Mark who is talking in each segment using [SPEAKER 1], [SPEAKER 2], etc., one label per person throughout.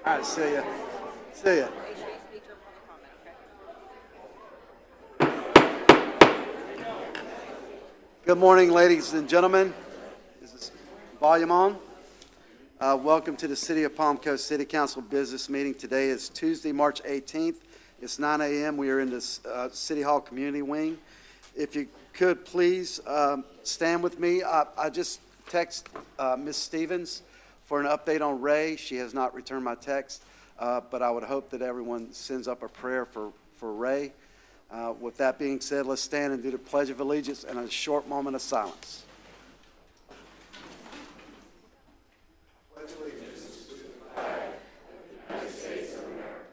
[SPEAKER 1] All right, see ya. See ya. Good morning, ladies and gentlemen. Is this volume on? Welcome to the City of Palm Coast City Council Business Meeting. Today is Tuesday, March 18th. It's 9 a.m. We are in the City Hall Community Wing. If you could please stand with me. I just text Ms. Stevens for an update on Ray. She has not returned my text, but I would hope that everyone sends up a prayer for Ray. With that being said, let's stand and do the Pledge of Allegiance and a short moment of silence. Pledge allegiance to the flag of the United States of America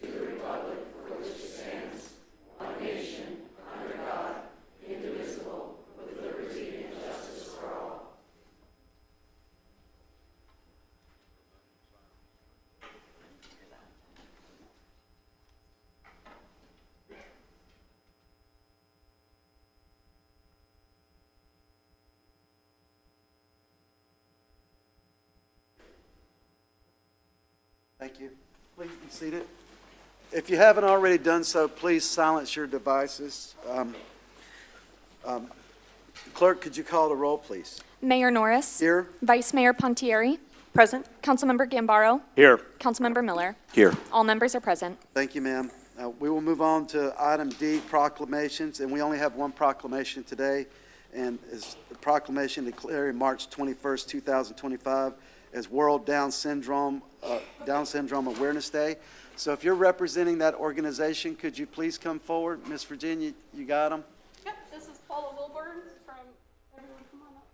[SPEAKER 1] and to the republic for which it stands, one nation, under God, indivisible, with liberty and justice for all. Thank you. Please be seated. If you haven't already done so, please silence your devices. Clerk, could you call the roll, please?
[SPEAKER 2] Mayor Norris.
[SPEAKER 1] Here.
[SPEAKER 2] Vice Mayor Pontieri.
[SPEAKER 3] Present.
[SPEAKER 2] Councilmember Gambaro.
[SPEAKER 4] Here.
[SPEAKER 2] Councilmember Miller.
[SPEAKER 4] Here.
[SPEAKER 2] All members are present.
[SPEAKER 1] Thank you, ma'am. We will move on to item D, proclamations, and we only have one proclamation today, and it's the proclamation declaring March 21st, 2025 as World Down Syndrome Awareness Day. So if you're representing that organization, could you please come forward? Miss Virginia, you got them?
[SPEAKER 3] Yep, this is Paula Wilburn from, everyone come on up,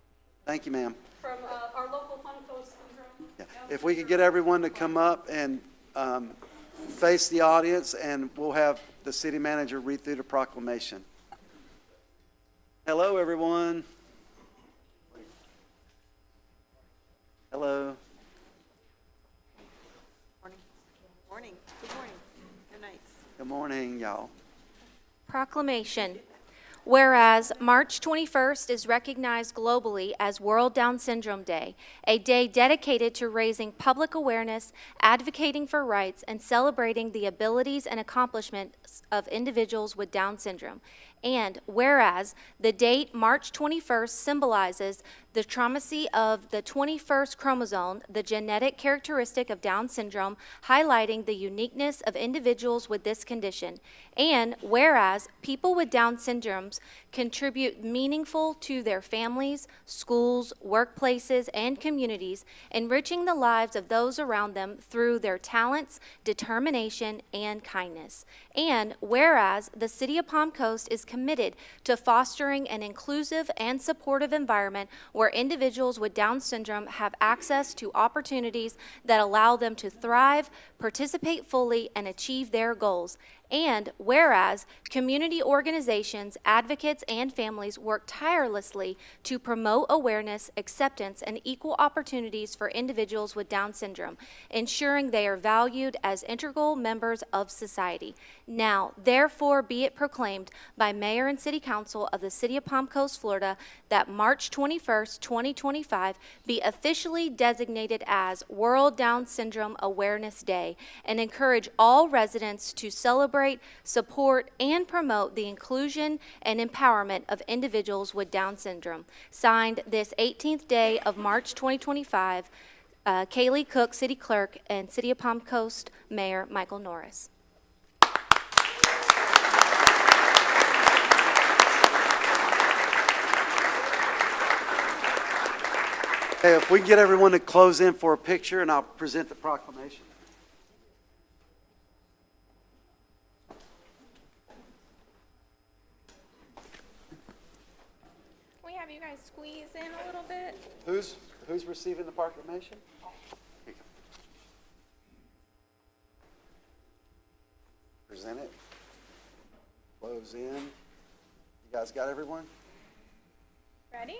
[SPEAKER 1] Thank you, ma'am.
[SPEAKER 3] from our local Palm Coast Syndrome.
[SPEAKER 1] Yeah. If we could get everyone to come up and face the audience, and we'll have the city manager read through the proclamation. Hello, everyone. Hello.
[SPEAKER 5] Morning. Good morning. Good night.
[SPEAKER 1] Good morning, y'all.
[SPEAKER 6] Proclamation. Whereas March 21st is recognized globally as World Down Syndrome Day, a day dedicated to raising public awareness, advocating for rights, and celebrating the abilities and accomplishments of individuals with Down syndrome. And whereas the date March 21st symbolizes the trisomy of the 21st chromosome, the genetic characteristic of Down syndrome, highlighting the uniqueness of individuals with this condition. And whereas people with Down syndromes contribute meaningful to their families, schools, workplaces, and communities, enriching the lives of those around them through their talents, determination, and kindness. And whereas the City of Palm Coast is committed to fostering an inclusive and supportive environment where individuals with Down syndrome have access to opportunities that allow them to thrive, participate fully, and achieve their goals. And whereas community organizations, advocates, and families work tirelessly to promote awareness, acceptance, and equal opportunities for individuals with Down syndrome, ensuring they are valued as integral members of society. Now, therefore, be it proclaimed by Mayor and City Council of the City of Palm Coast, Florida, that March 21st, 2025 be officially designated as World Down Syndrome Awareness Day, and encourage all residents to celebrate, support, and promote the inclusion and empowerment of individuals with Down syndrome. Signed this 18th day of March 2025, Kaylee Cook, City Clerk, and City of Palm Coast Mayor Michael Norris.
[SPEAKER 1] Hey, if we can get everyone to close in for a picture, and I'll present the proclamation.
[SPEAKER 7] Can we have you guys squeeze in a little bit?
[SPEAKER 1] Who's receiving the proclamation? Here you go. Present it. Close in. You guys got everyone?
[SPEAKER 7] Ready?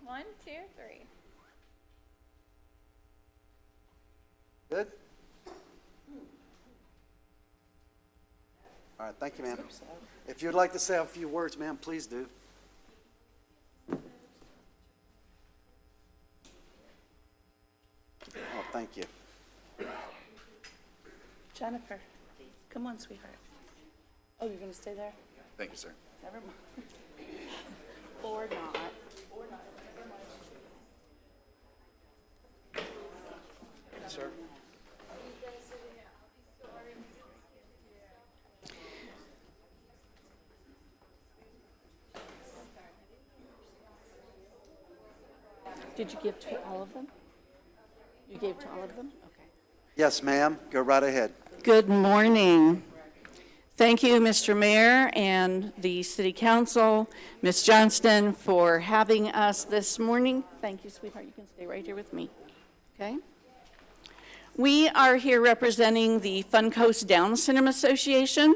[SPEAKER 7] 1, 2, 3.
[SPEAKER 1] Good? All right, thank you, ma'am. If you'd like to say a few words, ma'am, please do. Oh, thank you.
[SPEAKER 4] Jennifer, come on, sweetheart. Oh, you're going to stay there?
[SPEAKER 8] Thank you, sir.
[SPEAKER 4] Never mind. Or not.
[SPEAKER 8] Sir.
[SPEAKER 4] Did you give to all of them? You gave to all of them? Okay.
[SPEAKER 1] Yes, ma'am. Go right ahead.
[SPEAKER 4] Good morning. Thank you, Mr. Mayor and the City Council, Ms. Johnston, for having us this morning. Thank you, sweetheart. You can stay right here with me. Okay? We are here representing the Fun Coast Down Syndrome Association,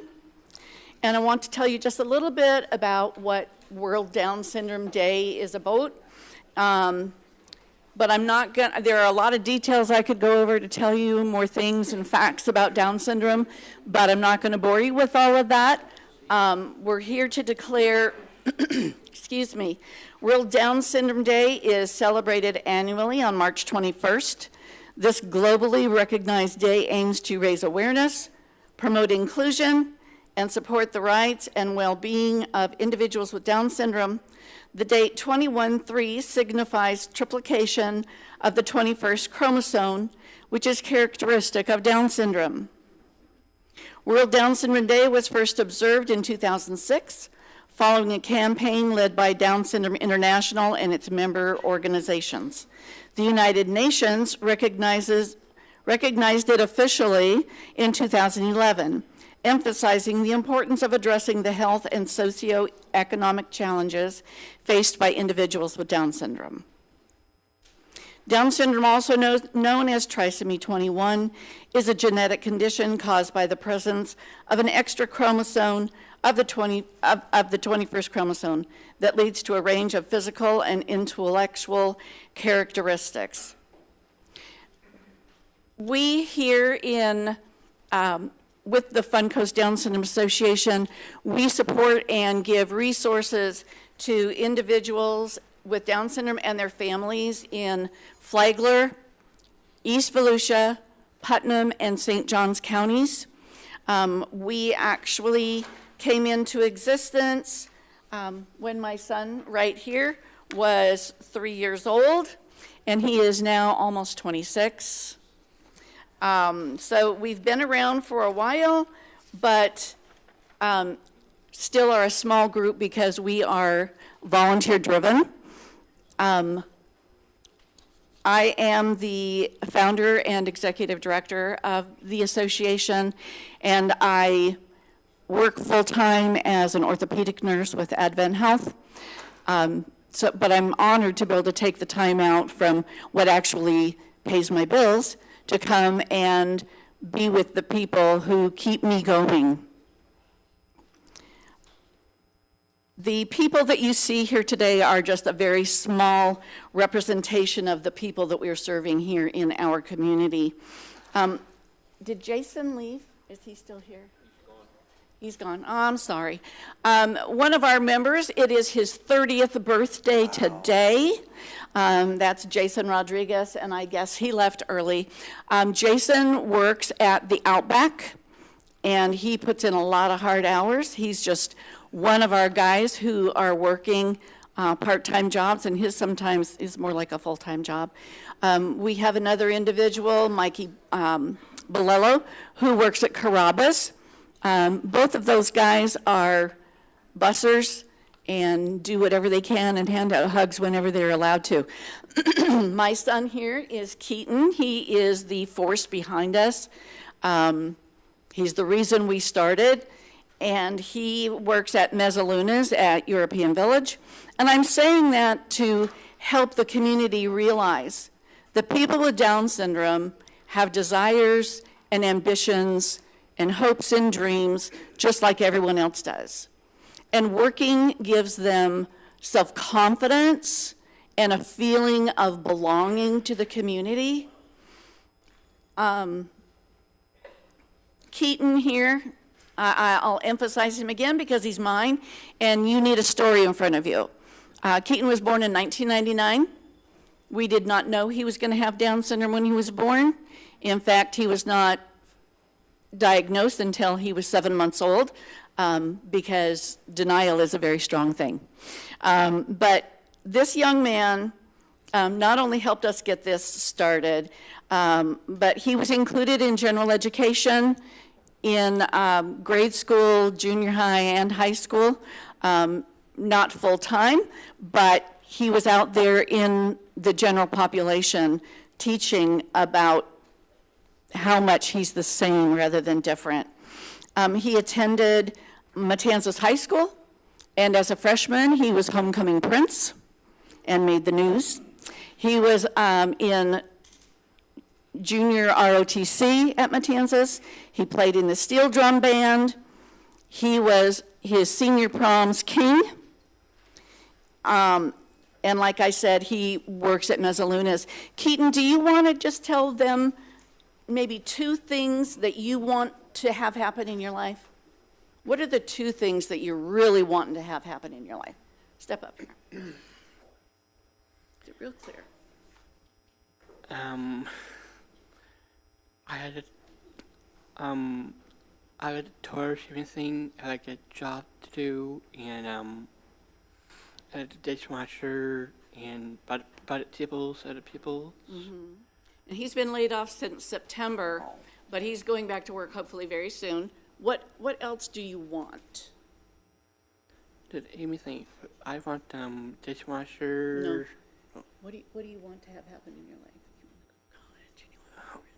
[SPEAKER 4] and I want to tell you just a little bit about what World Down Syndrome Day is about. But I'm not going to, there are a lot of details I could go over to tell you more things and facts about Down syndrome, but I'm not going to bore you with all of that. We're here to declare, excuse me, World Down Syndrome Day is celebrated annually on March 21st. This globally recognized day aims to raise awareness, promote inclusion, and support the rights and well-being of individuals with Down syndrome. The date 21-3 signifies triplication of the 21st chromosome, which is characteristic of Down syndrome. World Down Syndrome Day was first observed in 2006, following a campaign led by Down Syndrome International and its member organizations. The United Nations recognized it officially in 2011, emphasizing the importance of addressing the health and socioeconomic challenges faced by individuals with Down syndrome. Down syndrome, also known as trisomy 21, is a genetic condition caused by the presence of an extra chromosome of the 21st chromosome that leads to a range of physical and intellectual characteristics. We here with the Fun Coast Down Syndrome Association, we support and give resources to individuals with Down syndrome and their families in Flagler, East Volusia, Putnam, and St. Johns counties. We actually came into existence when my son right here was 3 years old, and he is now almost 26. So we've been around for a while, but still are a small group because we are volunteer driven. I am the founder and executive director of the association, and I work full-time as an orthopedic nurse with Advent Health. But I'm honored to be able to take the time out from what actually pays my bills to come and be with the people who keep me going. The people that you see here today are just a very small representation of the people that we are serving here in our community. Did Jason leave? Is he still here? He's gone. Oh, I'm sorry. One of our members, it is his 30th birthday today. That's Jason Rodriguez, and I guess he left early. Jason works at the Outback, and he puts in a lot of hard hours. He's just one of our guys who are working part-time jobs, and his sometimes is more like a full-time job. We have another individual, Mikey Bolello, who works at Carrabba's. Both of those guys are bussers and do whatever they can and hand out hugs whenever they're allowed to. My son here is Keaton. He is the force behind us. He's the reason we started, and he works at Mezzalunas at European Village. And I'm saying that to help the community realize that people with Down syndrome have desires and ambitions and hopes and dreams just like everyone else does. And working gives them self-confidence and a feeling of belonging to the community. Keaton here, I'll emphasize him again because he's mine, and you need a story in front of you. Keaton was born in 1999. We did not know he was going to have Down syndrome when he was born. In fact, he was not diagnosed until he was 7 months old, because denial is a very strong thing. But this young man not only helped us get this started, but he was included in general education in grade school, junior high, and high school. Not full-time, but he was out there in the general population teaching about how much he's the same rather than different. He attended Matanzas High School, and as a freshman, he was homecoming prince and made the news. He was in junior ROTC at Matanzas. He played in the steel drum band. He was his senior prom's king. And like I said, he works at Mezzalunas. Keaton, do you want to just tell them maybe 2 things that you want to have happen in your life? What are the 2 things that you're really wanting to have happen in your life? Step up here. Is it real clear?
[SPEAKER 9] I had a tour shipping thing, I had a job to do, and I had a dishwasher and budget tables, other people.
[SPEAKER 4] And he's been laid off since September, but he's going back to work hopefully very soon. What else do you want?
[SPEAKER 9] Did Amy think I want dishwasher?
[SPEAKER 4] No. What do you want to have happen in your life? You want to go to college?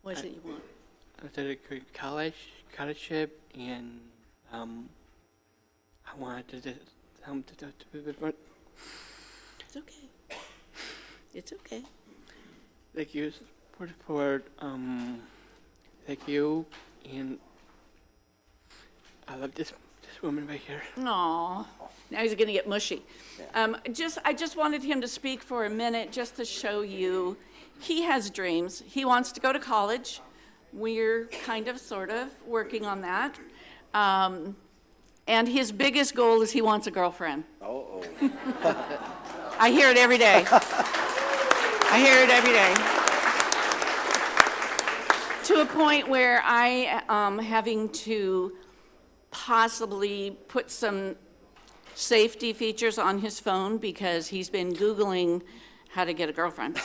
[SPEAKER 4] What is it you want?
[SPEAKER 9] I did a good scholarship, and I wanted to
[SPEAKER 4] It's okay. It's okay.
[SPEAKER 9] thank you for the support. Thank you, and I love this woman right here.
[SPEAKER 4] Aw, now he's gonna get mushy. I just wanted him to speak for a minute just to show you, he has dreams. He wants to go to college. We're kind of, sort of, working on that. And his biggest goal is he wants a girlfriend.
[SPEAKER 1] Uh-oh.
[SPEAKER 4] I hear it every day. I hear it every day. To a point where I am having to possibly put some safety features on his phone because he's been Googling how to get a girlfriend.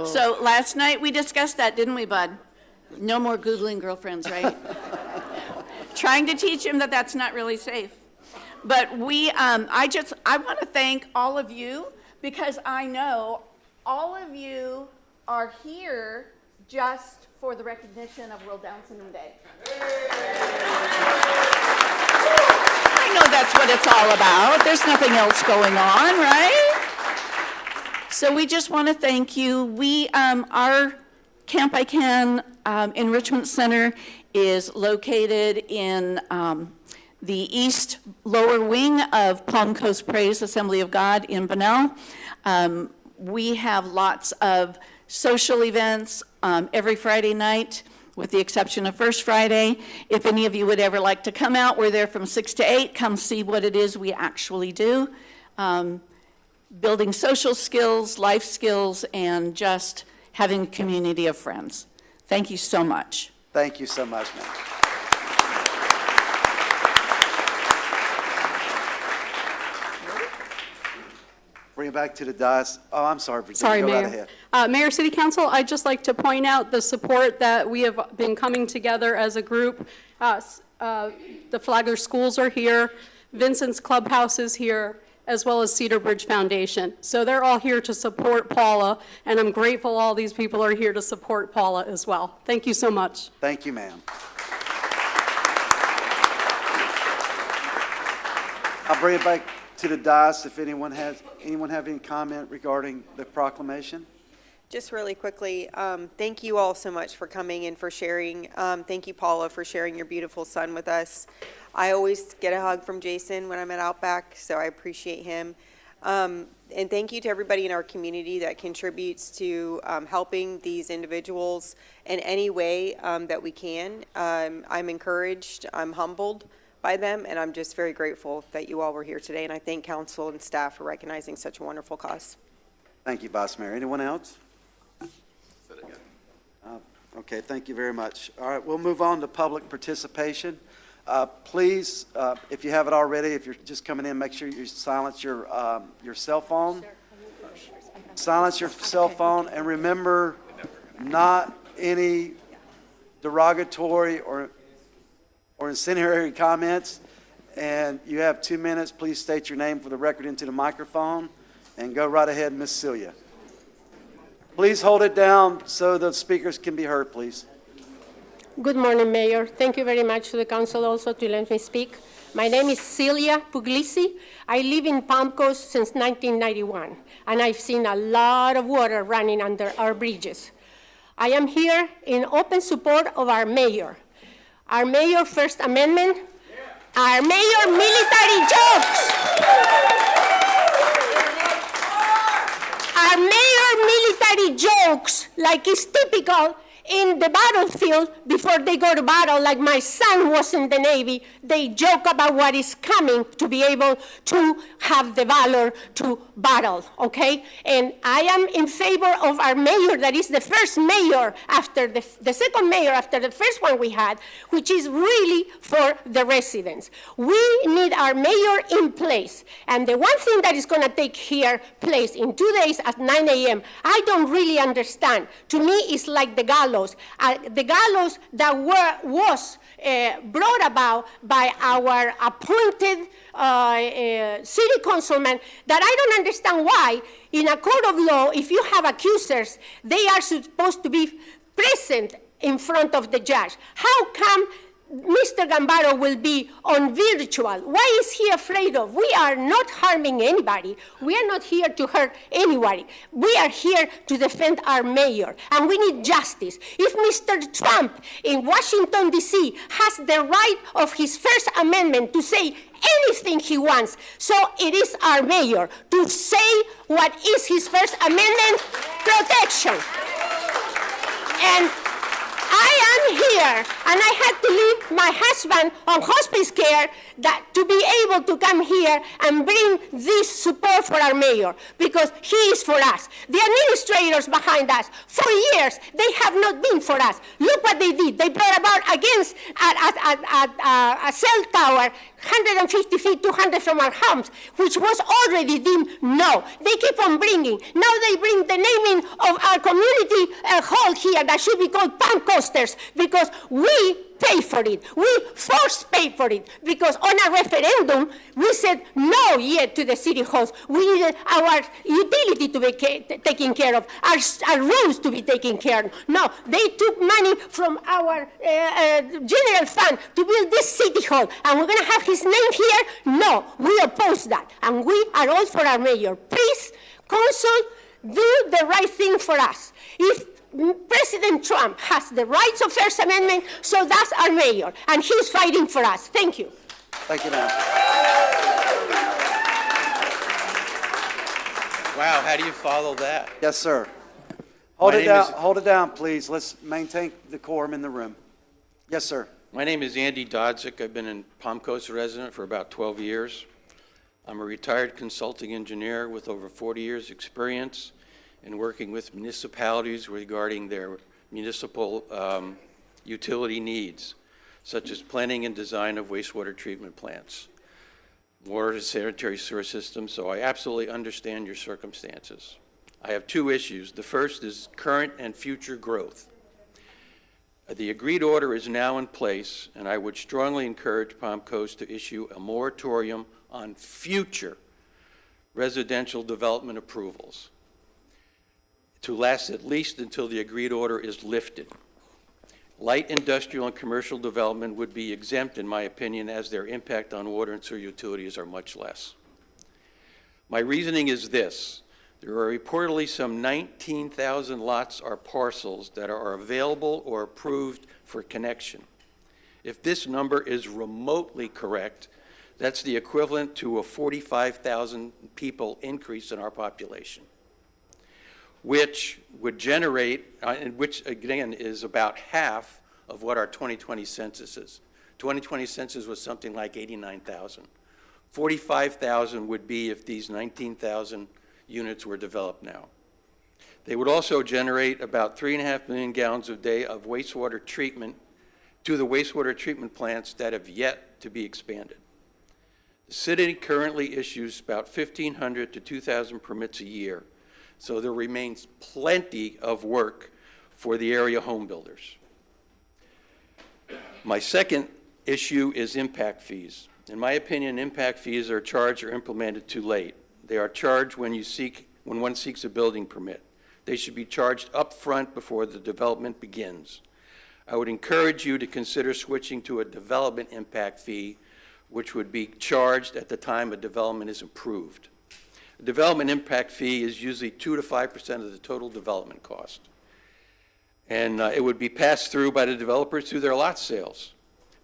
[SPEAKER 4] So last night we discussed that, didn't we, bud? No more Googling girlfriends, right? Trying to teach him that that's not really safe. But I want to thank all of you because I know all of you are here just for the recognition of World Down Syndrome Day. I know that's what it's all about. There's nothing else going on, right? So we just want to thank you. Our Camp I Can Enrichment Center is located in the east lower wing of Palm Coast Praise Assembly of God in Bunnell. We have lots of social events every Friday night, with the exception of First Friday. If any of you would ever like to come out, we're there from 6 to 8. Come see what it is we actually do. Building social skills, life skills, and just having a community of friends. Thank you so much.
[SPEAKER 1] Thank you so much, ma'am. Bring it back to the dais. Oh, I'm sorry, Virginia.
[SPEAKER 3] Sorry,
[SPEAKER 1] Go right
[SPEAKER 3] Mayor.
[SPEAKER 1] ahead.
[SPEAKER 3] Mayor, City Council, I'd just like to point out the support that we have been coming together as a group. The Flagler Schools are here, Vincent's Clubhouse is here, as well as Cedar Bridge Foundation. So they're all here to support Paula, and I'm grateful all these people are here to support Paula as well. Thank you so much.
[SPEAKER 1] Thank you, ma'am. I'll bring it back to the dais if anyone have any comment regarding the proclamation?
[SPEAKER 5] Just really quickly, thank you all so much for coming and for sharing. Thank you, Paula, for sharing your beautiful son with us. I always get a hug from Jason when I'm at Outback, so I appreciate him. And thank you to everybody in our community that contributes to helping these individuals in any way that we can. I'm encouraged, I'm humbled by them, and I'm just very grateful that you all were here today, and I thank council and staff for recognizing such a wonderful cause.
[SPEAKER 1] Thank you, Vice Mayor. Anyone else? Okay, thank you very much. All right, we'll move on to public participation. Please, if you haven't already, if you're just coming in, make sure you silence your cell phone. Silence your cell phone, and remember, not any derogatory or incendiary comments. And you have 2 minutes. Please state your name for the record into the microphone, and go right ahead, Miss Celia. Please hold it down so the speakers can be heard, please.
[SPEAKER 10] Good morning, Mayor. Thank you very much to the council also to let me speak. My name is Celia Puglisi. I live in Palm Coast since 1991, and I've seen a lot of water running under our bridges. I am here in open support of our mayor. Our mayor First Amendment, our mayor military jokes. Our mayor military jokes, like is typical in the battlefield before they go to battle, like my son was in the Navy, they joke about what is coming to be able to have the valor to battle, okay? And I am in favor of our mayor, that is the first mayor after the second mayor after the first one we had, which is really for the residents. We need our mayor in place. And the one thing that is gonna take place in 2 days at 9 a.m., I don't really understand. To me, it's like the gallows that was brought about by our appointed city councilman, that I don't understand why, in a court of law, if you have accusers, they are supposed to be present in front of the judge. How come Mr. Gambaro will be on virtual? Why is he afraid of? We are not harming anybody. We are not here to hurt anybody. We are here to defend our mayor, and we need justice. If Mr. Trump in Washington, D.C. has the right of his First Amendment to say anything he wants, so it is our mayor to say what is his First Amendment protection. And I am here, and I had to leave my husband on hospice care to be able to come here and bring this support for our mayor, because he is for us. The administrators behind us, for years, they have not been for us. Look what they did. They brought about against a cell tower 150 feet, 200 from our homes, which was already deemed no. They keep on bringing. Now they bring the naming of our community hall here that should be called Palm Coasters, because we pay for it. We force pay for it, because on a referendum, we said no yet to the city halls. We needed our utility to be taken care of, our roads to be taken care of. No, they took money from our general fund to build this city hall, and we're going to have his name here? No, we oppose that, and we are all for our mayor. Please, council, do the right thing for us. If President Trump has the rights of First Amendment, so that's our mayor, and he's fighting for us. Thank you.
[SPEAKER 1] Thank you, ma'am.
[SPEAKER 11] Wow, how do you follow that?
[SPEAKER 1] Yes, sir.
[SPEAKER 11] My name is-
[SPEAKER 1] Hold it down, please. Let's maintain decorum in the room. Yes, sir.
[SPEAKER 11] My name is Andy Dodzik. I've been in Palm Coast resident for about 12 years. I'm a retired consulting engineer with over 40 years' experience in working with municipalities regarding their municipal utility needs, such as planning and design of wastewater treatment plants, water and sanitary sewer systems, so I absolutely understand your circumstances. I have two issues. The first is current and future growth. The agreed order is now in place, and I would strongly encourage Palm Coast to issue a moratorium on future residential development approvals to last at least until the agreed order is lifted. Light industrial and commercial development would be exempt, in my opinion, as their impact on water and sewer utilities are much less. My reasoning is this. There are reportedly some 19,000 lots or parcels that are available or approved for connection. If this number is remotely correct, that's the equivalent to a 45,000 people increase in our population, which would generate, which again is about half of what our 2020 census is. 2020 census was something like 89,000. 45,000 would be if these 19,000 units were developed now. They would also generate about 3.5 million gallons a day of wastewater treatment to the wastewater treatment plants that have yet to be expanded. The city currently issues about 1,500 to 2,000 permits a year, so there remains plenty of work for the area home builders. My second issue is impact fees. In my opinion, impact fees are charged or implemented too late. They are charged when one seeks a building permit. They should be charged up front before the development begins. I would encourage you to consider switching to a development impact fee, which would be charged at the time a development is approved. A development impact fee is usually 2 to 5% of the total development cost. And it would be passed through by the developers through their lot sales.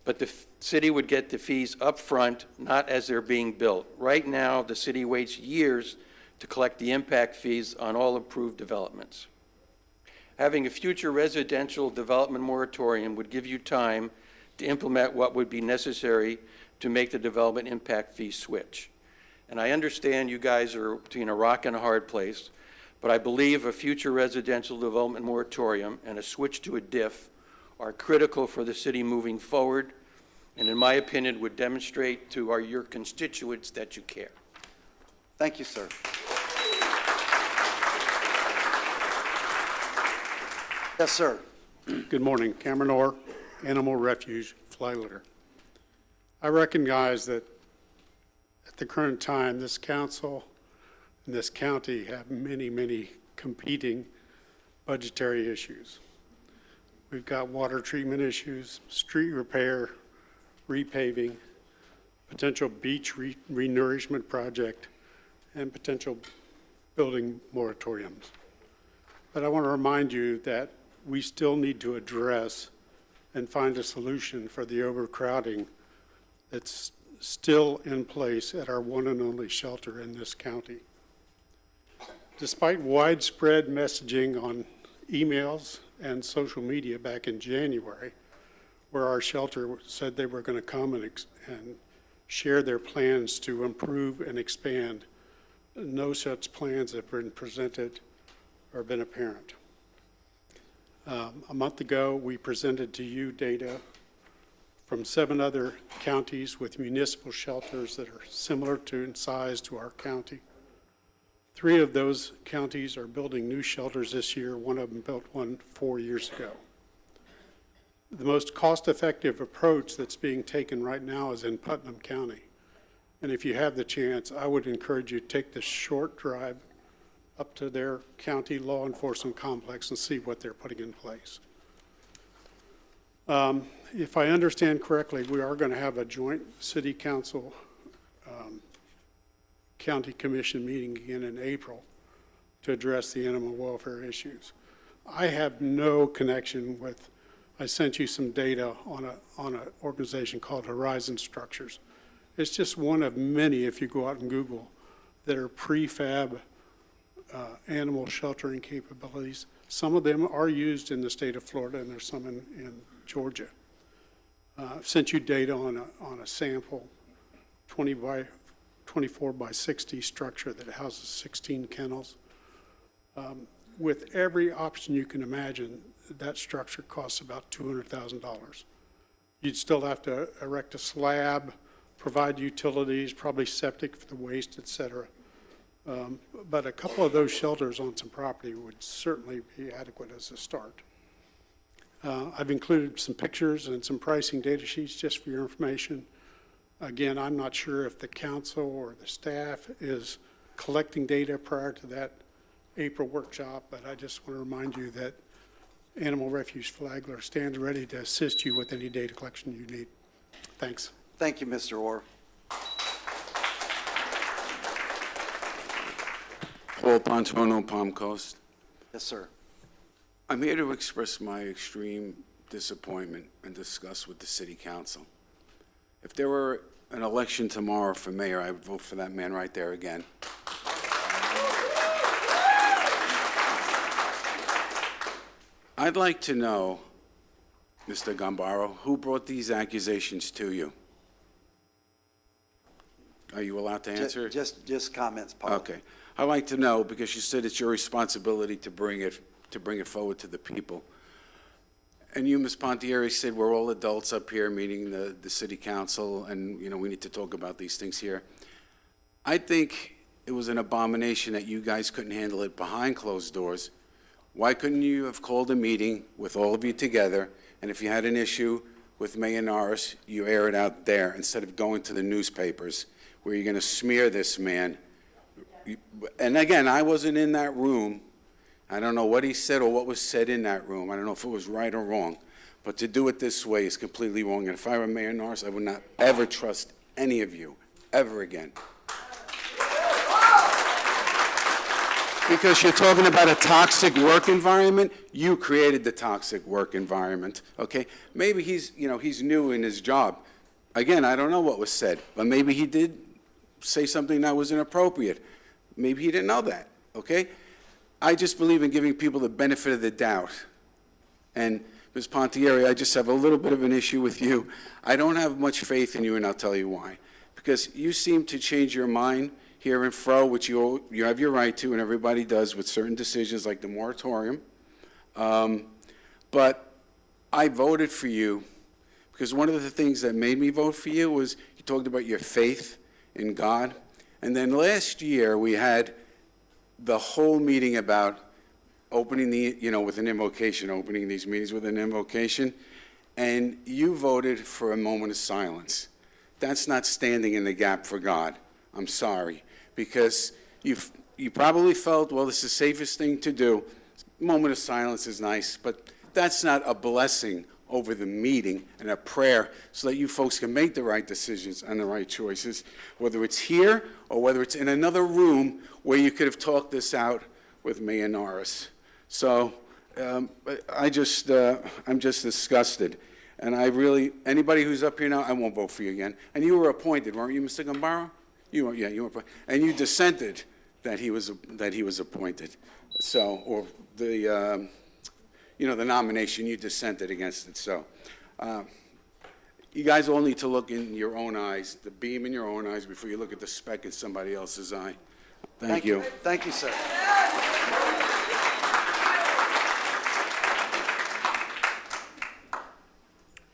[SPEAKER 11] But the city would get the fees up front, not as they're being built. Right now, the city waits years to collect the impact fees on all approved developments. Having a future residential development moratorium would give you time to implement what would be necessary to make the development impact fee switch. And I understand you guys are between a rock and a hard place, but I believe a future residential development moratorium and a switch to a DIF are critical for the city moving forward, and in my opinion would demonstrate to your constituents that you care.
[SPEAKER 1] Thank you, sir. Yes, sir.
[SPEAKER 12] Good morning. Cameron Orr, Animal Refuge, Fly Litter. I recognize that at the current time, this council and this county have many, many competing budgetary issues. We've got water treatment issues, street repair, repaving, potential beach renourishment project, and potential building moratoriums. But I want to remind you that we still need to address and find a solution for the overcrowding that's still in place at our one and only shelter in this county. Despite widespread messaging on emails and social media back in January, where our shelter said they were going to come and share their plans to improve and expand, no such plans have been presented or been apparent. A month ago, we presented to you data from 7 other counties with municipal shelters that are similar in size to our county. 3 of those counties are building new shelters this year. 1 of them built one 4 years ago. The most cost-effective approach that's being taken right now is in Putnam County. And if you have the chance, I would encourage you to take the short drive up to their county law enforcement complex and see what they're putting in place. If I understand correctly, we are going to have a joint city council county commission meeting again in April to address the animal welfare issues. I have no connection with, I sent you some data on an organization called Horizon Structures. It's just one of many, if you go out and Google, that are prefab animal sheltering capabilities. Some of them are used in the state of Florida, and there's some in Georgia. I've sent you data on a sample 24 by 60 structure that houses 16 kennels. With every option you can imagine, that structure costs about $200,000. You'd still have to erect a slab, provide utilities, probably septic for the waste, et cetera. But a couple of those shelters on some property would certainly be adequate as a start. I've included some pictures and some pricing data sheets just for your information. Again, I'm not sure if the council or the staff is collecting data prior to that April workshop, but I just want to remind you that Animal Refuge Flagler stands ready to assist you with any data collection you need. Thanks.
[SPEAKER 1] Thank you, Mr. Orr.
[SPEAKER 13] Paul Pontono, Palm Coast.
[SPEAKER 1] Yes, sir.
[SPEAKER 13] I'm here to express my extreme disappointment and disgust with the city council. If there were an election tomorrow for mayor, I would vote for that man right there again. I'd like to know, Mr. Gambaro, who brought these accusations to you? Are you allowed to answer?
[SPEAKER 1] Just comments, Paul.
[SPEAKER 13] Okay. I'd like to know, because you said it's your responsibility to bring it forward to the people. And you, Ms. Pontieri, said we're all adults up here, meaning the city council, and, you know, we need to talk about these things here. I think it was an abomination that you guys couldn't handle it behind closed doors. Why couldn't you have called a meeting with all of you together, and if you had an issue with Mayor Norris, you air it out there instead of going to the newspapers where you're going to smear this man? And again, I wasn't in that room. I don't know what he said or what was said in that room. I don't know if it was right or wrong. But to do it this way is completely wrong. And if I were Mayor Norris, I would not ever trust any of you, ever again. Because you're talking about a toxic work environment. You created the toxic work environment, okay? Maybe he's new in his job. Again, I don't know what was said, but maybe he did say something that was inappropriate. Maybe he didn't know that, okay? I just believe in giving people the benefit of the doubt. And Ms. Pontieri, I just have a little bit of an issue with you. I don't have much faith in you, and I'll tell you why. Because you seem to change your mind here and fro, which you have your right to, and everybody does with certain decisions like the moratorium. But I voted for you because one of the things that made me vote for you was you talked about your faith in God. And then last year we had the whole meeting about opening with an invocation, opening these meetings with an invocation, and you voted for a moment of silence. That's not standing in the gap for God. I'm sorry, because you probably felt, well, this is the safest thing to do. Moment of silence is nice, but that's not a blessing over the meeting and a prayer so that you folks can make the right decisions and the right choices, whether it's here or whether it's in another room where you could have talked this out with Mayor Norris. So I'm just disgusted. And anybody who's up here now, I won't vote for you again. And you were appointed, weren't you, Mr. Gambaro? You were appointed. And you dissented that he was appointed. So, or the nomination, you dissented against it. So, you guys all need to look in your own eyes, the beam in your own eyes, before you look at the speck in somebody else's eye. Thank you.
[SPEAKER 1] Thank you, sir.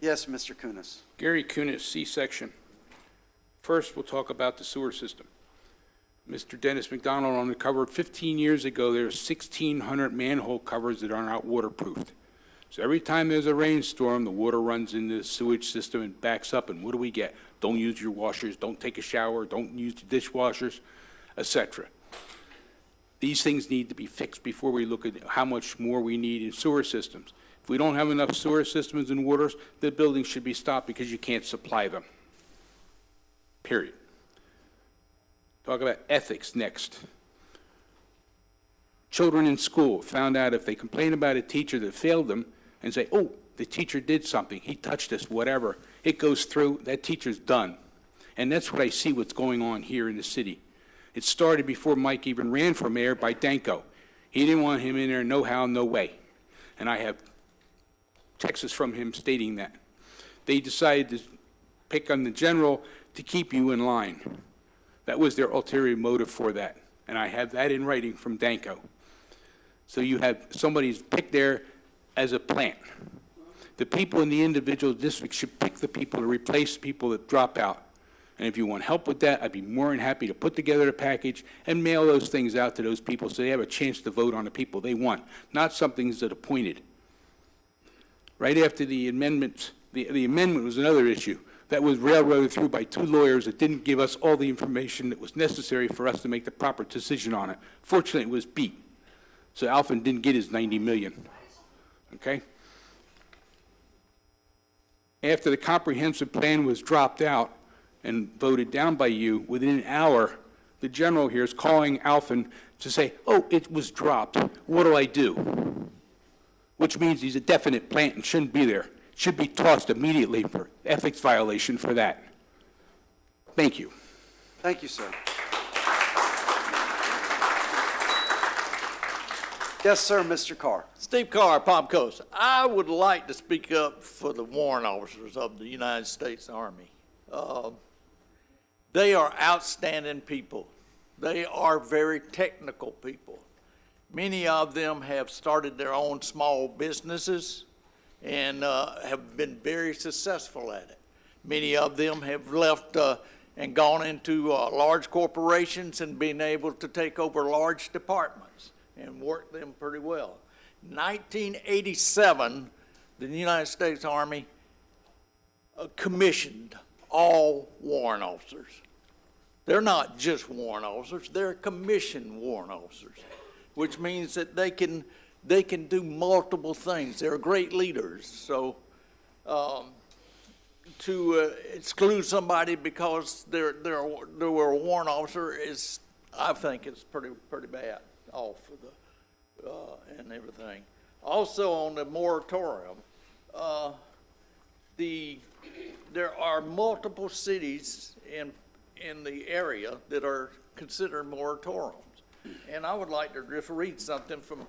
[SPEAKER 1] Yes, Mr. Kunis.
[SPEAKER 14] Gary Kunis, C-section. First, we'll talk about the sewer system. Mr. Dennis McDonald uncovered 15 years ago there are 1,600 manhole covers that are not waterproofed. So every time there's a rainstorm, the water runs into the sewage system and backs up, and what do we get? Don't use your washers, don't take a shower, don't use the dishwashers, etc. These things need to be fixed before we look at how much more we need in sewer systems. If we don't have enough sewer systems and waters, the building should be stopped because you can't supply them. Period. Talk about ethics next. Children in school found out if they complain about a teacher that failed them and say, oh, the teacher did something, he touched us, whatever, it goes through, that teacher's done. And that's what I see what's going on here in the city. It started before Mike even ran for mayor by Danko. He didn't want him in there, no how, no way. And I have texts from him stating that. They decided to pick on the general to keep you in line. That was their ulterior motive for that. And I have that in writing from Danko. So you have somebody's picked there as a plant. The people in the individual district should pick the people to replace people that drop out. And if you want help with that, I'd be more than happy to put together a package and mail those things out to those people so they have a chance to vote on the people they want, not something that's appointed. Right after the amendments, the amendment was another issue. That was railroaded through by two lawyers that didn't give us all the information that was necessary for us to make the proper decision on it. Fortunately, it was beat. So Alvin didn't get his 90 million, okay? After the comprehensive plan was dropped out and voted down by you, within an hour, the general here is calling Alvin to say, oh, it was dropped. What do I do? Which means he's a definite plant and shouldn't be there. Should be tossed immediately for ethics violation for that. Thank you.
[SPEAKER 1] Thank you, sir. Yes, sir, Mr. Carr.
[SPEAKER 15] Steve Carr, Palm Coast. I would like to speak up for the warrant officers of the United States Army. They are outstanding people. They are very technical people. Many of them have started their own small businesses and have been very successful at it. Many of them have left and gone into large corporations and been able to take over large departments and work them pretty well. 1987, the United States Army commissioned all warrant officers. They're not just warrant officers, they're commissioned warrant officers, which means that they can do multiple things. They're great leaders. So to exclude somebody because they were a warrant officer is, I think, it's pretty bad off of the and everything. Also on the moratorium, there are multiple cities in the area that are considered moratoriums. And I would like to just read something from,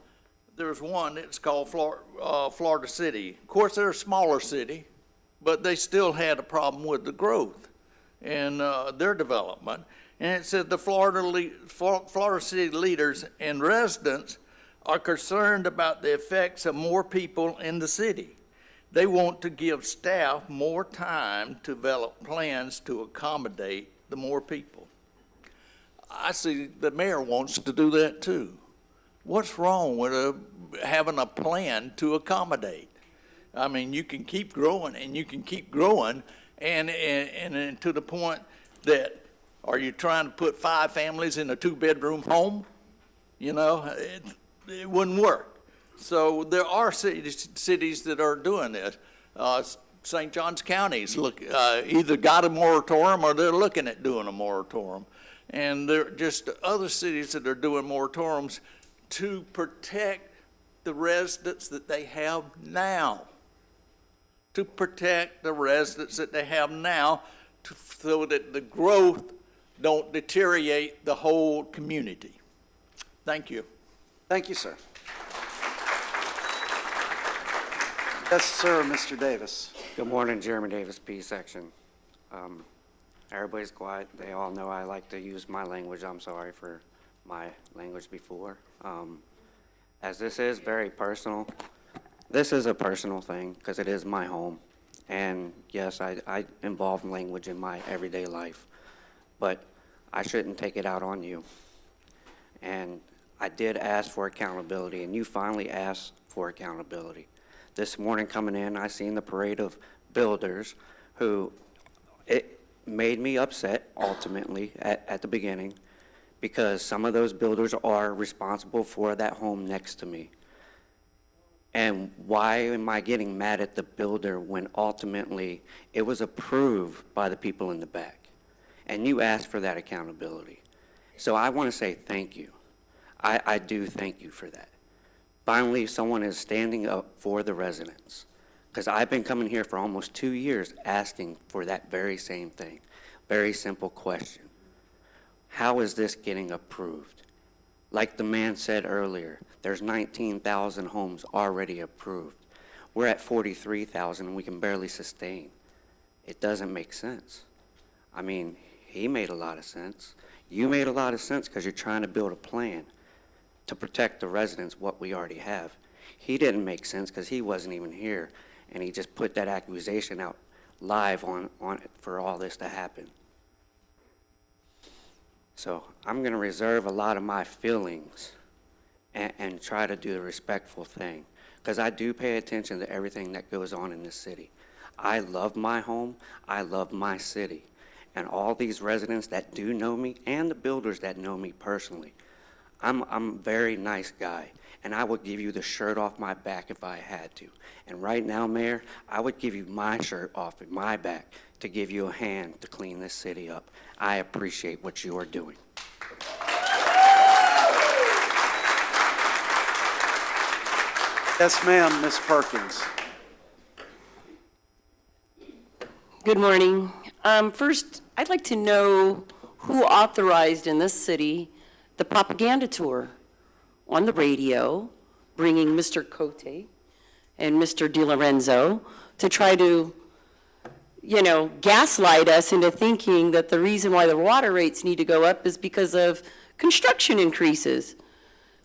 [SPEAKER 15] there's one that's called Florida City. Of course, they're a smaller city, but they still had a problem with the growth and their development. And it said the Florida City leaders and residents are concerned about the effects of more people in the city. They want to give staff more time to develop plans to accommodate the more people. I see the mayor wants to do that too. What's wrong with having a plan to accommodate? I mean, you can keep growing and you can keep growing and to the point that, are you trying to put 5 families in a 2-bedroom home? You know, it wouldn't work. So there are cities that are doing this. St. Johns County's either got a moratorium or they're looking at doing a moratorium. And there are just other cities that are doing moratoriums to protect the residents that they have now. To protect the residents that they have now so that the growth don't deteriorate the whole community. Thank you.
[SPEAKER 1] Thank you, sir. Yes, sir, Mr. Davis.
[SPEAKER 16] Good morning, Jeremy Davis, P section. Everybody's quiet. They all know I like to use my language. I'm sorry for my language before. As this is very personal, this is a personal thing because it is my home. And yes, I involve language in my everyday life, but I shouldn't take it out on you. And I did ask for accountability, and you finally asked for accountability. This morning coming in, I seen the parade of builders who, it made me upset ultimately at the beginning because some of those builders are responsible for that home next to me. And why am I getting mad at the builder when ultimately it was approved by the people in the back? And you asked for that accountability. So I want to say thank you. I do thank you for that. Finally, someone is standing up for the residents. Because I've been coming here for almost 2 years asking for that very same thing. Very simple question. How is this getting approved? Like the man said earlier, there's 19,000 homes already approved. We're at 43,000 and we can barely sustain. It doesn't make sense. I mean, he made a lot of sense. You made a lot of sense because you're trying to build a plan to protect the residents, what we already have. He didn't make sense because he wasn't even here, and he just put that accusation out live on it for all this to happen. So I'm going to reserve a lot of my feelings and try to do the respectful thing, because I do pay attention to everything that goes on in this city. I love my home. I love my city. And all these residents that do know me and the builders that know me personally, I'm a very nice guy, and I would give you the shirt off my back if I had to. And right now, Mayor, I would give you my shirt off of my back to give you a hand to clean this city up. I appreciate what you are doing.
[SPEAKER 1] Yes, ma'am, Ms. Perkins.
[SPEAKER 17] Good morning. First, I'd like to know who authorized in this city the propaganda tour on the radio, bringing Mr. Cote and Mr. DiLorenzo to try to gaslight us into thinking that the reason why the water rates need to go up is because of construction increases.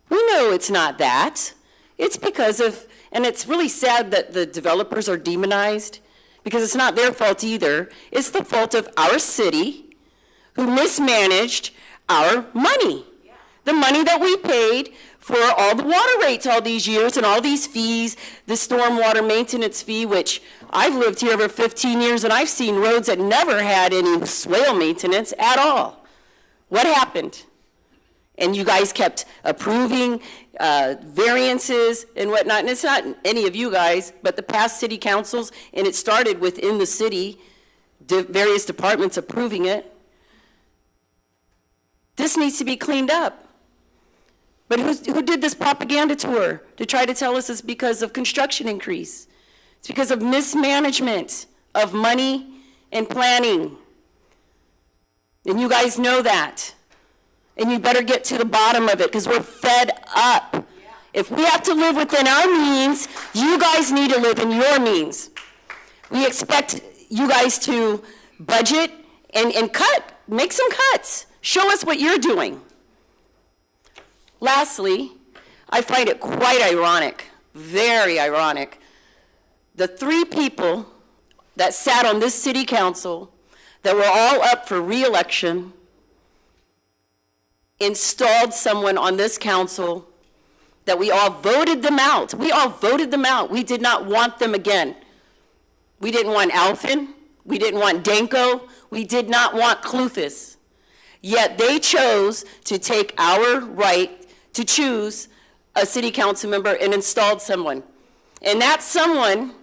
[SPEAKER 17] We know it's not that. It's because of, and it's really sad that the developers are demonized, because it's not their fault either. It's the fault of our city who mismanaged our money. The money that we paid for all the water rates all these years and all these fees, the stormwater maintenance fee, which I've lived here over 15 years and I've seen roads that never had any swale maintenance at all. What happened? And you guys kept approving variances and whatnot, and it's not any of you guys, but the past city councils, and it started within the city, various departments approving it. This needs to be cleaned up. But who did this propaganda tour to try to tell us it's because of construction increase? It's because of mismanagement of money and planning. And you guys know that. And you better get to the bottom of it, because we're fed up. If we have to live within our means, you guys need to live in your means. We expect you guys to budget and cut, make some cuts. Show us what you're doing. Lastly, I find it quite ironic, very ironic, the three people that sat on this city council that were all up for re-election installed someone on this council that we all voted them out. We all voted them out. We did not want them again. We didn't want Alfin. We didn't want Danko. We did not want Cluthus. Yet they chose to take our right to choose a city council member and installed someone. And that someone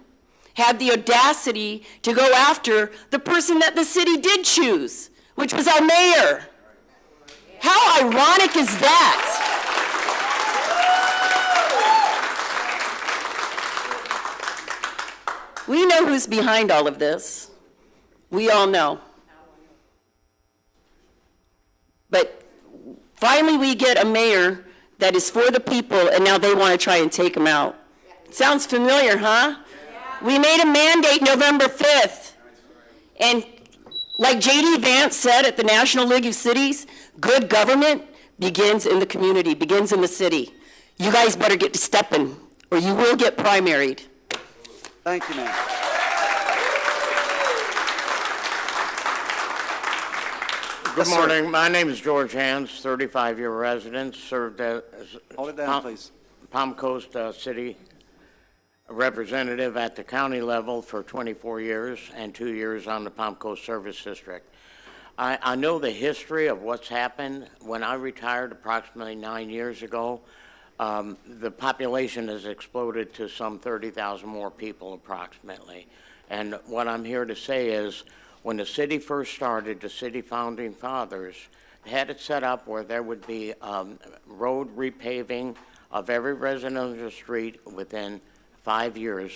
[SPEAKER 17] had the audacity to go after the person that the city did choose, which was our mayor. How ironic is that? We know who's behind all of this. We all know. But finally we get a mayor that is for the people, and now they want to try and take him out. Sounds familiar, huh? We made a mandate November 5th. And like J.D. Vance said at the National League of Cities, good government begins in the community, begins in the city. You guys better get to stepping, or you will get primaried.
[SPEAKER 1] Thank you, ma'am.
[SPEAKER 18] Good morning. My name is George Hans, 35-year resident, served as
[SPEAKER 1] Hold it down, please.
[SPEAKER 18] Palm Coast City representative at the county level for 24 years and 2 years on the Palm Coast Service District. I know the history of what's happened. When I retired approximately 9 years ago, the population has exploded to some 30,000 more people approximately. And what I'm here to say is, when the city first started, the city founding fathers had it set up where there would be road repaving of every residential street within 5 years.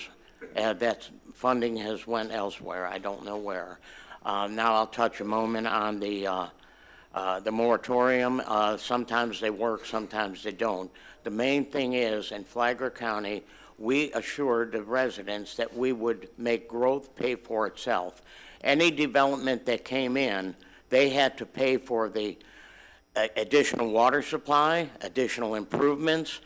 [SPEAKER 18] That funding has went elsewhere. I don't know where. Now I'll touch a moment on the moratorium. Sometimes they work, sometimes they don't. The main thing is, in Flagler County, we assured the residents that we would make growth pay for itself. Any development that came in, they had to pay for the additional water supply, additional improvements,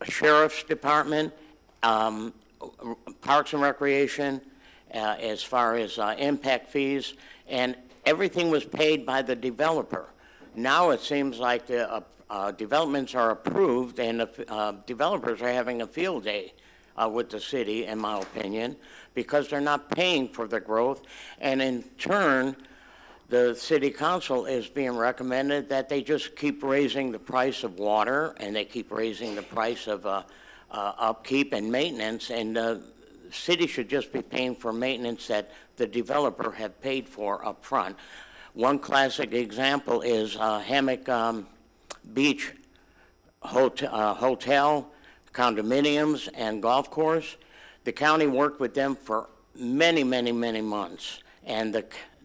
[SPEAKER 18] sheriff's department, parks and recreation, as far as impact fees, and everything was paid by the developer. Now it seems like the developments are approved and the developers are having a field day with the city, in my opinion, because they're not paying for the growth. And in turn, the city council is being recommended that they just keep raising the price of water, and they keep raising the price of upkeep and maintenance, and the city should just be paying for maintenance that the developer had paid for up front. One classic example is Hammock Beach Hotel, condominiums, and golf course. The county worked with them for many, many, many months, and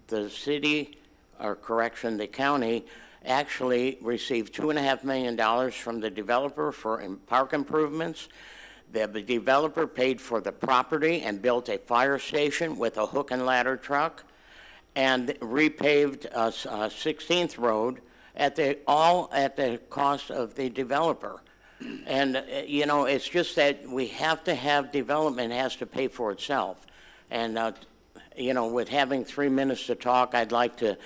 [SPEAKER 18] the city, or correction, the county actually received $2.5 million from the developer for park improvements. The developer paid for the property and built a fire station with a hook and ladder truck and repaved 16th Road all at the cost of the developer. And, it's just that we have to have development has to pay for itself. And, with having 3 minutes to talk, I'd like to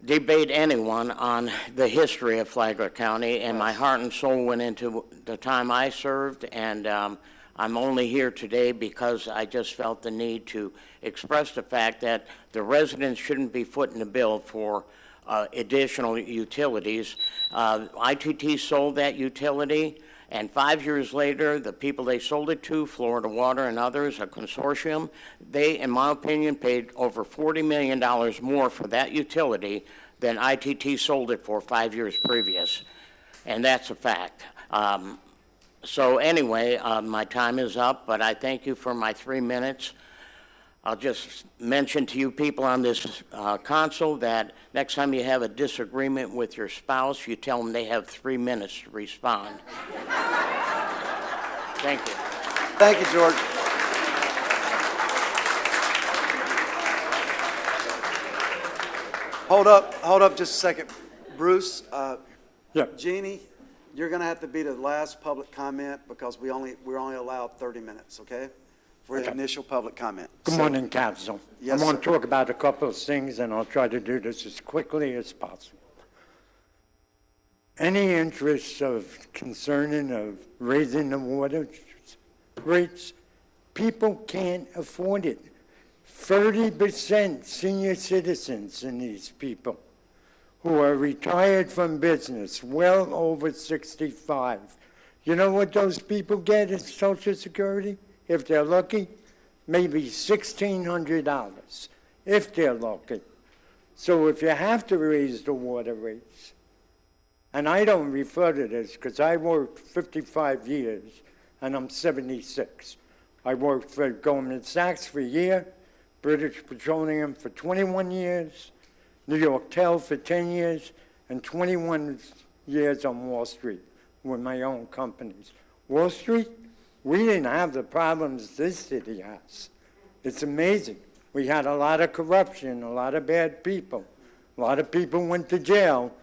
[SPEAKER 18] debate anyone on the history of Flagler County, and my heart and soul went into the time I served, and I'm only here today because I just felt the need to express the fact that the residents shouldn't be footing the bill for additional utilities. ITT sold that utility, and 5 years later, the people they sold it to, Florida Water and others, a consortium, they, in my opinion, paid over $40 million more for that utility than ITT sold it for 5 years previous. And that's a fact. So anyway, my time is up, but I thank you for my 3 minutes. I'll just mention to you people on this console that next time you have a disagreement with your spouse, you tell them they have 3 minutes to respond. Thank you.
[SPEAKER 1] Thank you, George. Hold up just a second. Bruce, Jeannie, you're going to have to be the last public comment because we're only allowed 30 minutes, okay? For the initial public comment.
[SPEAKER 19] Good morning, Council.
[SPEAKER 1] Yes,
[SPEAKER 19] I want
[SPEAKER 1] sir.
[SPEAKER 19] to talk about a couple of things, and I'll try to do this as quickly as possible. Any interest of concerning of raising the water rates, people can't afford it. 30% senior citizens in these people who are retired from business, well over 65. You know what those people get as Social Security? If they're lucky, maybe $1,600, if they're lucky. So if you have to raise the water rates, and I don't refer to this because I worked 55 years and I'm 76. I worked for Goldman Sachs for a year, British Petroleum for 21 years, New York Tel for 10 years, and 21 years on Wall Street with my own companies. Wall Street, we didn't have the problems this city has. It's amazing. We had a lot of corruption, a lot of bad people. A lot of people went to jail,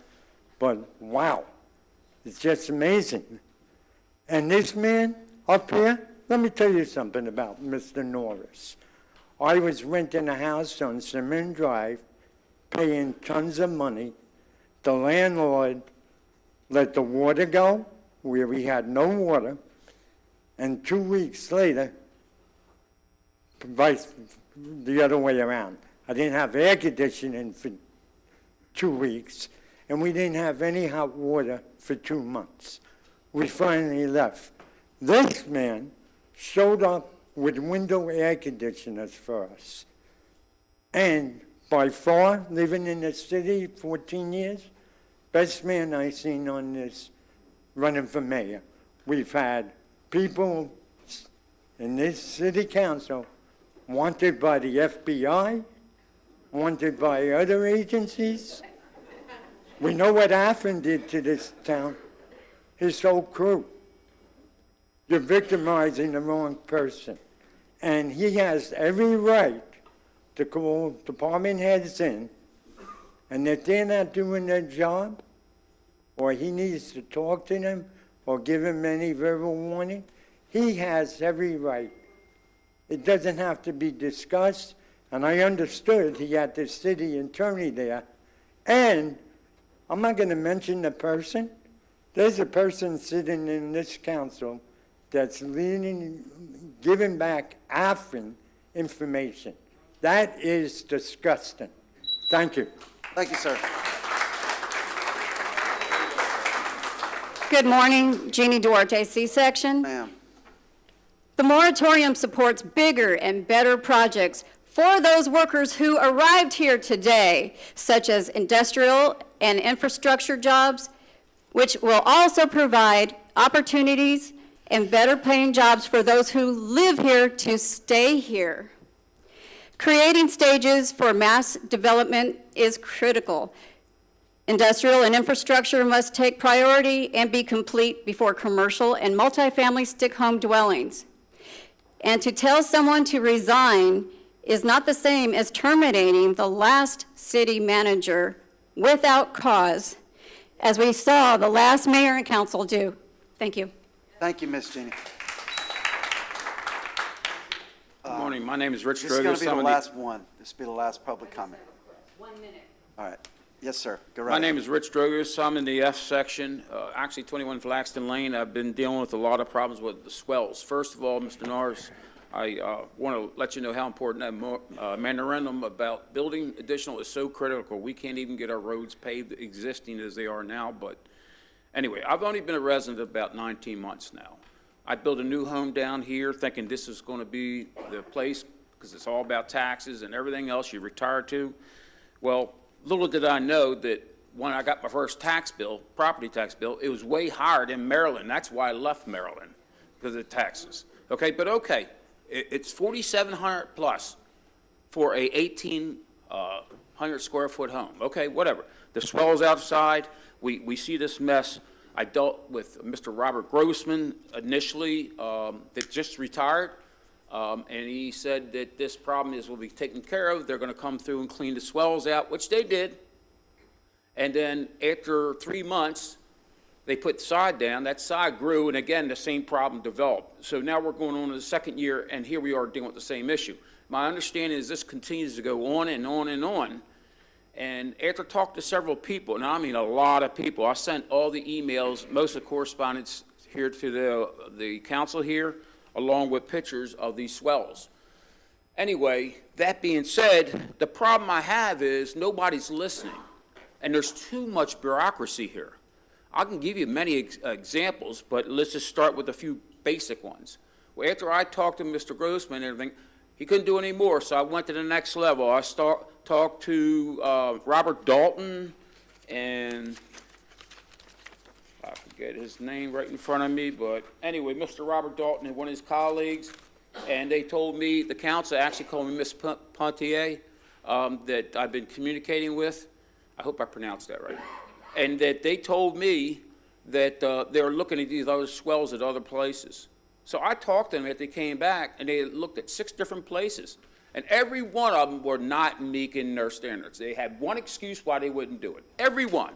[SPEAKER 19] but wow, it's just amazing. And this man up here, let me tell you something about Mr. Norris. I was renting a house on Cimarron Drive, paying tons of money. The landlord let the water go where we had no water. And 2 weeks later, the other way around. I didn't have air conditioning for 2 weeks, and we didn't have any hot water for 2 months. We finally left. This man showed up with window air conditioners for us. And by far, living in the city 14 years, best man I've seen on this running for mayor. We've had people in this city council wanted by the FBI, wanted by other agencies. We know what Afrin did to this town, his whole crew. You're victimizing the wrong person. And he has every right to call department heads in, and if they're not doing their job, or he needs to talk to them, or give him any verbal warning, he has every right. It doesn't have to be discussed, and I understood he had the city attorney there. And I'm not going to mention the person. There's a person sitting in this council that's giving back Afrin information. That is disgusting. Thank you.
[SPEAKER 1] Thank you, sir.
[SPEAKER 20] Good morning, Jeannie Duarte, C-Section.
[SPEAKER 1] Ma'am.
[SPEAKER 20] The moratorium supports bigger and better projects for those workers who arrived here today, such as industrial and infrastructure jobs, which will also provide opportunities and better paying jobs for those who live here to stay here. Creating stages for mass development is critical. Industrial and infrastructure must take priority and be complete before commercial and multifamily stick-home dwellings. And to tell someone to resign is not the same as terminating the last city manager without cause, as we saw the last mayor and council do. Thank you.
[SPEAKER 1] Thank you, Ms. Jeannie.
[SPEAKER 21] Good morning. My name is Rich
[SPEAKER 1] This is going to be the
[SPEAKER 21] Stroger.
[SPEAKER 1] last one. This will be the last public comment.
[SPEAKER 20] 1 minute.
[SPEAKER 1] All right. Yes, sir. Go right
[SPEAKER 21] My
[SPEAKER 1] ahead.
[SPEAKER 21] name is Rich Stroger. I'm in the F section, actually 21 Flaxton Lane. I've been dealing with a lot of problems with the swells. First of all, Mr. Norris, I want to let you know how important that memorandum about building additional is so critical. We can't even get our roads paved existing as they are now. But anyway, I've only been a resident about 19 months now. I built a new home down here thinking this is going to be the place because it's all about taxes and everything else you retire to. Well, little did I know that when I got my first tax bill, property tax bill, it was way higher than Maryland. That's why I left Maryland, because of the taxes. Okay, but okay, it's $4,700 plus for a 1,800 square foot home. Okay, whatever. The swell's outside. We see this mess. I dealt with Mr. Robert Grossman initially, that just retired. And he said that this problem will be taken care of. They're going to come through and clean the swells out, which they did. And then after 3 months, they put the sod down. That sod grew, and again, the same problem developed. So now we're going on to the second year, and here we are dealing with the same issue. My understanding is this continues to go on and on and on. And after talking to several people, and I mean a lot of people, I sent all the emails, most of the correspondence here to the council here, along with pictures of these swells. Anyway, that being said, the problem I have is nobody's listening, and there's too much bureaucracy here. I can give you many examples, but let's just start with a few basic ones. Well, after I talked to Mr. Grossman and everything, he couldn't do any more, so I went to the next level. I talked to Robert Dalton, and I forget his name right in front of me, but anyway, Mr. Robert Dalton and one of his colleagues, and they told me, the council actually called me Ms. Pontier, that I've been communicating with. I hope I pronounced that right. And that they told me that they're looking at these other swells at other places. So I talked to them after they came back, and they looked at 6 different places. And every one of them were not meeting their standards. They had one excuse why they wouldn't do it. Every one.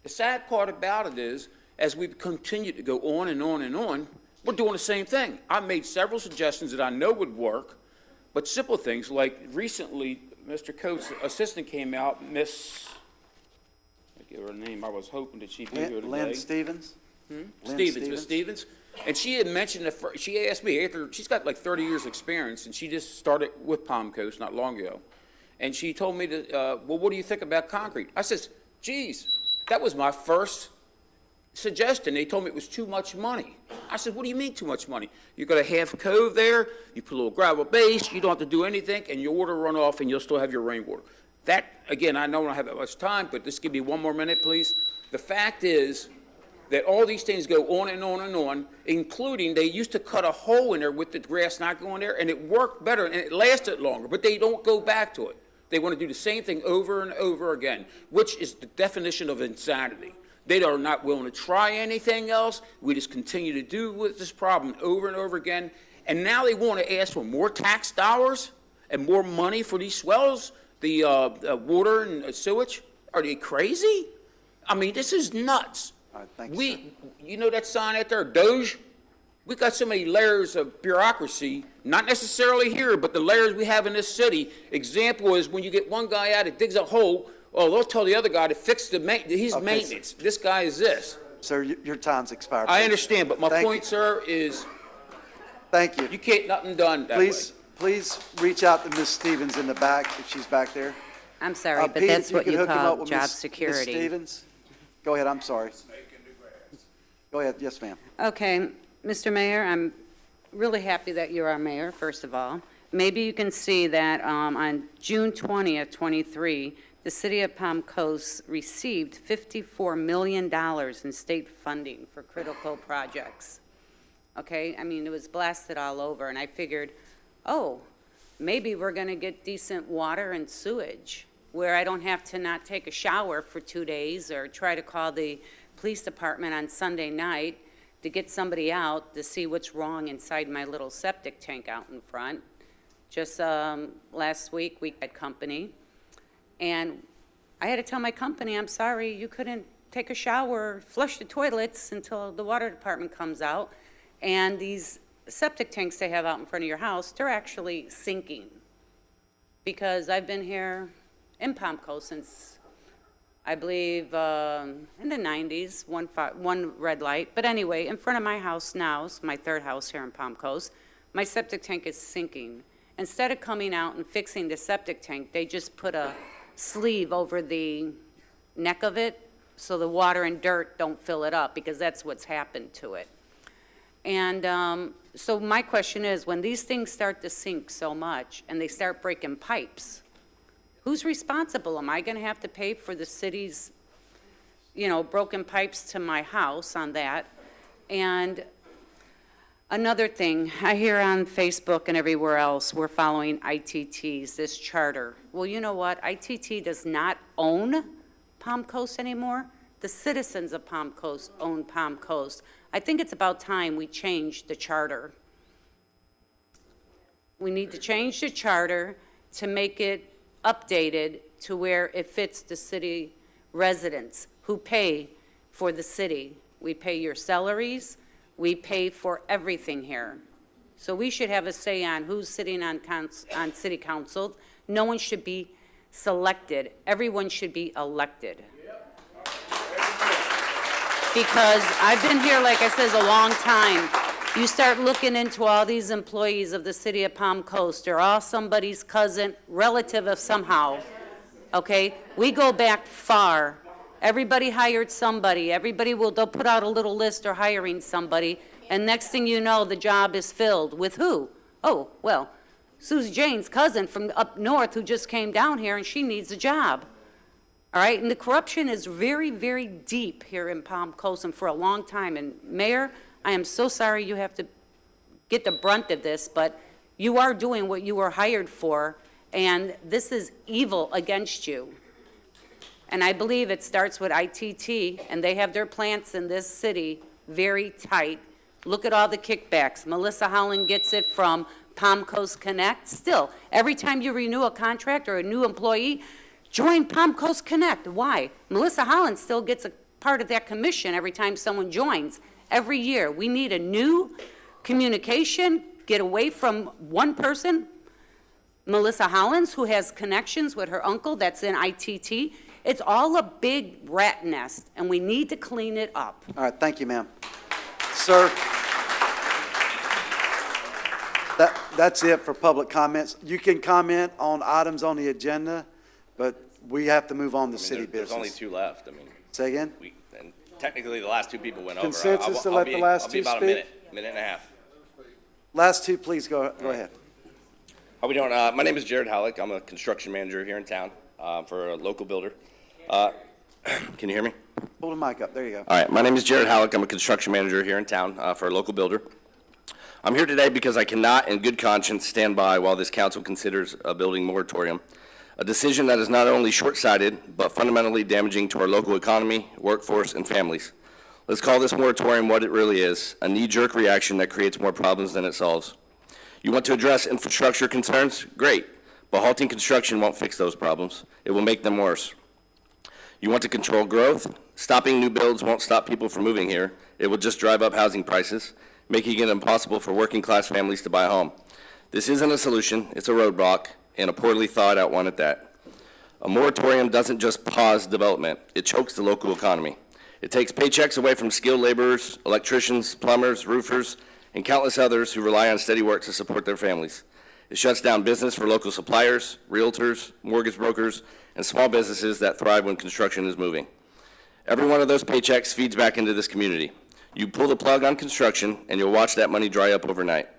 [SPEAKER 21] The sad part about it is, as we continue to go on and on and on, we're doing the same thing. I made several suggestions that I know would work, but simple things like recently, Mr. Coates' assistant came out, Miss, I give her a name, I was hoping that she'd be here today.
[SPEAKER 1] Lynn Stevens?
[SPEAKER 21] Miss Stevens. And she had mentioned, she asked me, after she's got like 30 years experience, and she just started with Palm Coast not long ago. And she told me, well, what do you think about concrete? I says, geez, that was my first suggestion. They told me it was too much money. I said, what do you mean too much money? You got a half cove there, you put a little gravel base, you don't have to do anything, and your water run off, and you'll still have your rainwater. That, again, I don't have that much time, but just give me one more minute, please. The fact is that all these things go on and on and on, including they used to cut a hole in there with the grass not going there, and it worked better, and it lasted longer, but they don't go back to it. They want to do the same thing over and over again, which is the definition of insanity. They are not willing to try anything else. We just continue to do with this problem over and over again. And now they want to ask for more tax dollars and more money for these swells, the water and sewage. Are they crazy? I mean, this is nuts.
[SPEAKER 1] All right, thank you, sir.
[SPEAKER 21] You know that sign out there, Doge? We got so many layers of bureaucracy, not necessarily here, but the layers we have in this city. Example is when you get one guy out that digs a hole, they'll tell the other guy to fix his maintenance.
[SPEAKER 1] Sir.
[SPEAKER 21] This guy is this.
[SPEAKER 1] Sir, your time's expired.
[SPEAKER 21] I understand, but my
[SPEAKER 1] Thank
[SPEAKER 21] point,
[SPEAKER 1] you.
[SPEAKER 21] sir, is
[SPEAKER 1] Thank you.
[SPEAKER 21] you can't nothing done that way.
[SPEAKER 1] Please reach out to Ms. Stevens in the back, if she's back there.
[SPEAKER 22] I'm sorry, but
[SPEAKER 1] Pete,
[SPEAKER 22] that's
[SPEAKER 1] if
[SPEAKER 22] what
[SPEAKER 1] could
[SPEAKER 22] you
[SPEAKER 1] hook him up
[SPEAKER 22] call
[SPEAKER 1] with
[SPEAKER 22] job
[SPEAKER 1] Ms.
[SPEAKER 22] security.
[SPEAKER 1] Stevens? Go ahead, I'm sorry. Go ahead, yes, ma'am.
[SPEAKER 22] Okay, Mr. Mayor, I'm really happy that you're our mayor, first of all. Maybe you can see that on June 20th, 23, the city of Palm Coast received $54 million in state funding for critical projects. Okay, I mean, it was blasted all over, and I figured, oh, maybe we're going to get decent water and sewage. where I don't have to not take a shower for 2 days or try to call the police department on Sunday night to get somebody out to see what's wrong inside my little septic tank out in front. Just last week, we had company, and I had to tell my company, I'm sorry, you couldn't take a shower, flush the toilets until the water department comes out. And these septic tanks they have out in front of your house, they're actually sinking. Because I've been here in Palmco since, I believe, in the 90s, one red light. But anyway, in front of my house now, it's my third house here in Palmco's, my septic tank is sinking. Instead of coming out and fixing the septic tank, they just put a sleeve over the neck of it so the water and dirt don't fill it up, because that's what's happened to it. And so my question is, when these things start to sink so much and they start breaking pipes, who's responsible? Am I going to have to pay for the city's, broken pipes to my house on that? And another thing, I hear on Facebook and everywhere else, we're following ITTs, this charter. Well, you know what? ITT does not own Palm Coast anymore. The citizens of Palm Coast own Palm Coast. I think it's about time we change the charter. We need to change the charter to make it updated to where it fits the city residents who pay for the city. We pay your salaries, we pay for everything here. So we should have a say on who's sitting on city council. No one should be selected, everyone should be elected. Because I've been here, like I said, a long time. You start looking into all these employees of the city of Palm Coast, they're all somebody's cousin, relative of somehow, okay? We go back far. Everybody hired somebody. They'll put out a little list, they're hiring somebody, and next thing you know, the job is filled. With who? Oh, well, Susie Jane's cousin from up north who just came down here and she needs a job. All right, and the corruption is very, very deep here in Palm Coast and for a long time. And Mayor, I am so sorry you have to get the brunt of this, but you are doing what you were hired for, and this is evil against you. And I believe it starts with ITT, and they have their plants in this city very tight. Look at all the kickbacks. Melissa Holland gets it from Palm Coast Connect. Still, every time you renew a contract or a new employee, join Palm Coast Connect. Why? Melissa Holland still gets a part of that commission every time someone joins. Every year, we need a new communication, get away from one person, Melissa Hollins, who has connections with her uncle that's in ITT. It's all a big rat nest, and we need to clean it up.
[SPEAKER 1] All right, thank you, ma'am. Sir, that's it for public comments. You can comment on items on the agenda, but we have to move on to city business.
[SPEAKER 8] There's only two left.
[SPEAKER 1] Say again?
[SPEAKER 8] And technically, the last two people went over.
[SPEAKER 1] Consensus to let the last two
[SPEAKER 8] I'll be
[SPEAKER 1] speak?
[SPEAKER 8] about a minute and a half.
[SPEAKER 1] Last two, please go ahead.
[SPEAKER 8] How we doing? My name is Jared Halleck. I'm a construction manager here in town for a local builder. Can you hear me?
[SPEAKER 1] Pull the mic up. There you go.
[SPEAKER 8] All right. My name is Jared Halleck. I'm a construction manager here in town for a local builder. I'm here today because I cannot, in good conscience, stand by while this council considers a building moratorium, a decision that is not only short-sighted, but fundamentally damaging to our local economy, workforce, and families. Let's call this moratorium what it really is, a knee-jerk reaction that creates more problems than it solves. You want to address infrastructure concerns? Great, but halting construction won't fix those problems. It will make them worse. You want to control growth? Stopping new builds won't stop people from moving here. It will just drive up housing prices, making it impossible for working-class families to buy a home. This isn't a solution, it's a roadblock, and a poorly thought-out one at that. A moratorium doesn't just pause development, it chokes the local economy. It takes paychecks away from skilled laborers, electricians, plumbers, roofers, and countless others who rely on steady work to support their families. It shuts down business for local suppliers, realtors, mortgage brokers, and small businesses that thrive when construction is moving. Every one of those paychecks feeds back into this community. You pull the plug on construction, and you'll watch that money dry up overnight.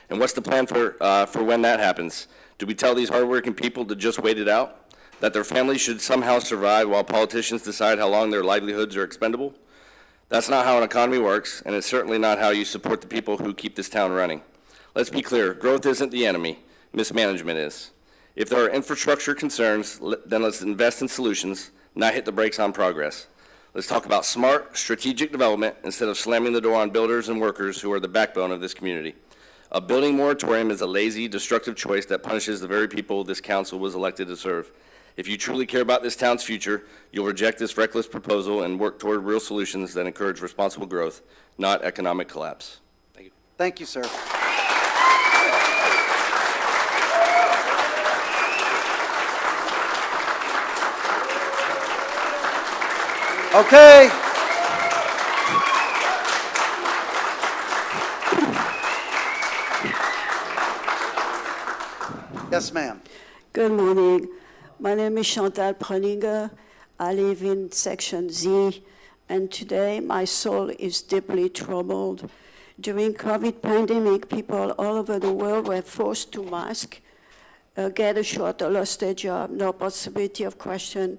[SPEAKER 8] And what's the plan for when that happens? Do we tell these hardworking people to just wait it out? That their families should somehow survive while politicians decide how long their livelihoods are expendable? That's not how an economy works, and it's certainly not how you support the people who keep this town running. Let's be clear, growth isn't the enemy, mismanagement is. If there are infrastructure concerns, then let's invest in solutions, not hit the brakes on progress. Let's talk about smart, strategic development instead of slamming the door on builders and workers who are the backbone of this community. A building moratorium is a lazy, destructive choice that punishes the very people this council was elected to serve. If you truly care about this town's future, you'll reject this reckless proposal and work toward real solutions that encourage responsible growth, not economic collapse. Thank you.
[SPEAKER 1] Thank you, sir. Okay. Yes, ma'am.
[SPEAKER 2] Good morning. My name is Chantal Pröninger. I live in Section Z, and today my soul is deeply troubled. During COVID pandemic, people all over the world were forced to mask, get a shot or lost their job, no possibility of question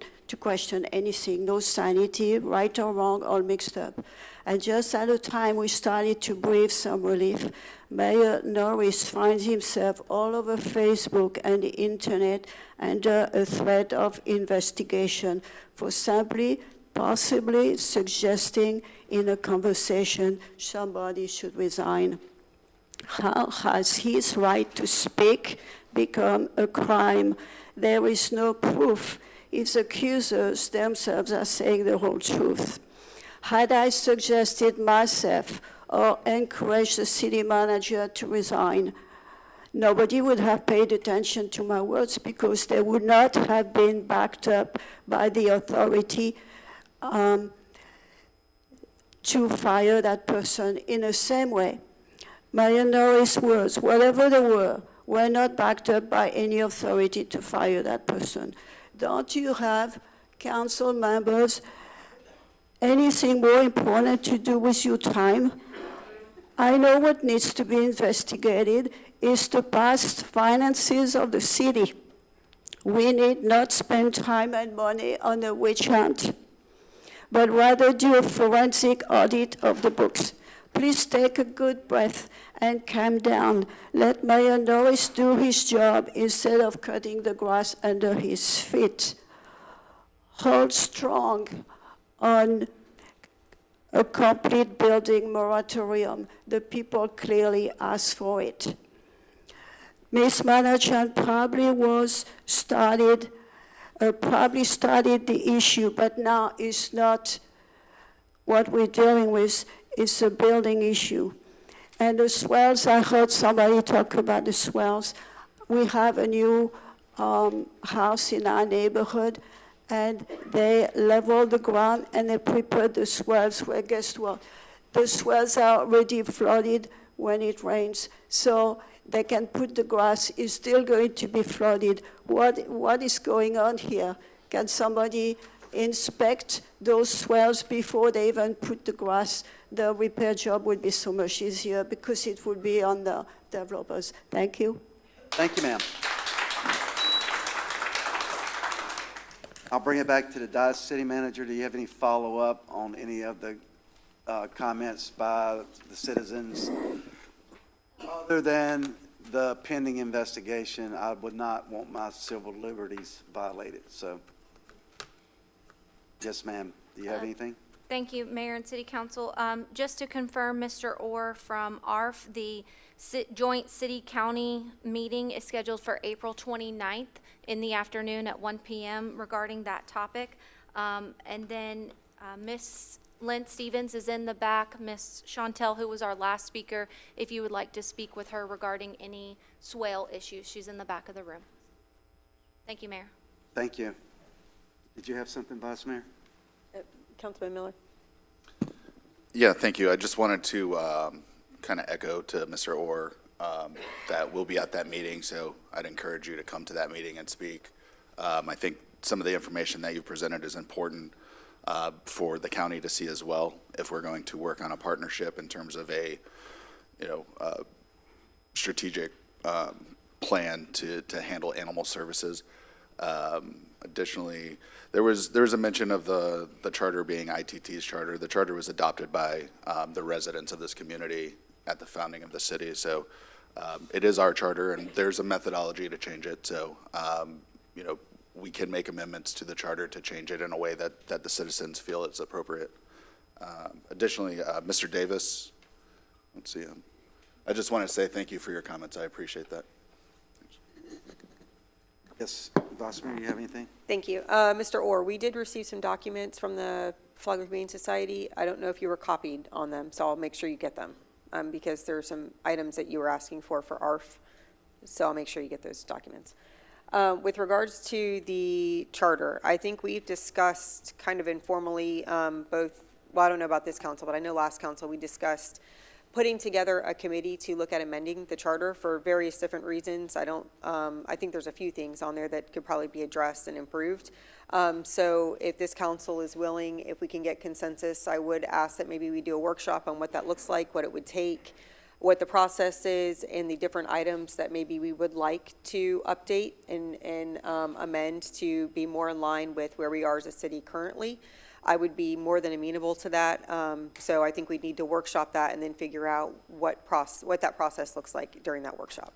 [SPEAKER 2] anything, no sanity, right or wrong, all mixed up. And just at the time we started to breathe some relief, Mayor Norris finds himself all over Facebook and the internet under a threat of investigation for simply, possibly suggesting in a conversation somebody should resign. How has his right to speak become a crime? There is no proof. His accusers themselves are saying the whole truth. Had I suggested myself or encouraged the city manager to resign, nobody would have paid attention to my words because they would not have been backed up by the authority to fire that person in the same way. Mayor Norris' words, whatever they were not backed up by any authority to fire that person. Don't you have, council members, anything more important to do with your time? I know what needs to be investigated is the past finances of the city. We need not spend time and money on a witch hunt, but rather do a forensic audit of the books. Please take a good breath and calm down. Let Mayor Norris do his job instead of cutting the grass under his feet. Hold strong on a complete building moratorium. The people clearly asked for it. Mismanagement probably started the issue, but now it's not what we're dealing with. It's a building issue. And the swells, I heard somebody talk about the swells. We have a new house in our neighborhood, and they leveled the ground and they prepared the swells. Well, guess what? The swells are already flooded when it rains, so they can put the grass. It's still going to be flooded. What is going on here? Can somebody inspect those swells before they even put the grass? The repair job would be so much easier because it would be on the developers. Thank you.
[SPEAKER 1] Thank you, ma'am. I'll bring it back to the dais. City Manager, do you have any follow-up on any of the comments by the citizens? Other than the pending investigation, I would not want my civil liberties violated. So, yes, ma'am. Do you have anything?
[SPEAKER 6] Thank you, Mayor and City Council. Just to confirm, Mr. Orr from ARF, the joint city-county meeting is scheduled for April 29th in the afternoon at 1 p.m. regarding that topic. And then Ms. Lynn Stevens is in the back. Ms. Chantel, who was our last speaker, if you would like to speak with her regarding any swale issues, she's in the back of the room. Thank you, Mayor.
[SPEAKER 1] Thank you. Did you have something, Vice Mayor?
[SPEAKER 5] Councilman Miller.
[SPEAKER 23] Yeah, thank you. I just wanted to kind of echo to Mr. Orr that we'll be at that meeting, so I'd encourage you to come to that meeting and speak. I think some of the information that you presented is important for the county to see as well if we're going to work on a partnership in terms of a strategic plan to handle animal services. Additionally, there was a mention of the charter being ITT's charter. The charter was adopted by the residents of this community at the founding of the city. So It is our charter, and there's a methodology to change it, so, we can make amendments to the charter to change it in a way that the citizens feel is appropriate. Additionally, Mr. Davis, let's see, I just want to say thank you for your comments. I appreciate that.
[SPEAKER 1] Yes, Vice Mayor, you have anything?
[SPEAKER 5] Thank you. Mr. Orr, we did receive some documents from the Flagler Humane Society. I don't know if you were copied on them, so I'll make sure you get them, because there are some items that you were asking for ARF, so I'll make sure you get those documents. With regards to the charter, I think we've discussed kind of informally both, well, I don't know about this council, but I know last council we discussed putting together a committee to look at amending the charter for various different reasons. I think there's a few things on there that could probably be addressed and improved. So if this council is willing, if we can get consensus, I would ask that maybe we do a workshop on what that looks like, what it would take, what the process is, and the different items that maybe we would like to update and amend to be more in line with where we are as a city currently. I would be more than amenable to that. So I think we need to workshop that and then figure out what that process looks like during that workshop.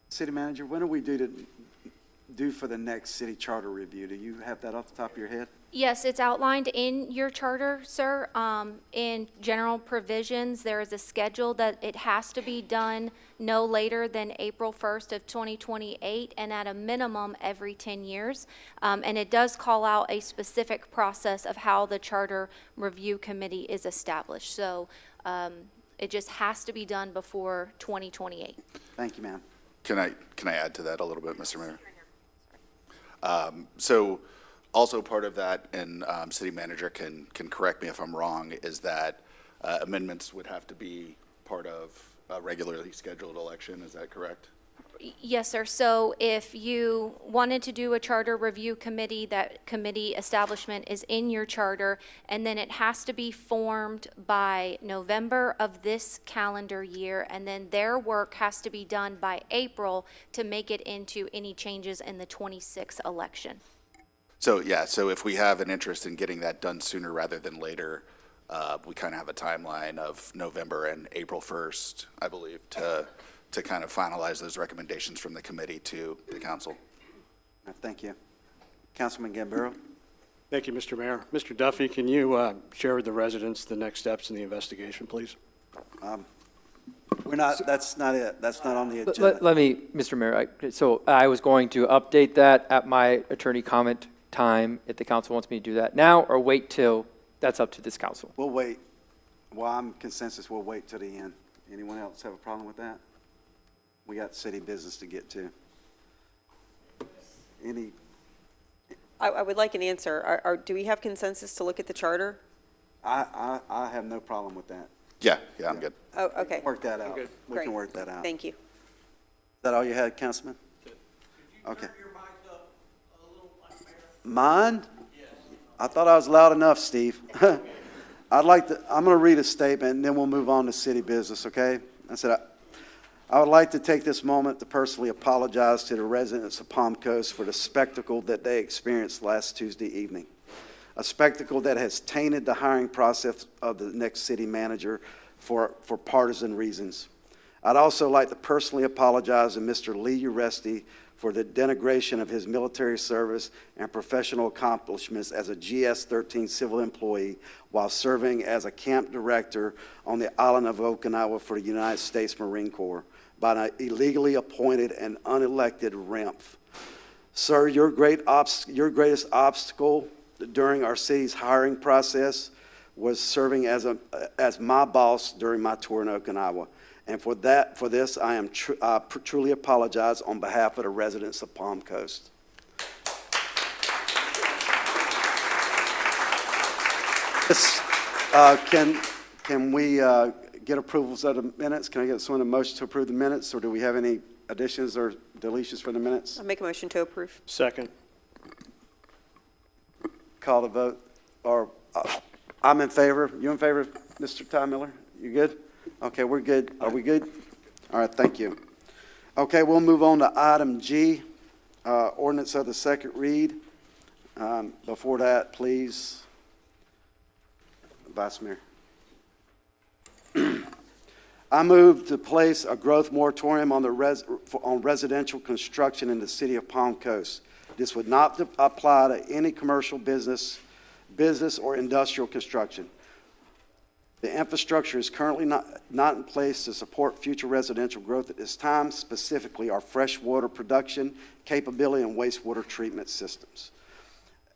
[SPEAKER 1] City Manager, when are we due for the next city charter review? Do you have that off the top of your head?
[SPEAKER 6] Yes, it's outlined in your charter, sir. In general provisions, there is a schedule that it has to be done no later than April 1st of 2028, and at a minimum every 10 years. And it does call out a specific process of how the Charter Review Committee is established. So it just has to be done before 2028.
[SPEAKER 1] Thank you, ma'am.
[SPEAKER 23] Can I add to that a little bit, Mr. Mayor? So also part of that, and City Manager can correct me if I'm wrong, is that amendments would have to be part of a regularly scheduled election. Is that correct?
[SPEAKER 6] Yes, sir. So if you wanted to do a charter review committee, that committee establishment is in your charter, and then it has to be formed by November of this calendar year, and then their work has to be done by April to make it into any changes in the 26th election.
[SPEAKER 23] So, yeah, so if we have an interest in getting that done sooner rather than later, we kind of have a timeline of November and April 1st, I believe, to kind of finalize those recommendations from the committee to the council.
[SPEAKER 1] Thank you. Councilman Gambaro?
[SPEAKER 4] Thank you, Mr. Mayor. Mr. Duffy, can you share with the residents the next steps in the investigation, please?
[SPEAKER 1] We're not, that's not it. That's not on the agenda.
[SPEAKER 7] Let me, Mr. Mayor, so I was going to update that at my attorney comment time, if the council wants me to do that now, or wait till, that's up to this council.
[SPEAKER 1] We'll wait. Well, I'm consensus, we'll wait till the end. Anyone else have a problem with that? We got city business to get to.
[SPEAKER 5] I would like an answer. Do we have consensus to look at the charter?
[SPEAKER 1] I have no problem with that.
[SPEAKER 23] Yeah, I'm good.
[SPEAKER 5] Oh, okay.
[SPEAKER 1] Work that out. We
[SPEAKER 5] Great.
[SPEAKER 1] can work that out.
[SPEAKER 5] Thank you.
[SPEAKER 1] Is that all you had, Councilman? Okay. Mine? I thought I was loud enough, Steve. I'm going to read a statement, and then we'll move on to city business, okay? I said, I would like to take this moment to personally apologize to the residents of Palm Coast for the spectacle that they experienced last Tuesday evening, a spectacle that has tainted the hiring process of the next city manager for partisan reasons. I'd also like to personally apologize to Mr. Lee Uresti for the denigration of his military service and professional accomplishments as a GS-13 civil employee while serving as a camp director on the island of Okinawa for the United States Marine Corps by an illegally appointed and unelected REMF. Sir, your greatest obstacle during our city's hiring process was serving as my boss during my tour in Okinawa. And for this, I am truly apologize on behalf of the residents of Palm Coast. Can we get approvals of the minutes? Can I get someone a motion to approve the minutes, or do we have any additions or deletions for the minutes?
[SPEAKER 5] I'll make a motion to approve.
[SPEAKER 4] Second.
[SPEAKER 1] Call the vote, or I'm in favor. You in favor, Mr. Ty Miller? You good? Okay, we're good. Are we good? All right, thank you. Okay, we'll move on to item G, ordinance of the second read. Before that, please, Vice Mayor. I move to place a growth moratorium on on residential construction in the city of Palm Coast. This would not apply to any commercial business or industrial construction. The infrastructure is currently not in place to support future residential growth at this time, specifically our freshwater production capability and wastewater treatment systems.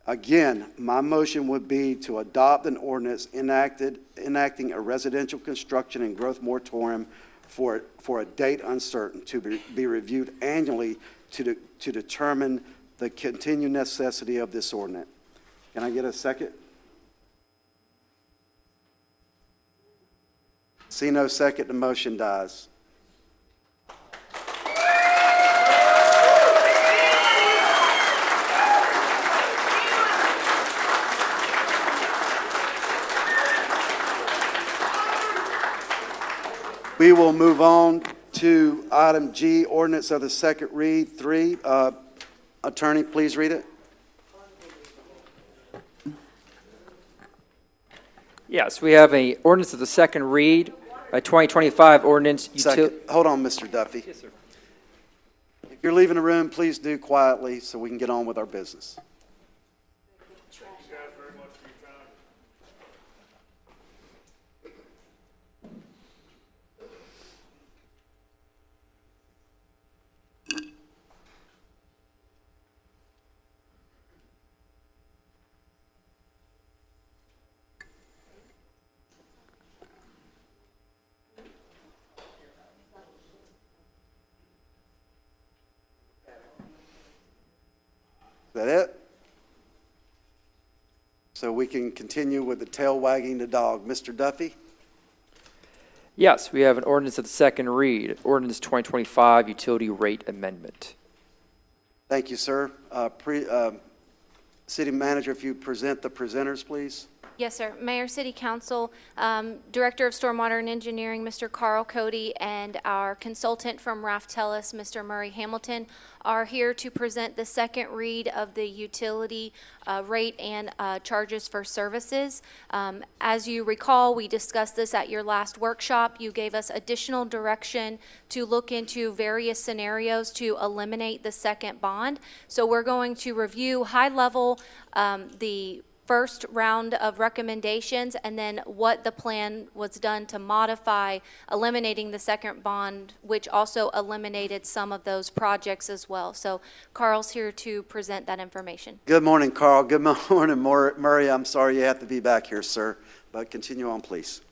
[SPEAKER 1] Again, my motion would be to adopt an ordinance enacting a residential construction and growth moratorium for a date uncertain to be reviewed annually to determine the continued necessity of this ordinance. Can I get a second? See no second, the motion dies. We will move on to item G, ordinance of the second read, 3. Attorney, please read it.
[SPEAKER 7] Yes, we have a ordinance of the second read, a 2025 ordinance.
[SPEAKER 1] Hold on, Mr. Duffy.
[SPEAKER 7] Yes, sir.
[SPEAKER 1] If you're leaving the room, please do quietly so we can get on with our business. Is that it? So we can continue with the tail wagging the dog. Mr. Duffy?
[SPEAKER 7] Yes, we have an ordinance of the second read, ordinance 2025 utility rate amendment.
[SPEAKER 1] Thank you, sir. City Manager, if you present the presenters, please.
[SPEAKER 6] Yes, sir. Mayor, City Council, Director of Stormwater and Engineering, Mr. Carl Cody, and our consultant from Raftellus, Mr. Murray Hamilton, are here to present the second read of the utility rate and charges for services. As you recall, we discussed this at your last workshop. You gave us additional direction to look into various scenarios to eliminate the second bond. So we're going to review high level the first round of recommendations and then what the plan was done to modify eliminating the second bond, which also eliminated some of those projects as well. So Carl's here to present that information.
[SPEAKER 1] Good morning, Carl. Good morning, Murray. I'm sorry you have to be back here, sir, but continue on, please.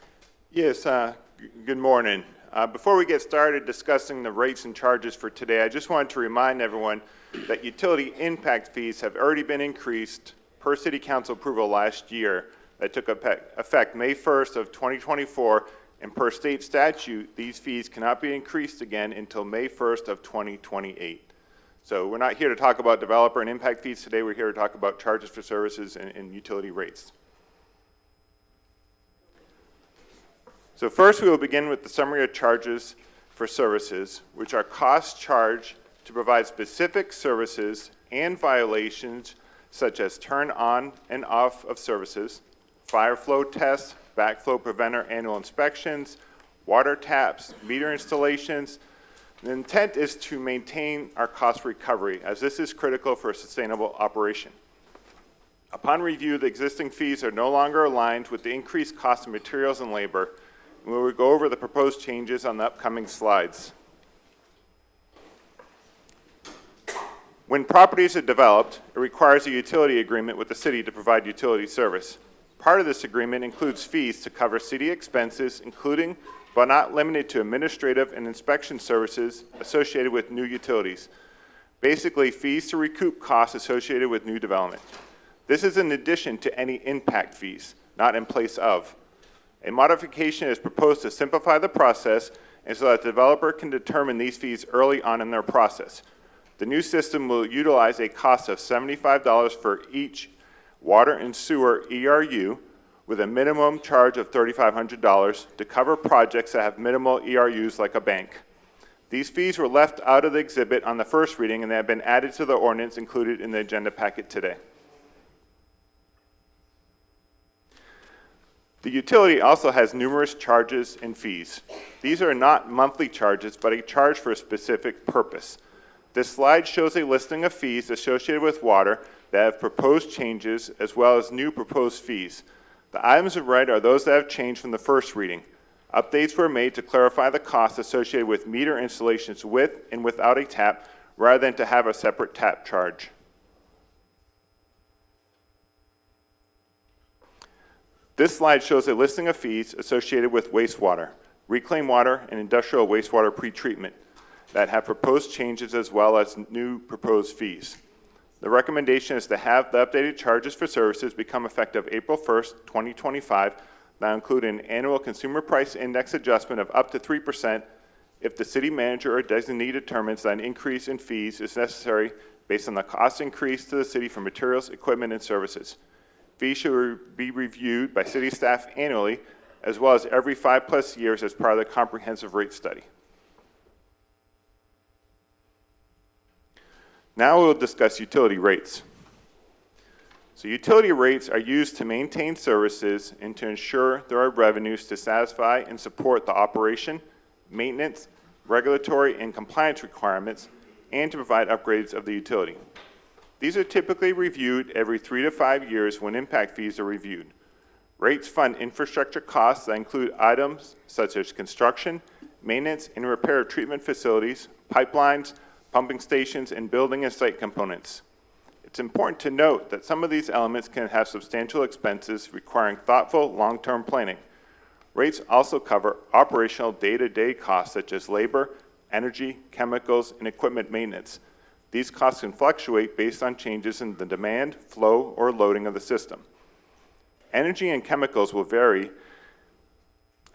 [SPEAKER 3] Yes, good morning. Before we get started discussing the rates and charges for today, I just wanted to remind everyone that utility impact fees have already been increased per City Council approval last year that took effect May 1st of 2024, and per state statute, these fees cannot be increased again until May 1st of 2028. So we're not here to talk about developer and impact fees today. We're here to talk about charges for services and utility rates. So first, we will begin with the summary of charges for services, which are costs charged to provide specific services and violations such as turn on and off of services, fire flow tests, backflow preventer annual inspections, water taps, meter installations. The intent is to maintain our cost recovery, as this is critical for a sustainable operation. Upon review, the existing fees are no longer aligned with the increased cost of materials and labor, and we will go over the proposed changes on the upcoming slides. When properties are developed, it requires a utility agreement with the city to provide utility service. Part of this agreement includes fees to cover city expenses, including but not limited to administrative and inspection services associated with new utilities. Basically, fees to recoup costs associated with new development. This is in addition to any impact fees, not in place of. A modification is proposed to simplify the process and so that the developer can determine these fees early on in their process. The new system will utilize a cost of $75 for each water and sewer ERU with a minimum charge of $3,500 to cover projects that have minimal ERUs like a bank. These fees were left out of the exhibit on the first reading and they have been added to the ordinance included in the agenda packet today. The utility also has numerous charges and fees. These are not monthly charges, but a charge for a specific purpose. This slide shows a listing of fees associated with water that have proposed changes as well as new proposed fees. The items in red are those that have changed from the first reading. Updates were made to clarify the costs associated with meter installations with and without a tap, rather than to have a separate tap charge. This slide shows a listing of fees associated with wastewater, reclaimed water, and industrial wastewater pretreatment that have proposed changes as well as new proposed fees. The recommendation is to have the updated charges for services become effective April 1st, 2025, that include an annual consumer price index adjustment of up to 3% if the city manager or designee determines that an increase in fees is necessary based on the cost increase to the city for materials, equipment, and services. Fees should be reviewed by city staff annually, as well as every 5+ years as part of the comprehensive rate study. Now we'll discuss utility rates. So utility rates are used to maintain services and to ensure there are revenues to satisfy and support the operation, maintenance, regulatory, and compliance requirements, and to provide upgrades of the utility. These are typically reviewed every 3 to 5 years when impact fees are reviewed. Rates fund infrastructure costs that include items such as construction, maintenance, and repair of treatment facilities, pipelines, pumping stations, and building and site components. It's important to note that some of these elements can have substantial expenses requiring thoughtful, long-term planning. Rates also cover operational day-to-day costs such as labor, energy, chemicals, and equipment maintenance. These costs can fluctuate based on changes in the demand, flow, or loading of the system. Energy and chemicals will vary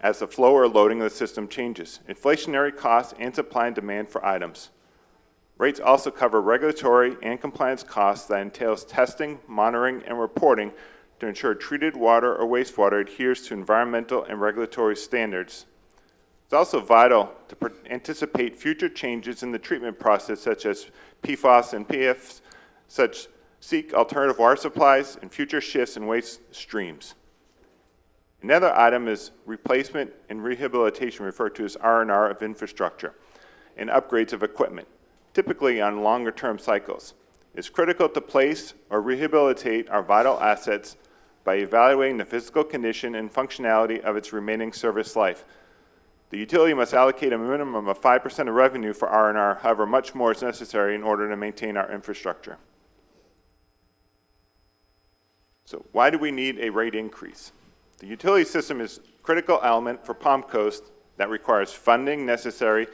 [SPEAKER 3] as the flow or loading of the system changes, inflationary costs, and supply and demand for items. Rates also cover regulatory and compliance costs that entails testing, monitoring, and reporting to ensure treated water or wastewater adheres to environmental and regulatory standards. It's also vital to anticipate future changes in the treatment process, such as PFAS and PFs, seek alternative water supplies, and future shifts in waste streams. Another item is replacement and rehabilitation, referred to as R&R of infrastructure, and upgrades of equipment, typically on longer-term cycles. It's critical to place or rehabilitate our vital assets by evaluating the physical condition and functionality of its remaining service life. The utility must allocate a minimum of 5% of revenue for R&R, however, much more is necessary in order to maintain our infrastructure. So why do we need a rate increase? The utility system is a critical element for Palm Coast that requires funding necessary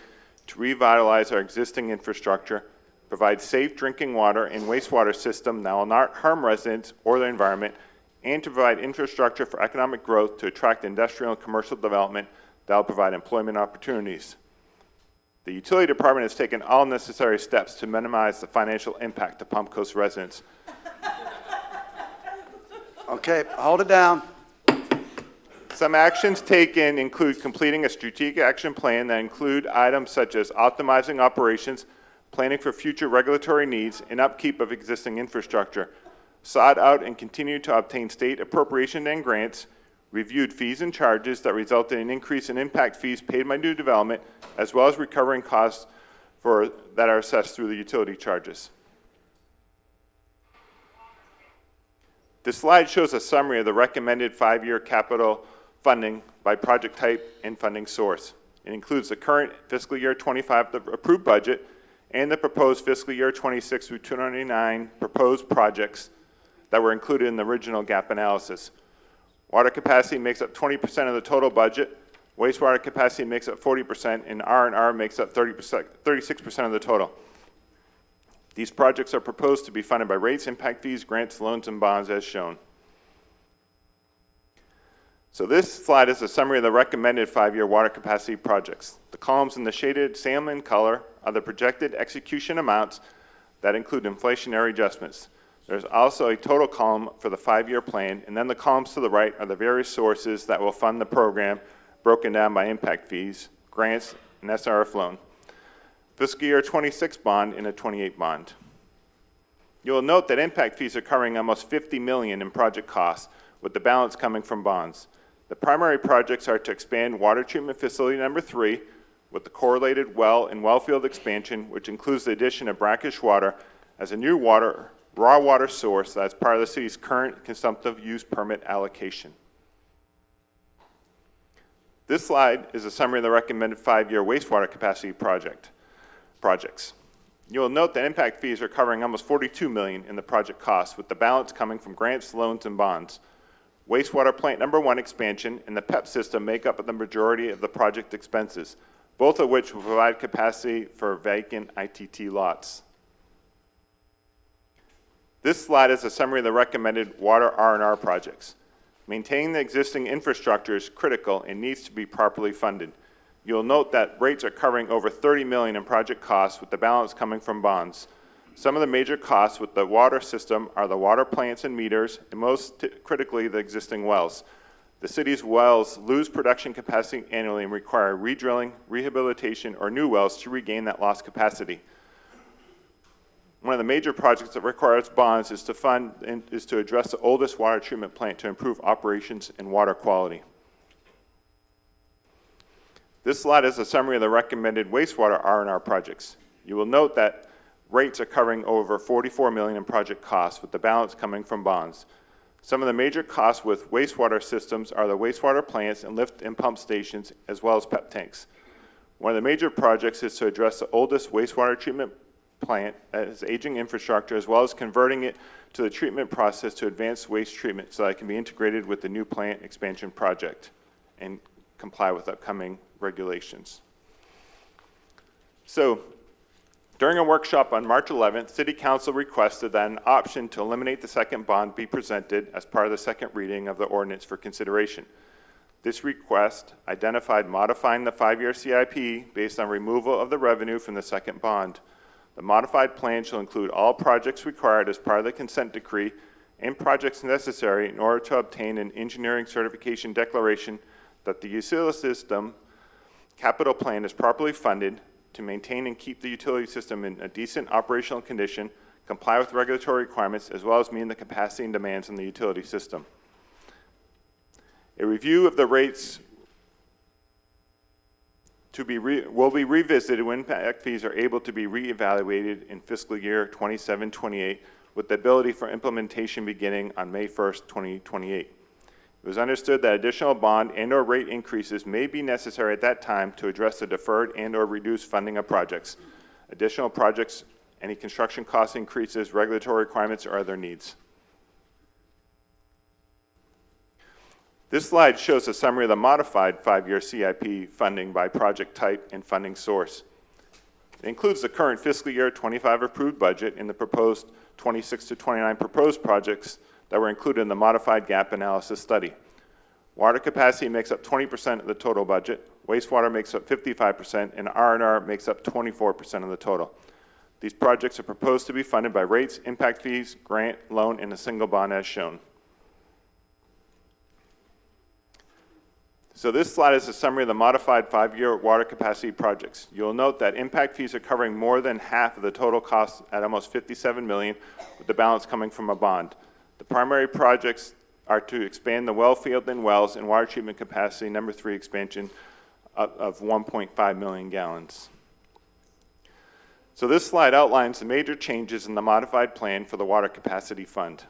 [SPEAKER 3] to revitalize our existing infrastructure, provide safe drinking water and wastewater system that will not harm residents or the environment, and to provide infrastructure for economic growth to attract industrial and commercial development that will provide employment opportunities. The utility department has taken all necessary steps to minimize the financial impact to Palm Coast residents.
[SPEAKER 1] Okay, hold it down.
[SPEAKER 3] Some actions taken include completing a strategic action plan that include items such as optimizing operations, planning for future regulatory needs, and upkeep of existing infrastructure, sought out and continued to obtain state appropriation and grants, reviewed fees and charges that resulted in an increase in impact fees paid by new development, as well as recovering costs that are assessed through the utility charges. This slide shows a summary of the recommended 5-year capital funding by project type and funding source. It includes the current fiscal year 25 approved budget and the proposed fiscal year 26 through 299 proposed projects that were included in the original gap analysis. Water capacity makes up 20% of the total budget, wastewater capacity makes up 40%, and R&R makes up 36% of the total. These projects are proposed to be funded by rates, impact fees, grants, loans, and bonds as shown. So this slide is a summary of the recommended 5-year water capacity projects. The columns in the shaded salmon color are the projected execution amounts that include inflationary adjustments. There's also a total column for the 5-year plan, and then the columns to the right are the various sources that will fund the program, broken down by impact fees, grants, and SRF loan. Fiscal year 26 bond and a 28 bond. You'll note that impact fees are covering almost $50 million in project costs, with the balance coming from bonds. The primary projects are to expand water treatment facility number 3 with the correlated well and well field expansion, which includes the addition of brackish water as a new raw water source that's part of the city's current consumptive use permit allocation. This slide is a summary of the recommended 5-year wastewater capacity projects. You will note that impact fees are covering almost $42 million in the project costs, with the balance coming from grants, loans, and bonds. Wastewater plant number 1 expansion and the PEP system make up the majority of the project expenses, both of which will provide capacity for vacant ITT lots. This slide is a summary of the recommended water R&R projects. Maintaining the existing infrastructure is critical and needs to be properly funded. You'll note that rates are covering over $30 million in project costs, with the balance coming from bonds. Some of the major costs with the water system are the water plants and meters, and most critically, the existing wells. The city's wells lose production capacity annually and require redrilling, rehabilitation, or new wells to regain that lost capacity. One of the major projects that requires bonds is to address the oldest water treatment plant to improve operations and water quality. This slide is a summary of the recommended wastewater R&R projects. You will note that rates are covering over $44 million in project costs, with the balance coming from bonds. Some of the major costs with wastewater systems are the wastewater plants and lift and pump stations, as well as PEP tanks. One of the major projects is to address the oldest wastewater treatment plant that has aging infrastructure, as well as converting it to the treatment process to advanced waste treatment so that it can be integrated with the new plant expansion project and comply with upcoming regulations. So, during a workshop on March 11th, City Council requested that an option to eliminate the second bond be presented as part of the second reading of the ordinance for consideration. This request identified modifying the 5-year CIP based on removal of the revenue from the second bond. The modified plan shall include all projects required as part of the consent decree and projects necessary in order to obtain an engineering certification declaration that the utility system capital plan is properly funded to maintain and keep the utility system in a decent operational condition, comply with regulatory requirements, as well as meet the capacity and demands in the utility system. A review of the rates will be revisited when impact fees are able to be reevaluated in fiscal year 27-28, with the ability for implementation beginning on May 1st, 2028. It was understood that additional bond and/or rate increases may be necessary at that time to address the deferred and/or reduced funding of projects, additional projects, any construction cost increases, regulatory requirements, or other needs. This slide shows a summary of the modified 5-year CIP funding by project type and funding source. It includes the current fiscal year 25 approved budget and the proposed 26 to 29 proposed projects that were included in the modified gap analysis study. Water capacity makes up 20% of the total budget, wastewater makes up 55%, and R&R makes up 24% of the total. These projects are proposed to be funded by rates, impact fees, grant, loan, and a single bond as shown. So this slide is a summary of the modified 5-year water capacity projects. You'll note that impact fees are covering more than half of the total cost at almost $57 million, with the balance coming from a bond. The primary projects are to expand the well field and wells and water treatment capacity number 3 expansion of 1.5 million gallons. So this slide outlines the major changes in the modified plan for the water capacity fund.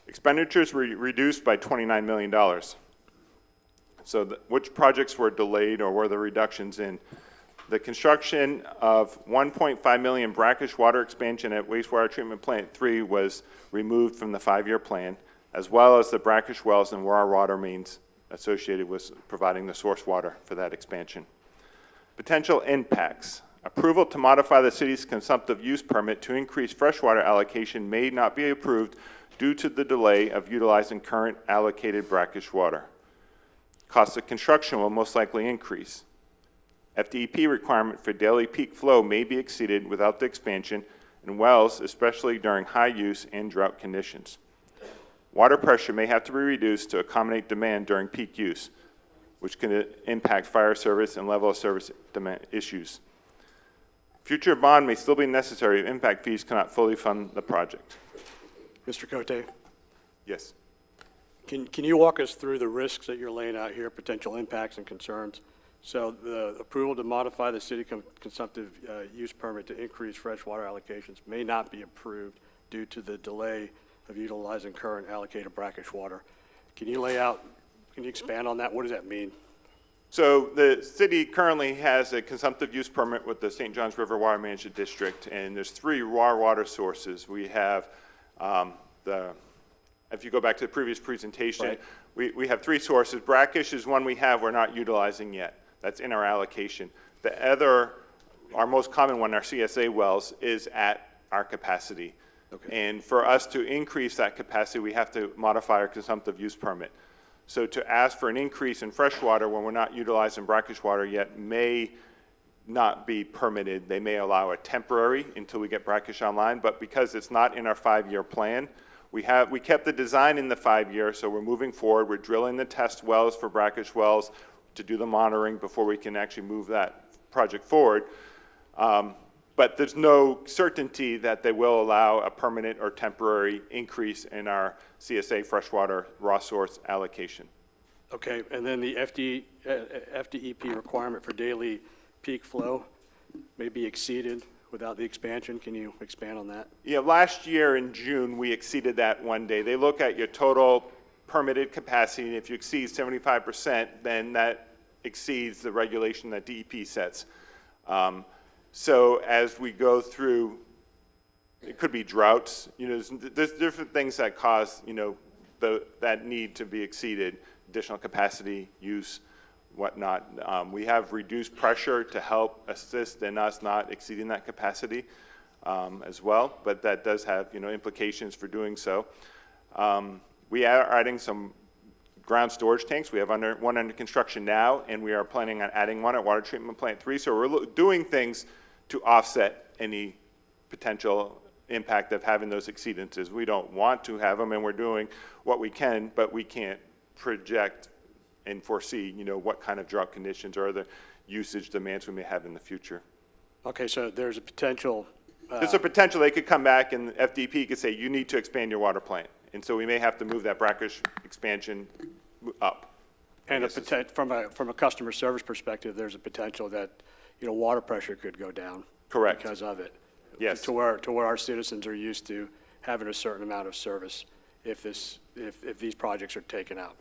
[SPEAKER 3] Expenditures were reduced by $29 million. So which projects were delayed or were the reductions in? The construction of 1.5 million brackish water expansion at wastewater treatment plant 3 was removed from the 5-year plan, as well as the brackish wells and raw water mains associated with providing the source water for that expansion. Potential impacts. Approval to modify the city's consumptive use permit to increase freshwater allocation may not be approved due to the delay of utilizing current allocated brackish water. Cost of construction will most likely increase. FDEP requirement for daily peak flow may be exceeded without the expansion, and wells, especially during high use and drought conditions. Water pressure may have to be reduced to accommodate demand during peak use, which can impact fire service and level of service demand issues. Future bond may still be necessary if impact fees cannot fully fund the project.
[SPEAKER 4] Mr. Cote,
[SPEAKER 3] Yes.
[SPEAKER 4] Can you walk us through the risks that you're laying out here, potential impacts and concerns? So the approval to modify the city consumptive use permit to increase freshwater allocations may not be approved due to the delay of utilizing current allocated brackish water. Can you expand on that? What does that mean?
[SPEAKER 3] So the city currently has a consumptive use permit with the St. Johns River Water Management District, and there's 3 raw water sources. We have if you go back to the previous presentation,
[SPEAKER 4] right.
[SPEAKER 3] we have 3 sources. Brackish is one we have we're not utilizing yet. That's in our allocation. The other, our most common one, our CSA wells, is at our capacity.
[SPEAKER 4] Okay.
[SPEAKER 3] And for us to increase that capacity, we have to modify our consumptive use permit. So to ask for an increase in fresh water when we're not utilizing brackish water yet may not be permitted. They may allow a temporary until we get brackish online, but because it's not in our 5-year plan, we kept the design in the 5-year, so we're moving forward. We're drilling the test wells for brackish wells to do the monitoring before we can actually move that project forward. But there's no certainty that they will allow a permanent or temporary increase in our CSA freshwater raw source allocation.
[SPEAKER 4] Okay, and then the FDEP requirement for daily peak flow may be exceeded without the expansion. Can you expand on that?
[SPEAKER 3] Yeah, last year in June, we exceeded that one day. They look at your total permitted capacity, and if you exceed 75%, then that exceeds the regulation that DEP sets. So as we go through, it could be droughts, there's different things that cause, that need to be exceeded, additional capacity, use, whatnot. We have reduced pressure to help assist in us not exceeding that capacity as well, but that does have, implications for doing so. We are adding some ground storage tanks. We have one under construction now, and we are planning on adding one at Water Treatment Plant 3. So we're doing things to offset any potential impact of having those exceedances. We don't want to have them, and we're doing what we can, but we can't project and foresee, what kind of drought conditions or other usage demands we may have in the future.
[SPEAKER 4] Okay, so there's a potential.
[SPEAKER 3] There's a potential they could come back and FDP could say, you need to expand your water plant. And so we may have to move that brackish expansion up.
[SPEAKER 4] And from a customer service perspective, there's a potential that, water pressure could go down.
[SPEAKER 3] Correct.
[SPEAKER 4] Because of it.
[SPEAKER 3] Yes.
[SPEAKER 4] To where our citizens are used to having a certain amount of service if these projects are taken out.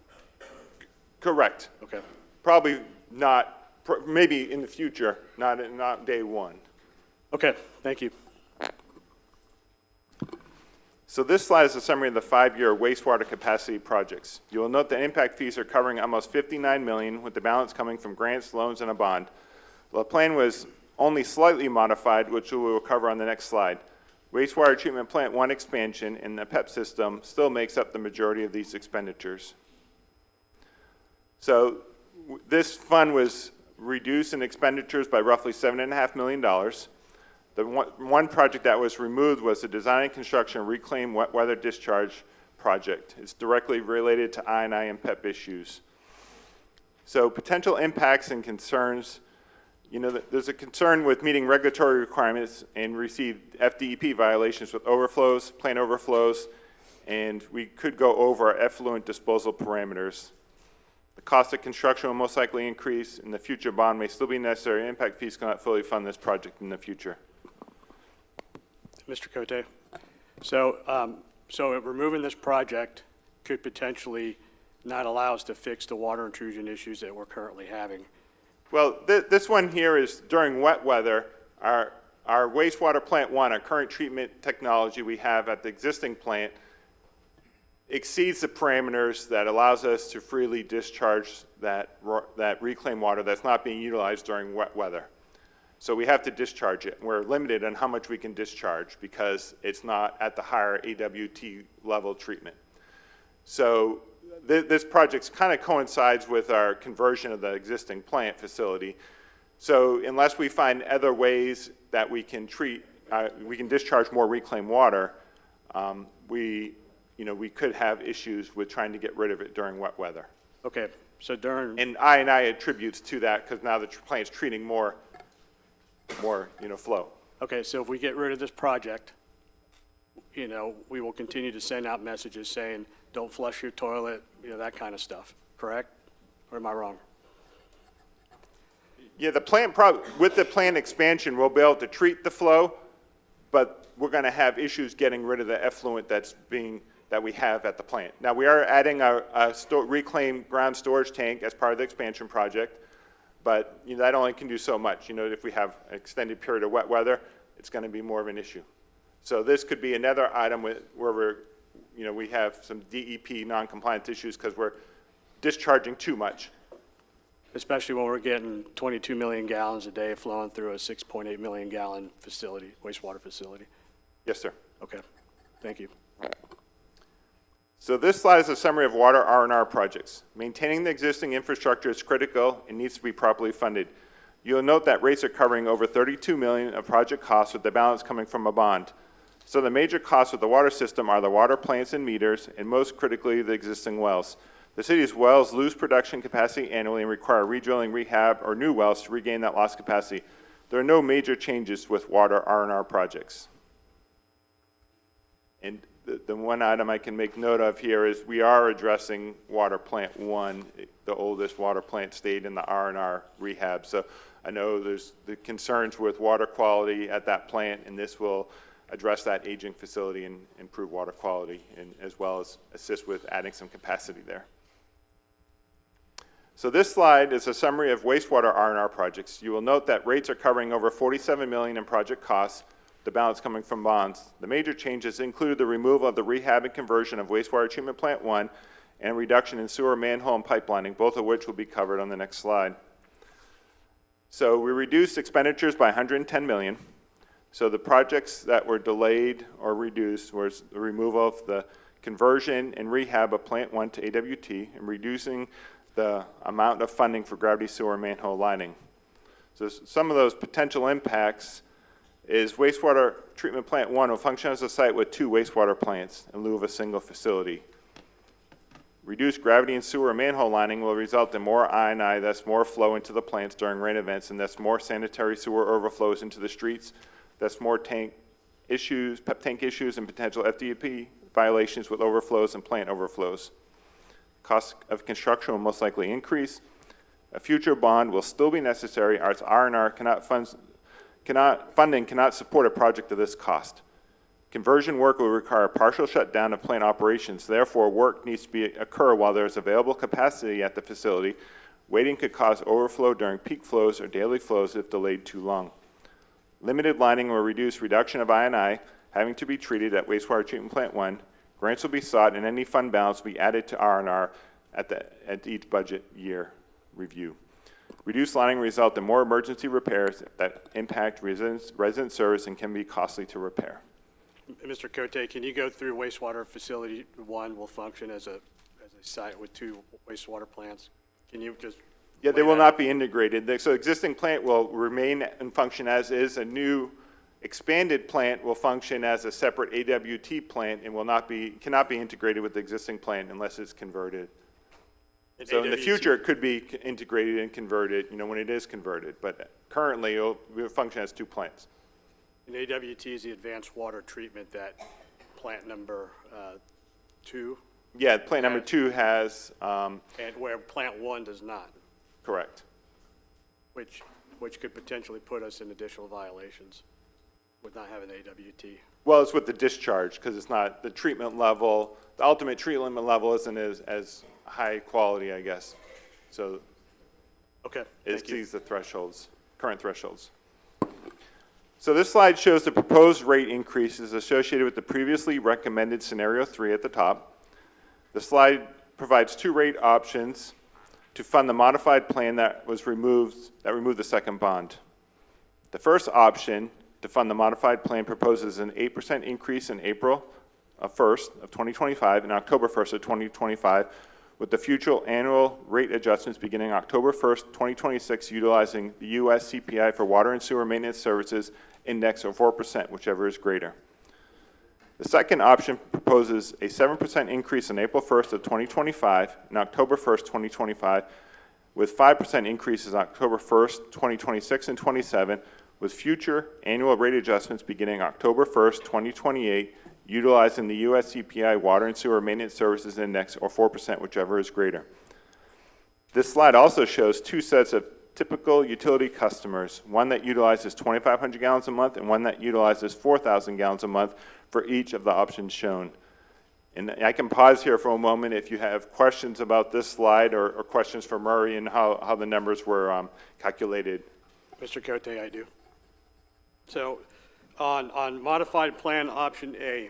[SPEAKER 3] Correct.
[SPEAKER 4] Okay.
[SPEAKER 3] Probably not, maybe in the future, not day one.
[SPEAKER 4] Okay, thank you.
[SPEAKER 3] So this slide is a summary of the 5-year wastewater capacity projects. You will note that impact fees are covering almost $59 million, with the balance coming from grants, loans, and a bond. The plan was only slightly modified, which we will cover on the next slide. Wastewater Treatment Plant 1 expansion and the PEP system still makes up the majority of these expenditures. So this fund was reduced in expenditures by roughly $7.5 million. The one project that was removed was the design and construction reclaim wet weather discharge project. It's directly related to I&I and PEP issues. So potential impacts and concerns, there's a concern with meeting regulatory requirements and received FDEP violations with overflows, plant overflows, and we could go over our effluent disposal parameters. The cost of construction will most likely increase, and the future bond may still be necessary. Impact fees cannot fully fund this project in the future.
[SPEAKER 4] Mr. Cote, so removing this project could potentially not allow us to fix the water intrusion issues that we're currently having.
[SPEAKER 3] Well, this one here is during wet weather. Our wastewater plant 1, our current treatment technology we have at the existing plant, exceeds the parameters that allows us to freely discharge that reclaimed water that's not being utilized during wet weather. So we have to discharge it. We're limited on how much we can discharge because it's not at the higher AWT level treatment. So this project kind of coincides with our conversion of the existing plant facility. So unless we find other ways that we can we can discharge more reclaimed water, we could have issues with trying to get rid of it during wet weather.
[SPEAKER 4] Okay, so during...
[SPEAKER 3] And I attributes to that because now the plant's treating more flow.
[SPEAKER 4] Okay, so if we get rid of this project, we will continue to send out messages saying, don't flush your toilet, that kind of stuff, correct? Or am I wrong?
[SPEAKER 3] Yeah, the plant with the plant expansion, we'll be able to treat the flow, but we're going to have issues getting rid of the effluent that we have at the plant. Now, we are adding a reclaimed ground storage tank as part of the expansion project, but that only can do so much. If we have an extended period of wet weather, it's going to be more of an issue. So this could be another item where we have some DEP non-compliance issues because we're discharging too much.
[SPEAKER 4] Especially when we're getting 22 million gallons a day flowing through a 6.8 million gallon facility, wastewater facility.
[SPEAKER 3] Yes, sir.
[SPEAKER 4] Okay, thank you.
[SPEAKER 3] So this slide is a summary of water R&R projects. Maintaining the existing infrastructure is critical and needs to be properly funded. You'll note that rates are covering over $32 million of project costs, with the balance coming from a bond. So the major costs of the water system are the water plants and meters, and most critically, the existing wells. The city's wells lose production capacity annually and require redrilling, rehab, or new wells to regain that lost capacity. There are no major changes with water R&R projects. And the one item I can make note of here is we are addressing water plant 1. The oldest water plant stayed in the R&R rehab. So I know there's the concerns with water quality at that plant, and this will address that aging facility and improve water quality, and as well as assist with adding some capacity there. So this slide is a summary of wastewater R&R projects. You will note that rates are covering over $47 million in project costs, the balance coming from bonds. The major changes include the removal of the rehab and conversion of wastewater treatment plant 1 and a reduction in sewer manhole and pipelining, both of which will be covered on the next slide. So we reduced expenditures by $110 million. So the projects that were delayed or reduced was the removal of the conversion and rehab of plant 1 to AWT and reducing the amount of funding for gravity sewer manhole lining. So some of those potential impacts is wastewater treatment plant 1 will function as a site with 2 wastewater plants in lieu of a single facility. Reduced gravity and sewer manhole lining will result in more I&I, thus more flow into the plants during rain events, and thus more sanitary sewer overflows into the streets, thus more PEP tank issues, and potential FDP violations with overflows and plant overflows. Cost of construction will most likely increase. A future bond will still be necessary as R&R funding cannot support a project of this cost. Conversion work will require a partial shutdown of plant operations. Therefore, work needs to occur while there is available capacity at the facility. Waiting could cause overflow during peak flows or daily flows if delayed too long. Limited lining will reduce reduction of I&I having to be treated at wastewater treatment plant 1. Grants will be sought, and any fund balance will be added to R&R at each budget year review. Reduced lining result in more emergency repairs that impact resident service and can be costly to repair.
[SPEAKER 4] Mr. Cote, can you go through wastewater facility 1 will function as a site with 2 wastewater plants? Can you just?
[SPEAKER 3] Yeah, they will not be integrated. So existing plant will remain and function as is. A new expanded plant will function as a separate AWT plant and cannot be integrated with the existing plant unless it's converted. So in the future, it could be integrated and converted, when it is converted. But currently, it will function as 2 plants.
[SPEAKER 4] And AWT is the advanced water treatment that plant number 2?
[SPEAKER 3] Yeah, plant number 2 has.
[SPEAKER 4] And where plant 1 does not?
[SPEAKER 3] Correct.
[SPEAKER 4] Which could potentially put us in additional violations with not having AWT.
[SPEAKER 3] Well, it's with the discharge, because it's not the treatment level. The ultimate treatment level isn't as high quality, I guess. So
[SPEAKER 4] okay,
[SPEAKER 3] it
[SPEAKER 4] thank you.
[SPEAKER 3] exceeds the thresholds, current thresholds. So this slide shows the proposed rate increases associated with the previously recommended scenario 3 at the top. The slide provides 2 rate options to fund the modified plan that removed the second bond. The first option to fund the modified plan proposes an 8% increase in April 1st of 2025 and October 1st of 2025, with the future annual rate adjustments beginning October 1st, 2026, utilizing the U.S. CPI for water and sewer maintenance services index of 4%, whichever is greater. The second option proposes a 7% increase on April 1st of 2025 and October 1st, 2025, with 5% increases on October 1st, 2026 and 27, with future annual rate adjustments beginning October 1st, 2028, utilizing the US CPI Water and Sewer Maintenance Services Index, or 4%, whichever is greater. This slide also shows two sets of typical utility customers, one that utilizes 2,500 gallons a month and one that utilizes 4,000 gallons a month for each of the options shown. And I can pause here for a moment if you have questions about this slide or questions for Murray and how the numbers were calculated.
[SPEAKER 4] Mr. Cote, I do. So on modified plan option A,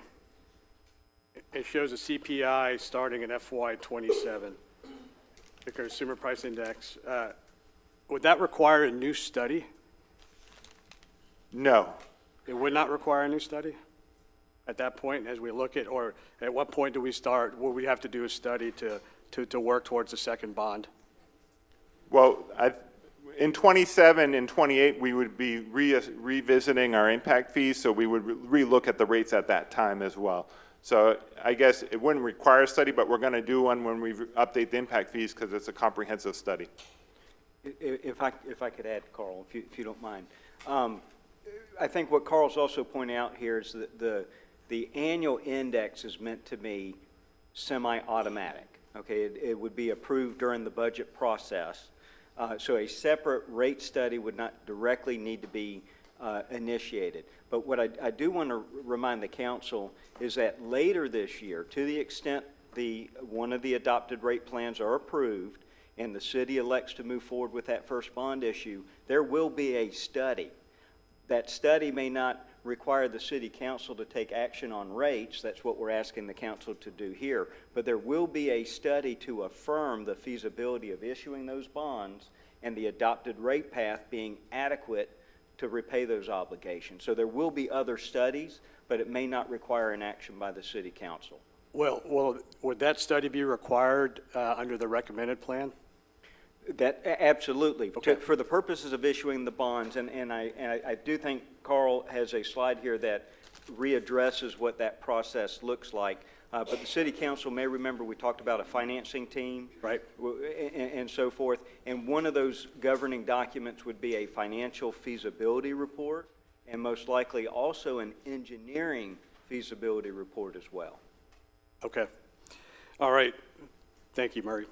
[SPEAKER 4] it shows a CPI starting in FY27, the Consumer Price Index. Would that require a new study?
[SPEAKER 3] No.
[SPEAKER 4] It would not require a new study? At that point, as we look at, or at what point do we start, will we have to do a study to work towards the second bond?
[SPEAKER 3] Well, in 27 and 28, we would be revisiting our impact fees, so we would relook at the rates at that time as well. So I guess it wouldn't require a study, but we're going to do one when we update the impact fees because it's a comprehensive study.
[SPEAKER 9] If I could add, Carl, if you don't mind. I think what Carl's also pointing out here is that the annual index is meant to be semi-automatic. Okay, it would be approved during the budget process. So a separate rate study would not directly need to be initiated. But what I do want to remind the council is that later this year, to the extent one of the adopted rate plans are approved and the city elects to move forward with that first bond issue, there will be a study. That study may not require the city council to take action on rates. That's what we're asking the council to do here. But there will be a study to affirm the feasibility of issuing those bonds and the adopted rate path being adequate to repay those obligations. So there will be other studies, but it may not require an action by the city council.
[SPEAKER 4] Well, would that study be required under the recommended plan?
[SPEAKER 9] Absolutely.
[SPEAKER 4] Okay.
[SPEAKER 9] For the purposes of issuing the bonds, and I do think Carl has a slide here that readdresses what that process looks like. But the city council may remember we talked about a financing team,
[SPEAKER 4] right,
[SPEAKER 9] and so forth. And one of those governing documents would be a financial feasibility report, and most likely also an engineering feasibility report as well.
[SPEAKER 4] Okay. All right. Thank you, Murray.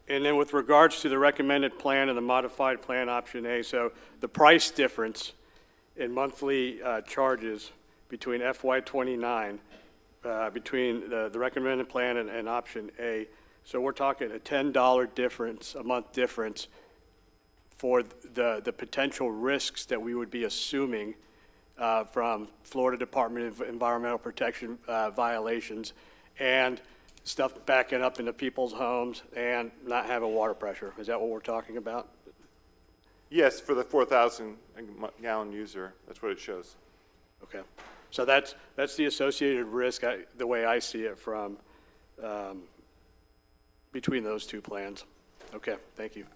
[SPEAKER 4] And then with regards to the recommended plan and the modified plan option A, so the price difference in monthly charges between FY29, between the recommended plan and option A, so we're talking a $10 difference, a month difference for the potential risks that we would be assuming from Florida Department of Environmental Protection violations and stuff backing up into people's homes and not having water pressure. Is that what we're talking about?
[SPEAKER 3] Yes, for the 4,000 gallon user, that's what it shows.
[SPEAKER 4] Okay. So that's the associated risk, the way I see it from between those two plans. Okay, thank you.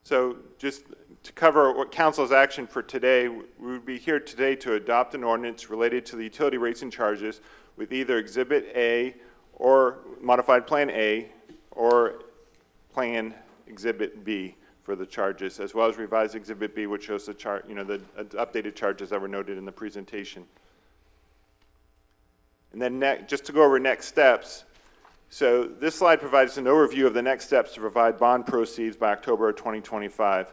[SPEAKER 3] So just to cover what council's action for today, we would be here today to adopt an ordinance related to the utility rates and charges with either Exhibit A or Modified Plan A or Plan Exhibit B for the charges, as well as revised Exhibit B, which shows the chart, the updated charges that were noted in the presentation. And then just to go over next steps, so this slide provides an overview of the next steps to provide bond proceeds by October of 2025.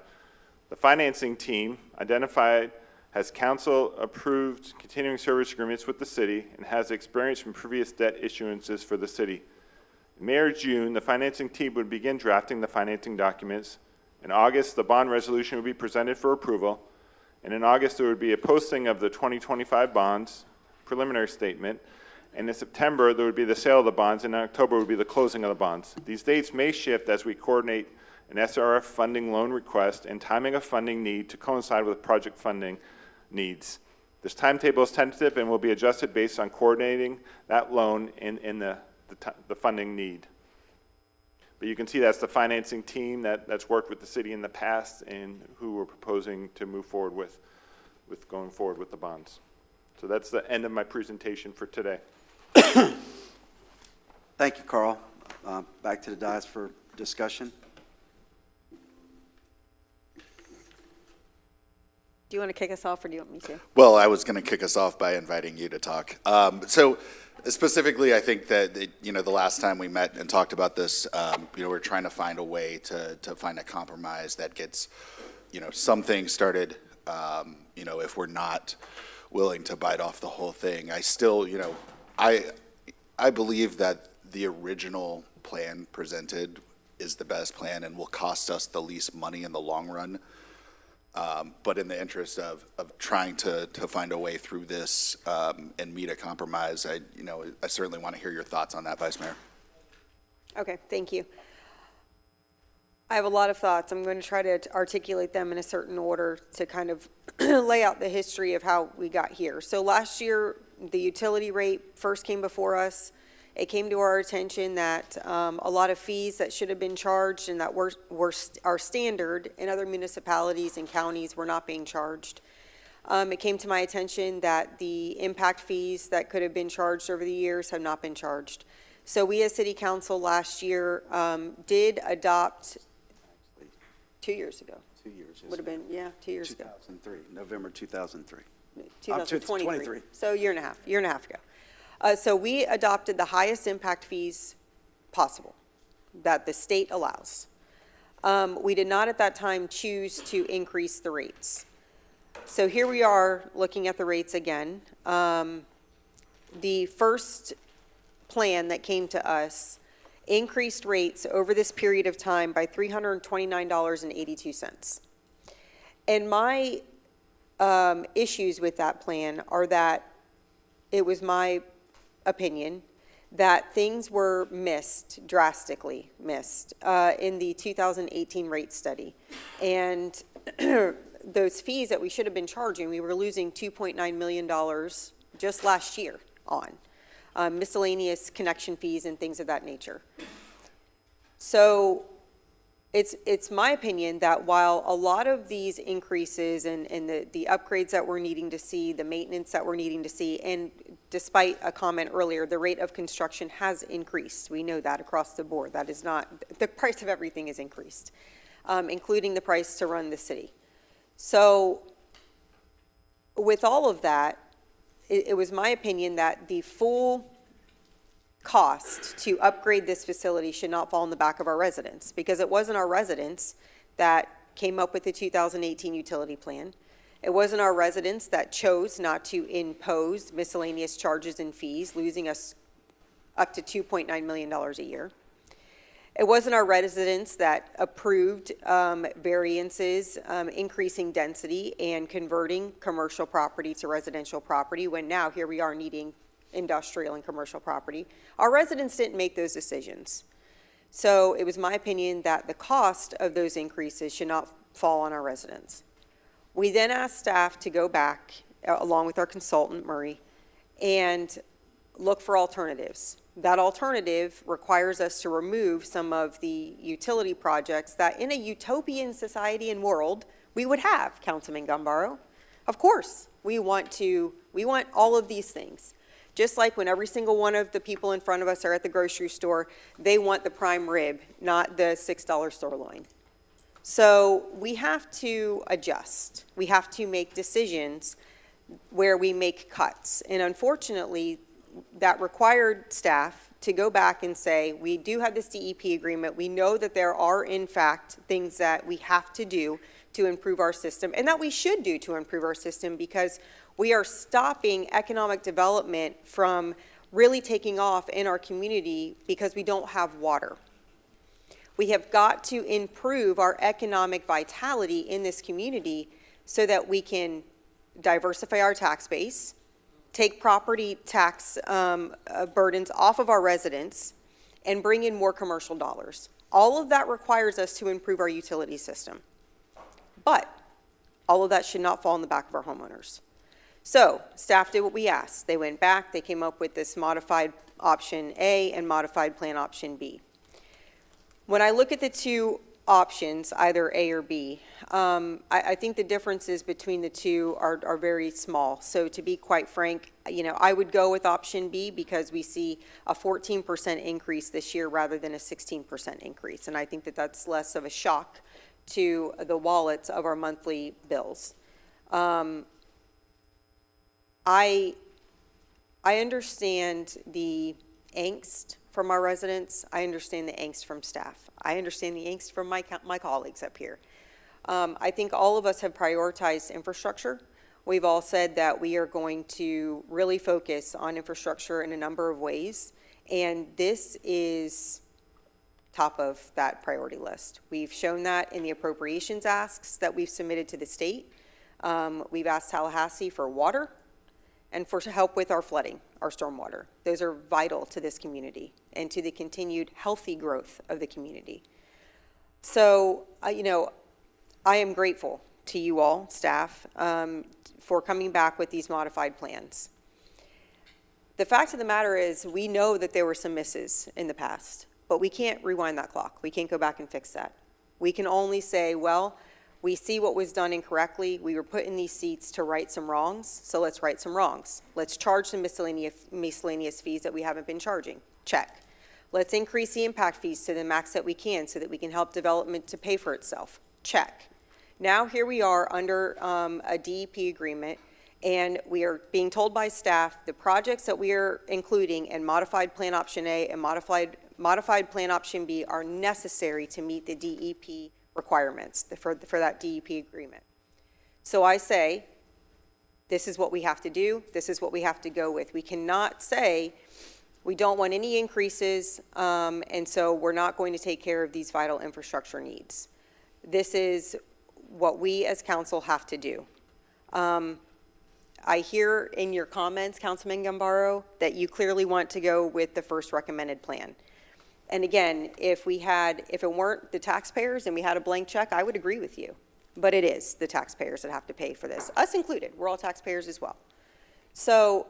[SPEAKER 3] The financing team identified has council-approved continuing service agreements with the city and has experience from previous debt issuances for the city. In May or June, the financing team would begin drafting the financing documents. In August, the bond resolution would be presented for approval. And in August, there would be a posting of the 2025 bonds, preliminary statement. And in September, there would be the sale of the bonds, and in October would be the closing of the bonds. These dates may shift as we coordinate an SRF funding loan request and timing of funding need to coincide with project funding needs. This timetable is tentative and will be adjusted based on coordinating that loan in the funding need. But you can see that's the financing team that's worked with the city in the past and who we're proposing to move forward with going forward with the bonds. So that's the end of my presentation for today.
[SPEAKER 1] Thank you, Carl. Back to the dais for discussion.
[SPEAKER 5] Do you want to kick us off, or do you want me to?
[SPEAKER 23] Well, I was going to kick us off by inviting you to talk. So specifically, I think that, the last time we met and talked about this, we're trying to find a way to find a compromise that gets, some things started, if we're not willing to bite off the whole thing. I still, I believe that the original plan presented is the best plan and will cost us the least money in the long run. But in the interest of trying to find a way through this and meet a compromise, I certainly want to hear your thoughts on that, Vice Mayor.
[SPEAKER 5] Okay, thank you. I have a lot of thoughts. I'm going to try to articulate them in a certain order to kind of lay out the history of how we got here. So last year, the utility rate first came before us. It came to our attention that a lot of fees that should have been charged and that are standard in other municipalities and counties were not being charged. It came to my attention that the impact fees that could have been charged over the years have not been charged. So we as City Council last year did adopt 2 years ago.
[SPEAKER 1] 2 years.
[SPEAKER 5] Would have been, yeah, 2 years ago.
[SPEAKER 1] 2003, November 2003.
[SPEAKER 5] 2023. So a year and a half ago. So we adopted the highest impact fees possible that the state allows. We did not at that time choose to increase the rates. So here we are looking at the rates again. The first plan that came to us increased rates over this period of time by $329.82. And my issues with that plan are that it was my opinion that things were drastically missed in the 2018 rate study. And those fees that we should have been charging, we were losing $2.9 million just last year on miscellaneous connection fees and things of that nature. So it's my opinion that while a lot of these increases and the upgrades that we're needing to see, the maintenance that we're needing to see, and despite a comment earlier, the rate of construction has increased. We know that across the board. That is not, the price of everything is increased, including the price to run the city. So with all of that, it was my opinion that the full cost to upgrade this facility should not fall on the back of our residents, because it wasn't our residents that came up with the 2018 utility plan. It wasn't our residents that chose not to impose miscellaneous charges and fees, losing us up to $2.9 million a year. It wasn't our residents that approved variances, increasing density and converting commercial property to residential property, when now here we are needing industrial and commercial property. Our residents didn't make those decisions. So it was my opinion that the cost of those increases should not fall on our residents. We then asked staff to go back, along with our consultant, Murray, and look for alternatives. That alternative requires us to remove some of the utility projects that in a utopian society and world we would have, Councilman Gumbaro. Of course, we want all of these things. Just like when every single one of the people in front of us are at the grocery store, they want the prime rib, not the $6 sirloin. So we have to adjust. We have to make decisions where we make cuts. And unfortunately, that required staff to go back and say, we do have this DEP agreement. We know that there are, in fact, things that we have to do to improve our system, and that we should do to improve our system, because we are stopping economic development from really taking off in our community because we don't have water. We have got to improve our economic vitality in this community so that we can diversify our tax base, take property tax burdens off of our residents, and bring in more commercial dollars. All of that requires us to improve our utility system. But all of that should not fall on the back of our homeowners. So staff did what we asked. They went back, they came up with this modified option A and modified plan option B. When I look at the two options, either A or B, I think the differences between the two are very small. So to be quite frank, I would go with option B because we see a 14% increase this year rather than a 16% increase. And I think that that's less of a shock to the wallets of our monthly bills. I understand the angst from our residents. I understand the angst from staff. I understand the angst from my colleagues up here. I think all of us have prioritized infrastructure. We've all said that we are going to really focus on infrastructure in a number of ways, and this is top of that priority list. We've shown that in the appropriations asks that we've submitted to the state. We've asked Tallahassee for water and for help with our flooding, our stormwater. Those are vital to this community and to the continued healthy growth of the community. So, you know, I am grateful to you all, staff, for coming back with these modified plans. The fact of the matter is, we know that there were some misses in the past, but we can't rewind that clock. We can't go back and fix that. We can only say, well, we see what was done incorrectly. We were put in these seats to right some wrongs, so let's right some wrongs. Let's charge some miscellaneous fees that we haven't been charging. Check. Let's increase the impact fees to the max that we can so that we can help development to pay for itself. Check. Now here we are under a DEP agreement, and we are being told by staff the projects that we are including in modified plan option A and modified plan option B are necessary to meet the DEP requirements for that DEP agreement. So I say, this is what we have to do. This is what we have to go with. We cannot say we don't want any increases, and so we're not going to take care of these vital infrastructure needs. This is what we as council have to do. I hear in your comments, Councilman Gambaro, that you clearly want to go with the first recommended plan. And again, if it weren't the taxpayers and we had a blank check, I would agree with you. But it is the taxpayers that have to pay for this, us included. We're all taxpayers as well. So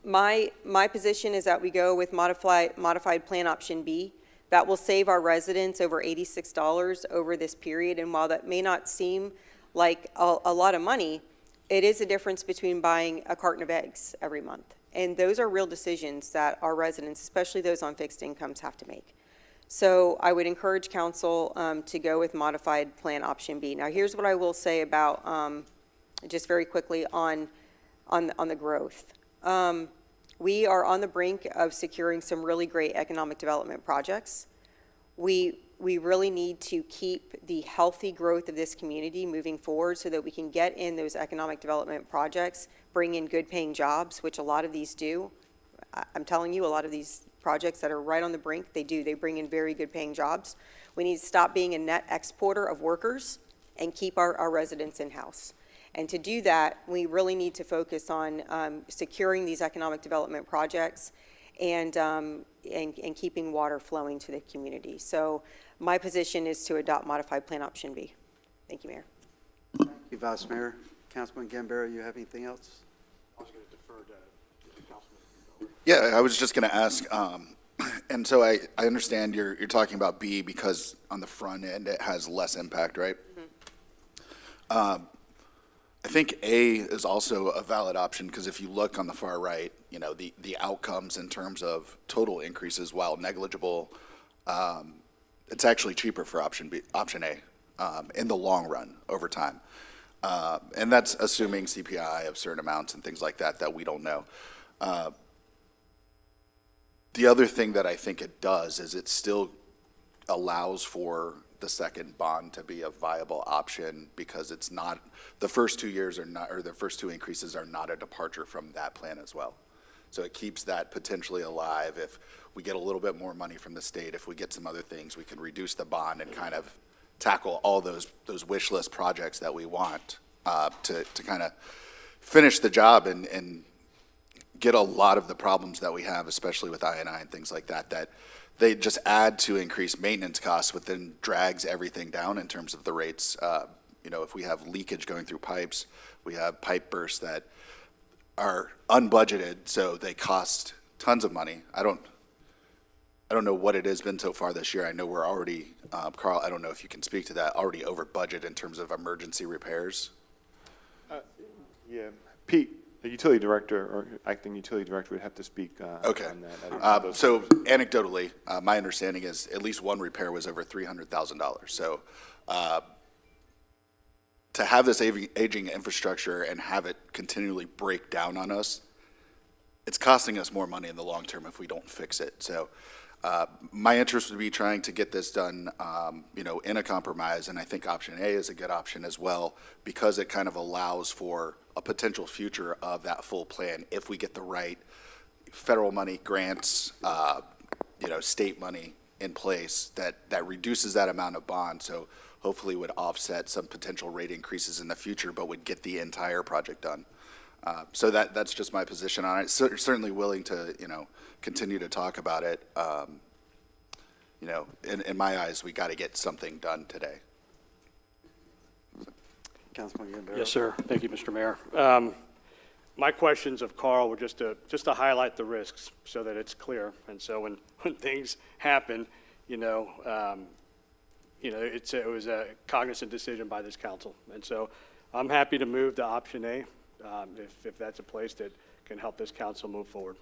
[SPEAKER 5] my position is that we go with modified plan option B. That will save our residents over $86 over this period. And while that may not seem like a lot of money, it is a difference between buying a carton of eggs every month. And those are real decisions that our residents, especially those on fixed incomes, have to make. So I would encourage council to go with modified plan option B. Now, here's what I will say about, just very quickly, on the growth. We are on the brink of securing some really great economic development projects. We really need to keep the healthy growth of this community moving forward so that we can get in those economic development projects, bring in good paying jobs, which a lot of these do. I'm telling you, a lot of these projects that are right on the brink, they do. They bring in very good paying jobs. We need to stop being a net exporter of workers and keep our residents in-house. And to do that, we really need to focus on securing these economic development projects and keeping water flowing to the community. So my position is to adopt modified plan option B. Thank you, Mayor.
[SPEAKER 1] Thank you, Vice Mayor. Councilman Gambaro, you have anything else?
[SPEAKER 4] I was going to defer to Councilman.
[SPEAKER 23] Yeah, I was just going to ask, and so I understand you're talking about B because on the front end it has less impact, right? Mm-hmm. I think A is also a valid option because if you look on the far right, you know, the outcomes in terms of total increases, while negligible, it's actually cheaper for option A in the long run over time. And that's assuming CPI of certain amounts and things like that we don't know. The other thing that I think it does is it still allows for the second bond to be a viable option because it's not, the first 2 years are not, or the first 2 increases are not a departure from that plan as well. So it keeps that potentially alive. If we get a little bit more money from the state, if we get some other things, we can reduce the bond and kind of tackle all those wish list projects that we want to kind of finish the job and get a lot of the problems that we have, especially with I&I and things like that, that they just add to increased maintenance costs, but then drags everything down in terms of the rates. You know, if we have leakage going through pipes, we have pipe bursts that are unbudgeted, so they cost tons of money. I don't know what it has been so far this year. I know we're already, Carl, I don't know if you can speak to that, already over budget in terms of emergency repairs.
[SPEAKER 3] Yeah, Pete, the utility director or acting utility director would have to speak
[SPEAKER 23] okay.
[SPEAKER 3] on that.
[SPEAKER 23] So anecdotally, my understanding is at least one repair was over $300,000. So to have this aging infrastructure and have it continually break down on us, it's costing us more money in the long term if we don't fix it. So my interest would be trying to get this done, in a compromise, and I think option A is a good option as well, because it kind of allows for a potential future of that full plan if we get the right federal money, grants, state money in place that reduces that amount of bond. So hopefully would offset some potential rate increases in the future, but would get the entire project done. So that's just my position on it. Certainly willing to, continue to talk about it. In my eyes, we got to get something done today.
[SPEAKER 1] Councilman Gambaro.
[SPEAKER 4] Yes, sir. Thank you, Mr. Mayor. My questions of Carl were just to highlight the risks so that it's clear. And so when things happen, it was a cognizant decision by this council. And so I'm happy to move to option A if that's a place that can help this council move forward.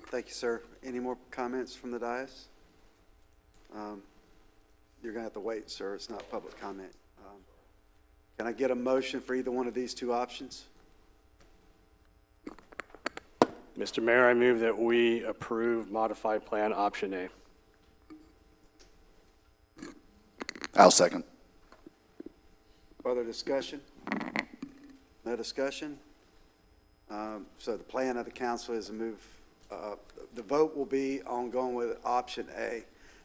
[SPEAKER 1] Thank you, sir. Any more comments from the dais? You're going to have to wait, sir. It's not public comment. Can I get a motion for either one of these two options?
[SPEAKER 4] Mr. Mayor, I move that we approve modified plan option A.
[SPEAKER 23] I'll second.
[SPEAKER 1] Further discussion? No discussion? So the plan of the council is to move, the vote will be on going with option A.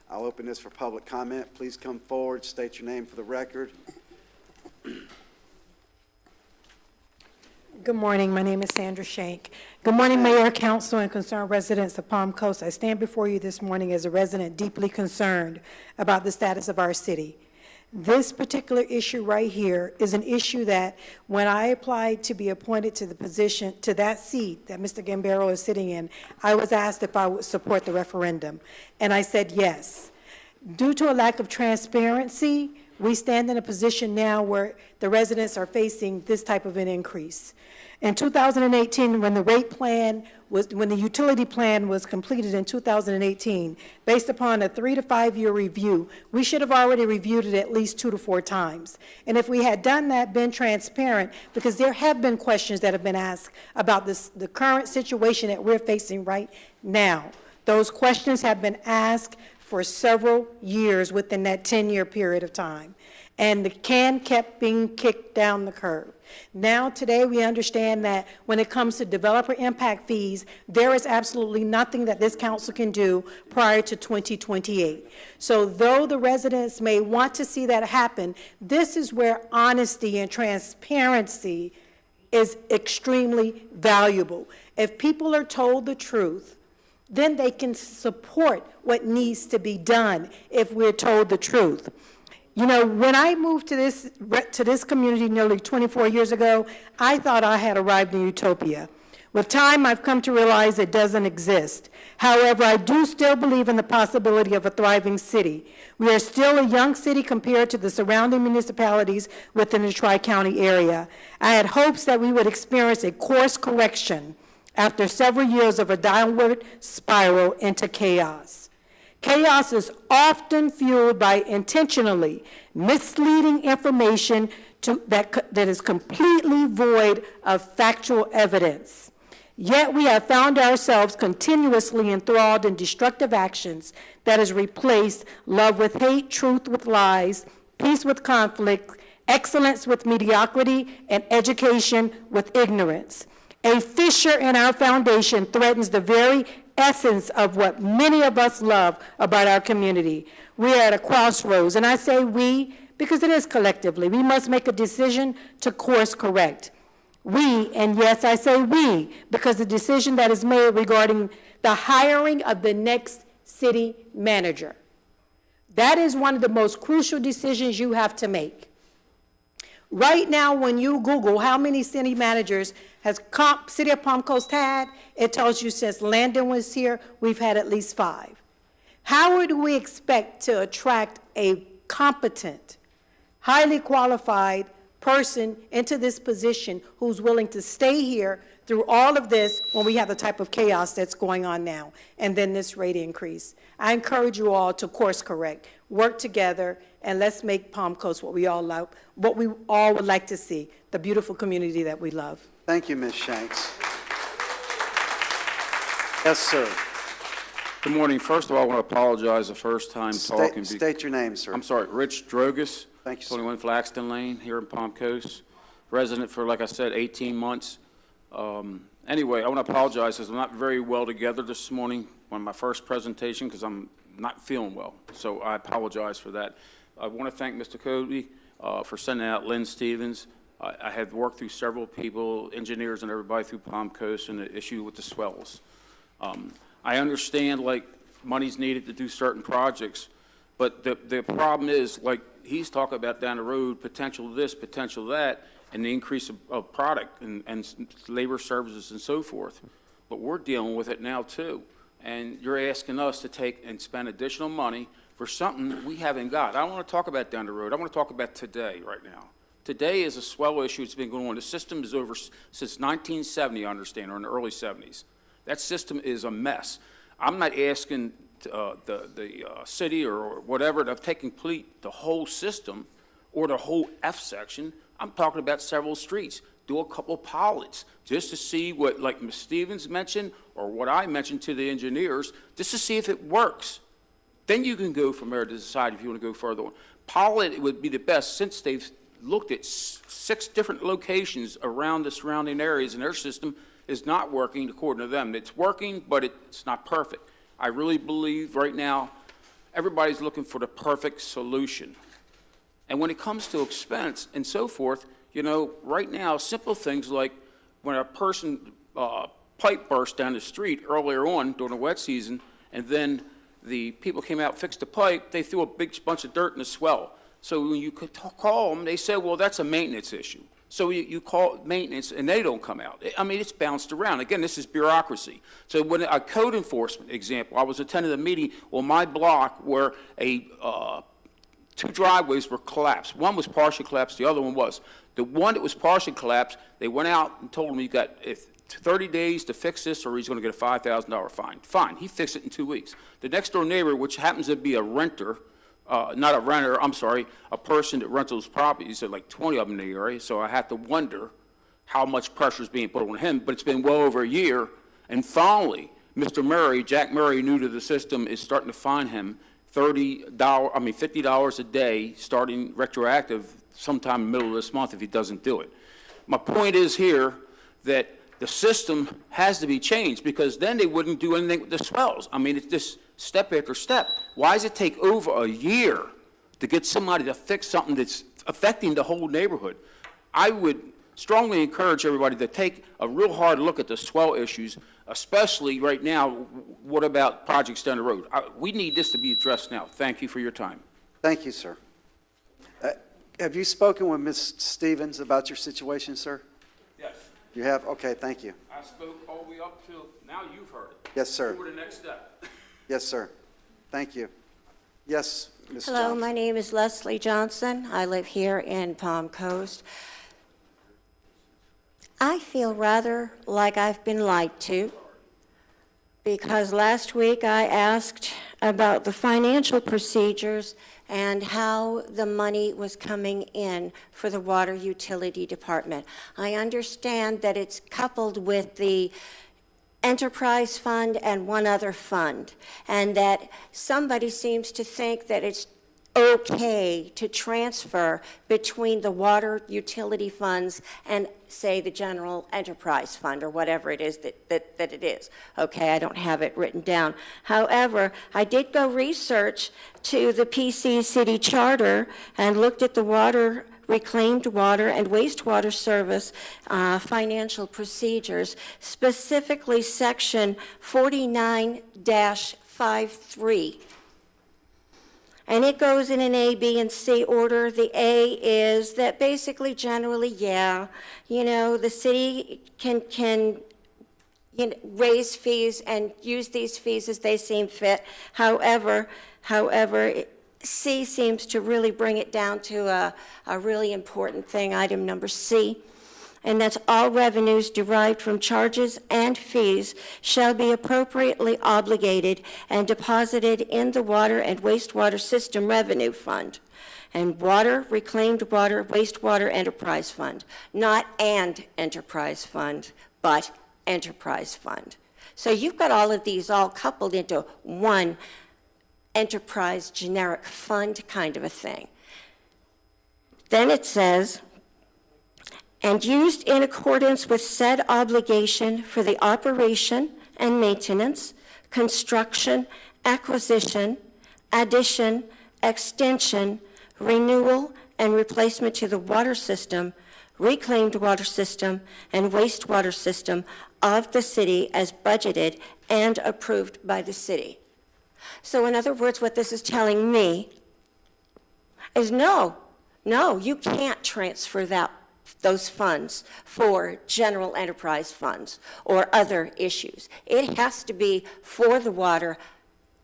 [SPEAKER 1] I'll open this for public comment. Please come forward, state your name for the record.
[SPEAKER 10] Good morning. My name is Sandra Shank. Good morning, Mayor, Council, and concerned residents of Palm Coast. I stand before you this morning as a resident deeply concerned about the status of our city. This particular issue right here is an issue that when I applied to be appointed to the position, to that seat that Mr. Gambaro is sitting in, I was asked if I would support the referendum, and I said yes. Due to a lack of transparency, we stand in a position now where the residents are facing this type of an increase. In 2018, when the utility plan was completed in 2018, based upon a 3 to 5 year review, we should have already reviewed it at least 2 to 4 times. And if we had done that, been transparent, because there have been questions that have been asked about the current situation that we're facing right now. Those questions have been asked for several years within that 10-year period of time. And the can kept being kicked down the curb. Now, today, we understand that when it comes to developer impact fees, there is absolutely nothing that this council can do prior to 2028. So though the residents may want to see that happen, this is where honesty and transparency is extremely valuable. If people are told the truth, then they can support what needs to be done if we're told the truth. You know, when I moved to this community nearly 24 years ago, I thought I had arrived in utopia. With time, I've come to realize it doesn't exist. However, I do still believe in the possibility of a thriving city. We are still a young city compared to the surrounding municipalities within the Tri-County area. I had hopes that we would experience a course correction after several years of a downward spiral into chaos. Chaos is often fueled by intentionally misleading information that is completely void of factual evidence. Yet we have found ourselves continuously enthralled in destructive actions that has replaced love with hate, truth with lies, peace with conflict, excellence with mediocrity, and education with ignorance. A fissure in our foundation threatens the very essence of what many of us love about our community. We are at a crossroads, and I say we because it is collectively. We must make a decision to course correct. We, and yes, I say we, because the decision that is made regarding the hiring of the next city manager. That is one of the most crucial decisions you have to make. Right now, when you Google how many city managers has City of Palm Coast had, it tells you since Landon was here, we've had at least 5. How would we expect to attract a competent, highly qualified person into this position who's willing to stay here through all of this when we have the type of chaos that's going on now, and then this rate increase. I encourage you all to course correct, work together, and let's make Palm Coast what we all love, what we all would like to see, the beautiful community that we love.
[SPEAKER 1] Thank you, Ms. Shanks. Yes, sir.
[SPEAKER 21] Good morning. First of all, I want to apologize the first time talking.
[SPEAKER 1] State your name, sir.
[SPEAKER 21] I'm sorry, Rich Drogas.
[SPEAKER 1] Thank you, sir.
[SPEAKER 21] 21 Flaxton Lane here in Palm Coast. Resident for, like I said, 18 months. Anyway, I want to apologize because I'm not very well together this morning on my first presentation because I'm not feeling well. So I apologize for that. I want to thank Mr. Cody for sending out Lynn Stevens. I had worked through several people, engineers and everybody through Palm Coast, and the issue with the swells. I understand, like, money's needed to do certain projects, but the problem is, like he's talking about down the road, potential this, potential that, and the increase of product and labor services and so forth. But we're dealing with it now, too. And you're asking us to take and spend additional money for something we haven't got. I don't want to talk about down the road. I want to talk about today, right now. Today is a swell issue that's been going on. The system is over since 1970, I understand, or in the early 70s. That system is a mess. I'm not asking the city or whatever to take complete the whole system or the whole F section. I'm talking about several streets. Do a couple pilots just to see what, like Ms. Stevens mentioned or what I mentioned to the engineers, just to see if it works. Then you can go from there to decide if you want to go further on. Pilot would be the best since they've looked at 6 different locations around the surrounding areas, and their system is not working according to them. It's working, but it's not perfect. I really believe right now everybody's looking for the perfect solution. And when it comes to expense and so forth, you know, right now, simple things like when a person pipe burst down the street earlier on during the wet season, and then the people came out, fixed the pipe, they threw a big bunch of dirt in the swell. So when you could call them, they said, well, that's a maintenance issue. So you call maintenance, and they don't come out. I mean, it's bounced around. Again, this is bureaucracy. So when a code enforcement example, I was attending a meeting on my block where 2 driveways were collapsed. One was partially collapsed, the other one was. The one that was partially collapsed, they went out and told him you got 30 days to fix this or he's going to get a $5,000 fine. Fine, he fixed it in 2 weeks. The next door neighbor, which happens to be a renter, not a renter, I'm sorry, a person that rents those properties, there are like 20 of them in the area, so I have to wonder how much pressure is being put on him, but it's been well over a year, and finally, Mr. Murray, Jack Murray, new to the system, is starting to fine him $50 a day, starting retroactive sometime in the middle of this month if he doesn't do it. My point is here that the system has to be changed because then they wouldn't do anything with the swells. I mean, it's just step after step. Why does it take over a year to get somebody to fix something that's affecting the whole neighborhood? I would strongly encourage everybody to take a real hard look at the swell issues, especially right now. What about projects down the road? We need this to be addressed now. Thank you for your time.
[SPEAKER 1] Thank you, sir. Have you spoken with Ms. Stevens about your situation, sir?
[SPEAKER 21] Yes.
[SPEAKER 1] You have? Okay, thank you.
[SPEAKER 21] I spoke all the way up to now. You've heard it.
[SPEAKER 1] Yes, sir.
[SPEAKER 21] What the next step?
[SPEAKER 1] Yes, sir. Thank you. Yes, Ms.
[SPEAKER 11] Hello,
[SPEAKER 1] Johnson.
[SPEAKER 11] my name is Leslie Johnson. I live here in Palm Coast. I feel rather like I've been lied to because last week I asked about the financial procedures and how the money was coming in for the water utility department. I understand that it's coupled with the enterprise fund and one other fund, and that somebody seems to think that it's okay to transfer between the water utility funds and, say, the general enterprise fund or whatever it is that it is. Okay, I don't have it written down. However, I did go research to the PC City Charter and looked at the water, reclaimed water and wastewater service financial procedures, specifically section 49-53. And it goes in an A, B, and C order. The A is that basically, generally, yeah, you know, the city can raise fees and use these fees as they seem fit. However, C seems to really bring it down to a really important thing, item number C. and that's all revenues derived from charges and fees shall be appropriately obligated and deposited in the Water and Wastewater System Revenue Fund and Water, Reclaimed Water, Wastewater Enterprise Fund, not and enterprise fund, but enterprise fund. So you've got all of these all coupled into one enterprise generic fund kind of a thing. Then it says, and used in accordance with said obligation for the operation and maintenance, construction, acquisition, addition, extension, renewal, and replacement to the water system, reclaimed water system, and wastewater system of the city as budgeted and approved by the city. So in other words, what this is telling me is no, you can't transfer those funds for general enterprise funds or other issues. It has to be for the water,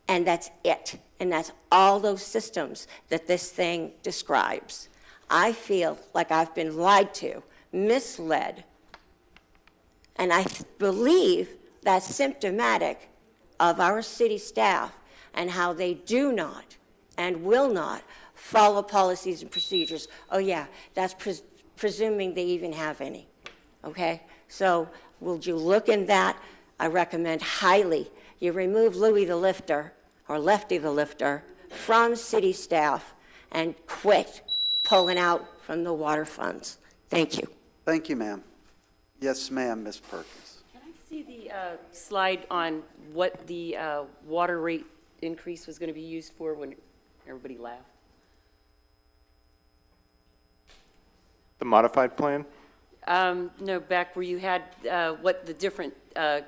[SPEAKER 11] and that's it. And that's all those systems that this thing describes. I feel like I've been lied to, misled, and I believe that's symptomatic of our city staff and how they do not and will not follow policies and procedures. Oh yeah, that's presuming they even have any, okay? So would you look in that? I recommend highly you remove Louie the Lifter, or Lefty the Lifter, from city staff and quit pulling out from the water funds. Thank you.
[SPEAKER 1] Thank you, ma'am. Yes, ma'am, Ms. Perkins.
[SPEAKER 17] Can I see the slide on what the water rate increase was going to be used for when everybody laughed?
[SPEAKER 3] The modified plan?
[SPEAKER 17] No, back where you had what the different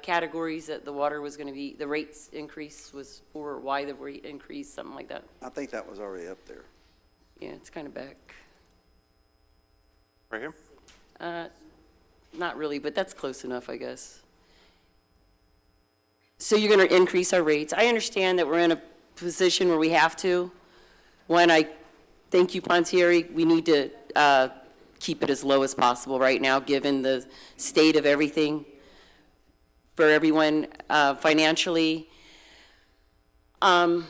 [SPEAKER 17] categories that the water was going to be, the rates increase was for, why the rate increase, something like that.
[SPEAKER 1] I think that was already up there.
[SPEAKER 17] Yeah, it's kind of back.
[SPEAKER 3] Right here?
[SPEAKER 17] Not really, but that's close enough, I guess. So you're going to increase our rates. I understand that we're in a position where we have to. One, I thank you, Pontieri. We need to keep it as low as possible right now, given the state of everything for everyone financially. The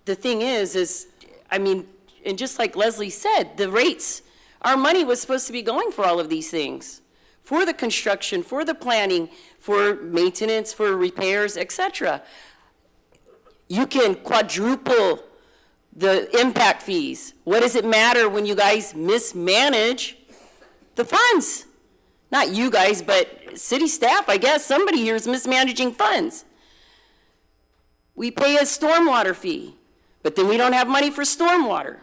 [SPEAKER 17] thing is, I mean, and just like Leslie said, the rates, our money was supposed to be going for all of these things, for the construction, for the planning, for maintenance, for repairs, etc. You can quadruple the impact fees. What does it matter when you guys mismanage the funds? Not you guys, but city staff, I guess. Somebody here is mismanaging funds. We pay a stormwater fee, but then we don't have money for stormwater.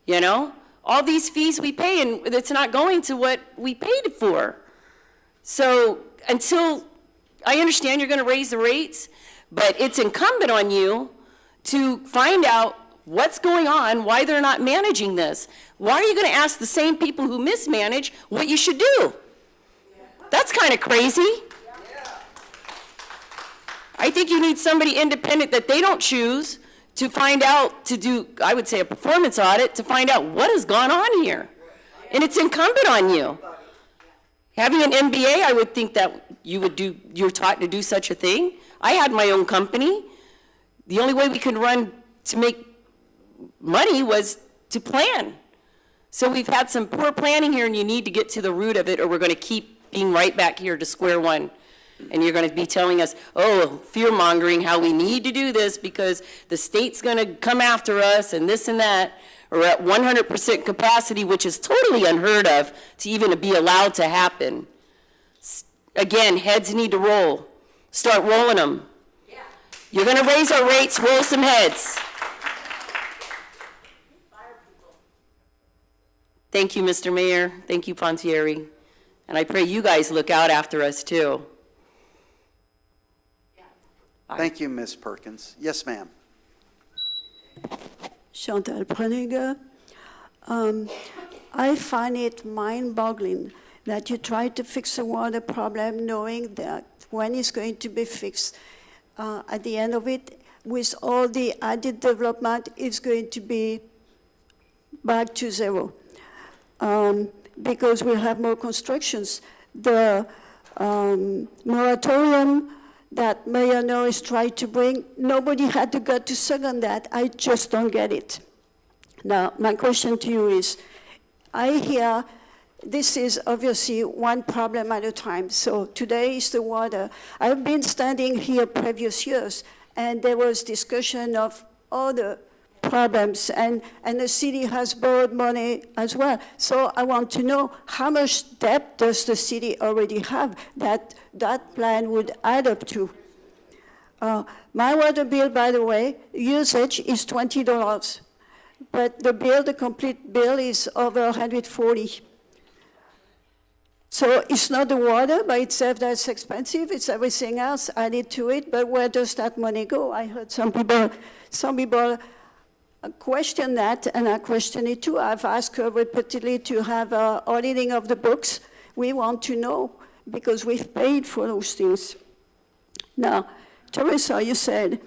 [SPEAKER 17] You know? All these fees we pay, and it's not going to what we paid it for. So until, I understand you're going to raise the rates, but it's incumbent on you to find out what's going on, why they're not managing this. Why are you going to ask the same people who mismanage what you should do? That's kind of crazy. I think you need somebody independent that they don't choose to find out, to do, I would say, a performance audit to find out what has gone on here. And it's incumbent on you. Having an MBA, I would think that you're taught to do such a thing. I had my own company. The only way we could run to make money was to plan. So we've had some poor planning here, and you need to get to the root of it, or we're going to keep being right back here to square one. And you're going to be telling us, oh, fear-mongering how we need to do this because the state's going to come after us and this and that, or at 100% capacity, which is totally unheard of to even be allowed to happen. Again, heads need to roll. Start rolling them. Yeah. You're going to raise our rates, roll some heads. Thank you, Mr. Mayor. Thank you, Pontieri. And I pray you guys look out after us, too.
[SPEAKER 1] Thank you, Ms. Perkins. Yes, ma'am.
[SPEAKER 2] Chantal Pruniger. I find it mind-boggling that you try to fix a water problem knowing that when it's going to be fixed, at the end of it, with all the added development, it's going to be back to zero. because we'll have more constructions. The moratorium that Mayor Norris tried to bring, nobody had the gut to second that. I just don't get it. Now, my question to you is, I hear this is obviously one problem at a time. So today is the water. I've been standing here previous years, and there was discussion of other problems, and the city has borrowed money as well. So I want to know, how much debt does the city already have that that plan would add up to? My water bill, by the way, usage is $20, but the complete bill is over $140. So it's not the water by itself that's expensive, it's everything else added to it, but where does that money go? I heard some people question that, and I question it too. I've asked her repeatedly to have an auditing of the books. We want to know, because we've paid for those things. Now, Teresa, you said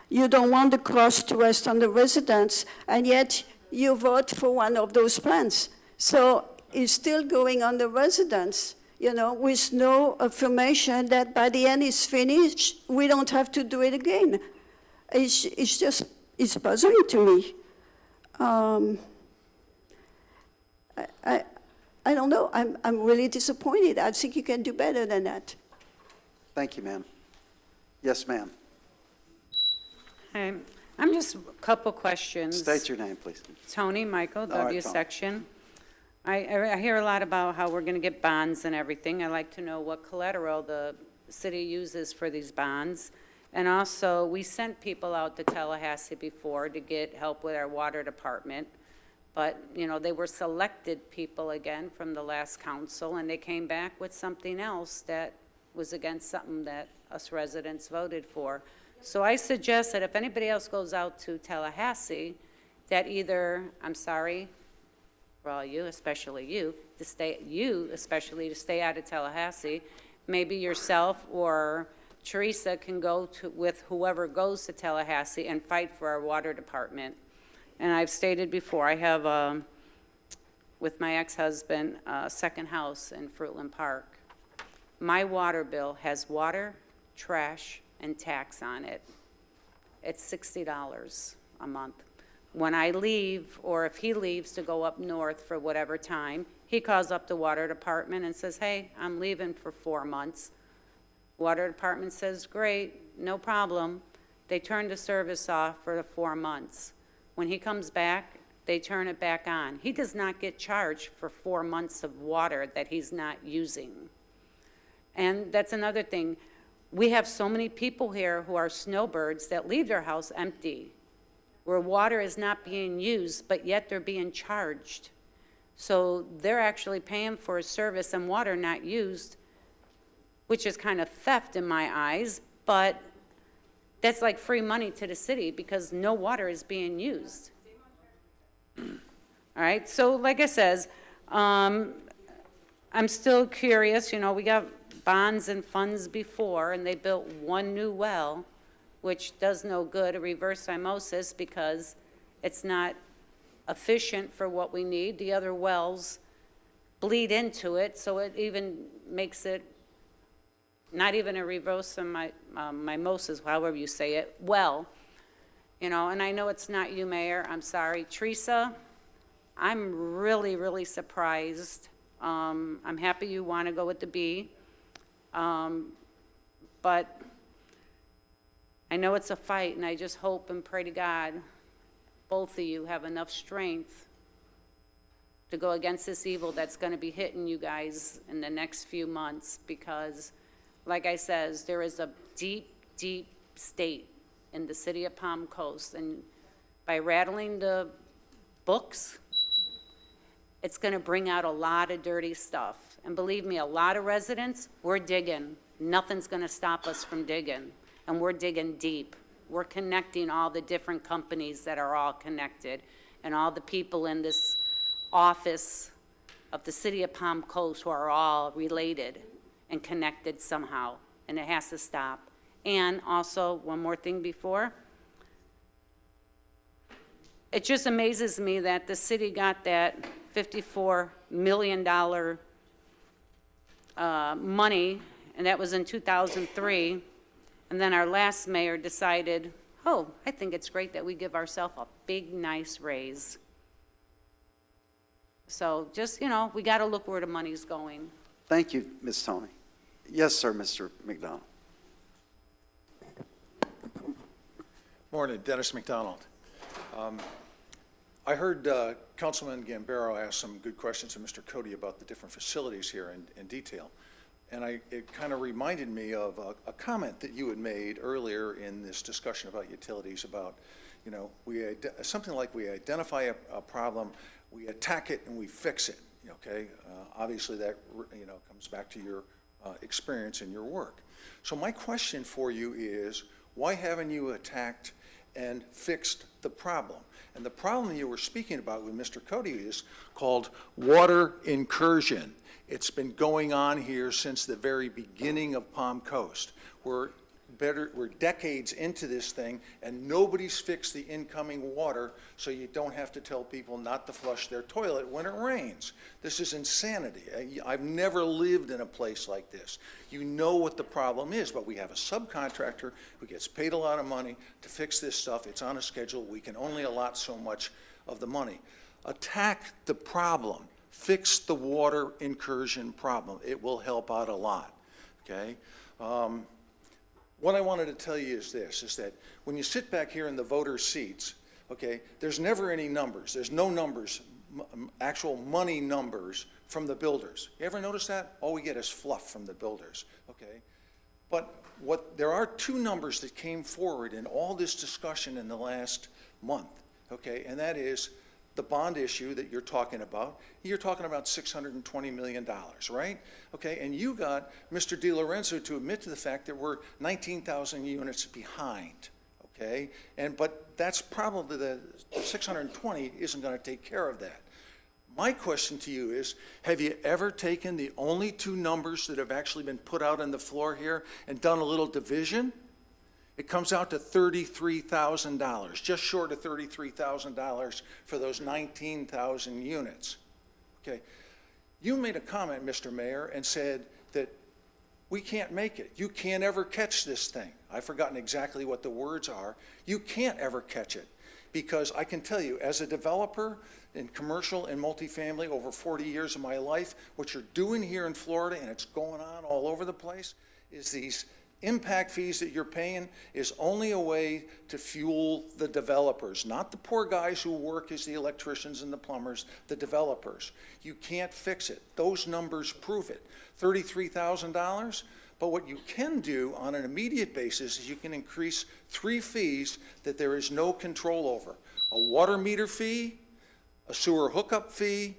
[SPEAKER 2] you don't want the cost to rest on the residents, and yet you vote for one of those plans. So it's still going on the residents, you know, with no affirmation that by the end it's finished, we don't have to do it again. It's just, it's puzzling to me. I don't know, I'm really disappointed. I think you can do better than that.
[SPEAKER 1] Thank you, ma'am. Yes, ma'am.
[SPEAKER 22] Hi, I'm just a couple questions.
[SPEAKER 1] State your name, please.
[SPEAKER 22] Tony Michael,
[SPEAKER 1] All
[SPEAKER 22] W
[SPEAKER 1] right, Tony.
[SPEAKER 22] section. I hear a lot about how we're going to get bonds and everything. I'd like to know what collateral the city uses for these bonds. And also, we sent people out to Tallahassee before to get help with our water department. But, you know, they were selected people again from the last council, and they came back with something else that was against something that us residents voted for. So I suggest that if anybody else goes out to Tallahassee, that either, I'm sorry, for all you, especially you, especially to stay out of Tallahassee, maybe yourself or Teresa can go with whoever goes to Tallahassee and fight for our water department. And I've stated before, I have, with my ex-husband, a second house in Fruitland Park. My water bill has water, trash, and tax on it. It's $60 a month. When I leave, or if he leaves to go up north for whatever time, he calls up the water department and says, hey, I'm leaving for 4 months. Water department says, great, no problem. They turn the service off for the 4 months. When he comes back, they turn it back on. He does not get charged for 4 months of water that he's not using. And that's another thing. We have so many people here who are snowbirds that leave their house empty, where water is not being used, but yet they're being charged. So they're actually paying for a service and water not used, which is kind of theft in my eyes, but that's like free money to the city because no water is being used. All right, so like I says, I'm still curious, you know, we got bonds and funds before, and they built one new well, which does no good, a reverse osmosis, because it's not efficient for what we need. The other wells bleed into it, so it even makes it not even a reverse osmosis, however you say it, well. You know, and I know it's not you, Mayor, I'm sorry. Teresa, I'm really, really surprised. I'm happy you want to go with the B, but I know it's a fight, and I just hope and pray to God both of you have enough strength to go against this evil that's going to be hitting you guys in the next few months, because, like I says, there is a deep, deep state in the city of Palm Coast, and by rattling the books, it's going to bring out a lot of dirty stuff. And believe me, a lot of residents, we're digging. Nothing's going to stop us from digging. And we're digging deep. We're connecting all the different companies that are all connected, and all the people in this office of the city of Palm Coast who are all related and connected somehow, and it has to stop. And also, one more thing before, it just amazes me that the city got that $54 million money, and that was in 2003. And then our last mayor decided, oh, I think it's great that we give ourselves a big, nice raise. So just, we got to look where the money's going.
[SPEAKER 1] Thank you, Ms. Tony. Yes, sir, Mr. McDonald.
[SPEAKER 12] Morning, Dennis McDonald. I heard Councilman Gambaro ask some good questions to Mr. Cody about the different facilities here in detail. And it kind of reminded me of a comment that you had made earlier in this discussion about utilities about, something like we identify a problem, we attack it, and we fix it, okay? Obviously, that, comes back to your experience in your work. So my question for you is, why haven't you attacked and fixed the problem? And the problem you were speaking about with Mr. Cody is called water incursion. It's been going on here since the very beginning of Palm Coast. We're decades into this thing, and nobody's fixed the incoming water, so you don't have to tell people not to flush their toilet when it rains. This is insanity. I've never lived in a place like this. You know what the problem is, but we have a subcontractor who gets paid a lot of money to fix this stuff. It's on a schedule. We can only allot so much of the money. Attack the problem. Fix the water incursion problem. It will help out a lot, okay? What I wanted to tell you is this, is that when you sit back here in the voter seats, okay, there's never any numbers. There's no numbers, actual money numbers from the builders. You ever notice that? All we get is fluff from the builders, okay? But there are two numbers that came forward in all this discussion in the last month, okay, and that is the bond issue that you're talking about. You're talking about $620 million, right? Okay, and you got Mr. DiLorenzo to admit to the fact that we're 19,000 units behind, okay? But that's probably the 620 isn't gonna take care of that. My question to you is, have you ever taken the only two numbers that have actually been put out on the floor here and done a little division? It comes out to $33,000, just short of $33,000 for those 19,000 units. Okay, you made a comment, Mr. Mayor, and said that we can't make it. You can't ever catch this thing. I've forgotten exactly what the words are. You can't ever catch it, because I can tell you, as a developer in commercial and multifamily over 40 years of my life, what you're doing here in Florida, and it's going on all over the place, is these impact fees that you're paying is only a way to fuel the developers, not the poor guys who work as the electricians and the plumbers, the developers. You can't fix it. Those numbers prove it. $33,000, but what you can do on an immediate basis is you can increase 3 fees that there is no control over. A water meter fee, a sewer hookup fee,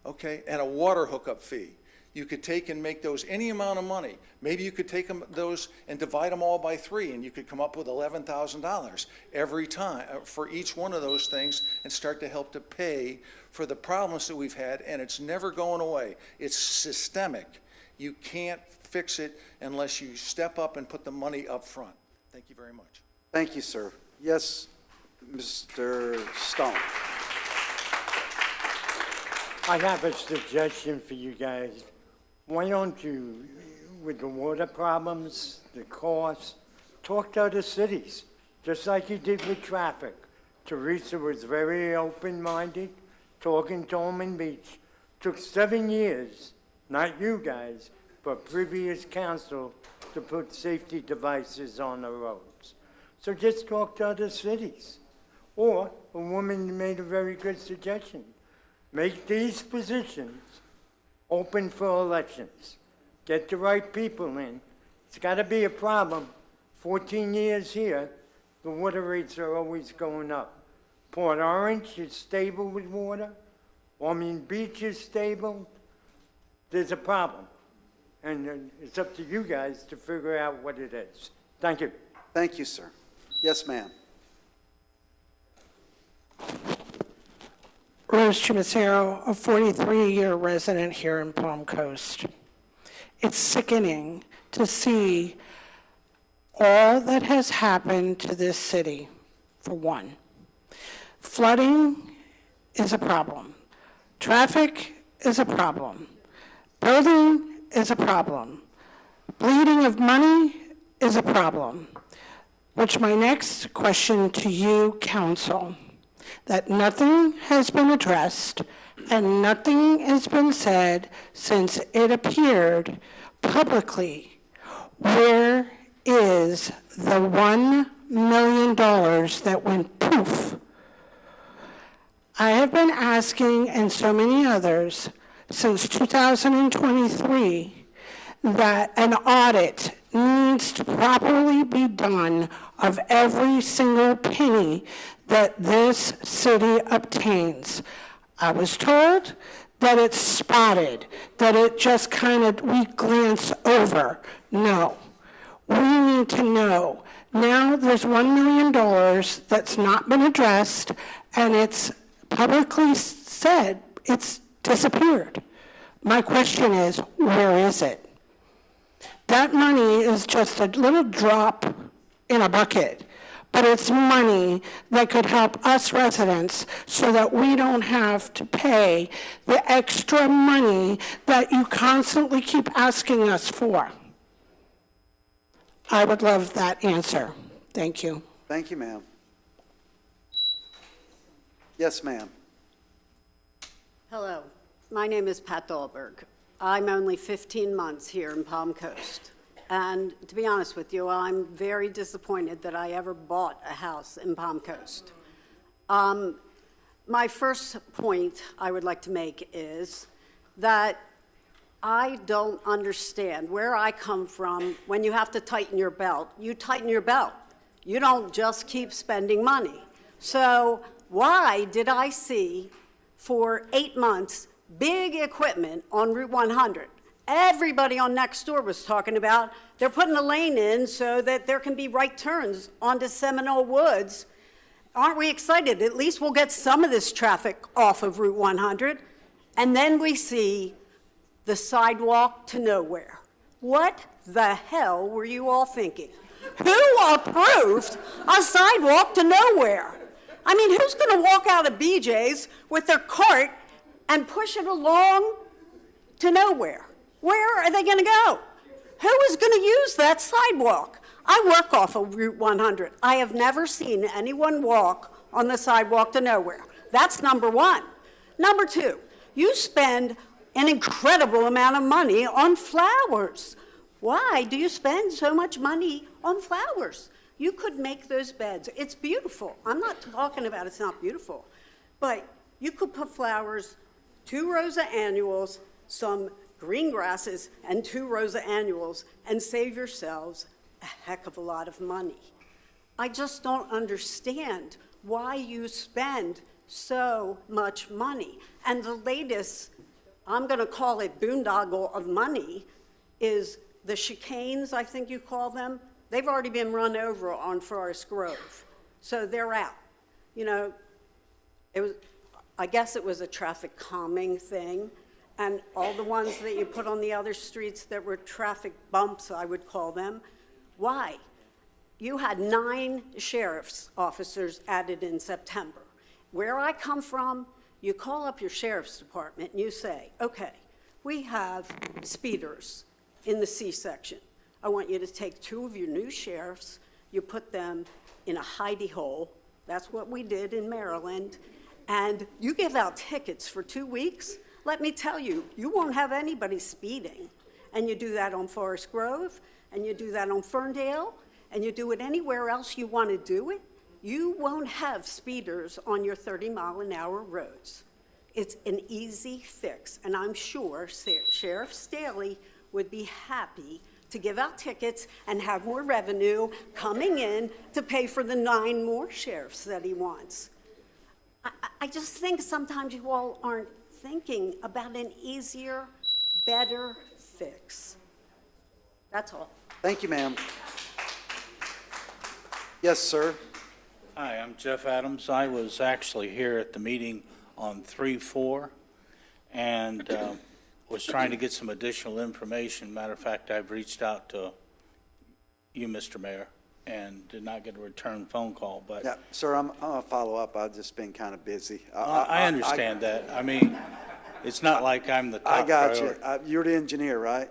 [SPEAKER 12] okay, and a water hookup fee. You could take and make those any amount of money. Maybe you could take those and divide them all by 3, and you could come up with $11,000 every time for each one of those things and start to help to pay for the problems that we've had, and it's never going away. It's systemic. You can't fix it unless you step up and put the money up front. Thank you very much.
[SPEAKER 1] Thank you, sir. Yes, Mr. Stone.
[SPEAKER 19] I have a suggestion for you guys. Why don't you, with the water problems, the costs, talk to other cities, just like you did with traffic. Teresa was very open-minded, talking to Ormond Beach. Took 7 years, not you guys, but previous council, to put safety devices on the roads. So just talk to other cities. Or a woman made a very good suggestion. Make these positions open for elections. Get the right people in. It's got to be a problem. 14 years here, the water rates are always going up. Port Orange is stable with water. Ormond Beach is stable. There's a problem. And it's up to you guys to figure out what it is. Thank you.
[SPEAKER 1] Thank you, sir. Yes, ma'am.
[SPEAKER 13] Rose Chimicero, a 43-year resident here in Palm Coast. It's sickening to see all that has happened to this city, for one. Flooding is a problem. Traffic is a problem. Building is a problem. Bleeding of money is a problem. Which my next question to you, council, that nothing has been addressed and nothing has been said since it appeared publicly. Where is the $1 million that went poof? I have been asking, and so many others, since 2023, that an audit needs to properly be done of every single penny that this city obtains. I was told that it's spotted, that it just we glance over. No, we need to know. Now there's $1 million that's not been addressed, and it's publicly said it's disappeared. My question is, where is it? That money is just a little drop in a bucket, but it's money that could help us residents so that we don't have to pay the extra money that you constantly keep asking us for. I would love that answer. Thank you.
[SPEAKER 1] Thank you, ma'am. Yes, ma'am.
[SPEAKER 2] Hello, my name is Pat Dahlberg. I'm only 15 months here in Palm Coast. And to be honest with you, I'm very disappointed that I ever bought a house in Palm Coast. My first point I would like to make is that I don't understand where I come from. When you have to tighten your belt, you tighten your belt. You don't just keep spending money. So why did I see for 8 months big equipment on Route 100? Everybody on next door was talking about they're putting a lane in so that there can be right turns onto Seminole Woods. Aren't we excited? At least we'll get some of this traffic off of Route 100. And then we see the sidewalk to nowhere. What the hell were you all thinking? Who approved a sidewalk to nowhere? I mean, who's going to walk out of BJ's with their cart and push it along to nowhere? Where are they going to go? Who is going to use that sidewalk? I work off of Route 100. I have never seen anyone walk on the sidewalk to nowhere. That's number one. Number two, you spend an incredible amount of money on flowers. Why do you spend so much money on flowers? You could make those beds. It's beautiful. I'm not talking about it's not beautiful. But you could put flowers, 2 rows of annuals, some green grasses, and 2 rows of annuals, and save yourselves a heck of a lot of money. I just don't understand why you spend so much money. And the latest, I'm going to call it boondoggle of money, is the chicanes, I think you call them. They've already been run over on Forest Grove, so they're out. You know, I guess it was a traffic calming thing, and all the ones that you put on the other streets that were traffic bumps, I would call them. Why? You had 9 sheriff's officers added in September. Where I come from, you call up your sheriff's department and you say, okay, we have speeders in the C-section. I want you to take 2 of your new sheriffs, you put them in a hidey hole. That's what we did in Maryland. And you give out tickets for 2 weeks. Let me tell you, you won't have anybody speeding. And you do that on Forest Grove, and you do that on Ferndale, and you do it anywhere else you want to do it. You won't have speeders on your 30-mile-an-hour roads. It's an easy fix, and I'm sure Sheriff Staley would be happy to give out tickets and have more revenue coming in to pay for the 9 more sheriffs that he wants. I just think sometimes you all aren't thinking about an easier, better fix. That's all.
[SPEAKER 1] Thank you, ma'am. Yes, sir.
[SPEAKER 14] Hi, I'm Jeff Adams. I was actually here at the meeting on 3-4 and was trying to get some additional information. Matter of fact, I've reached out to you, Mr. Mayor, and did not get a return phone call. But
[SPEAKER 1] Yeah, sir, I'm going to follow up. I've just been kind of busy.
[SPEAKER 14] I understand that. I mean, It's not like I'm the top
[SPEAKER 1] I got
[SPEAKER 14] priority.
[SPEAKER 1] you. You're the engineer, right?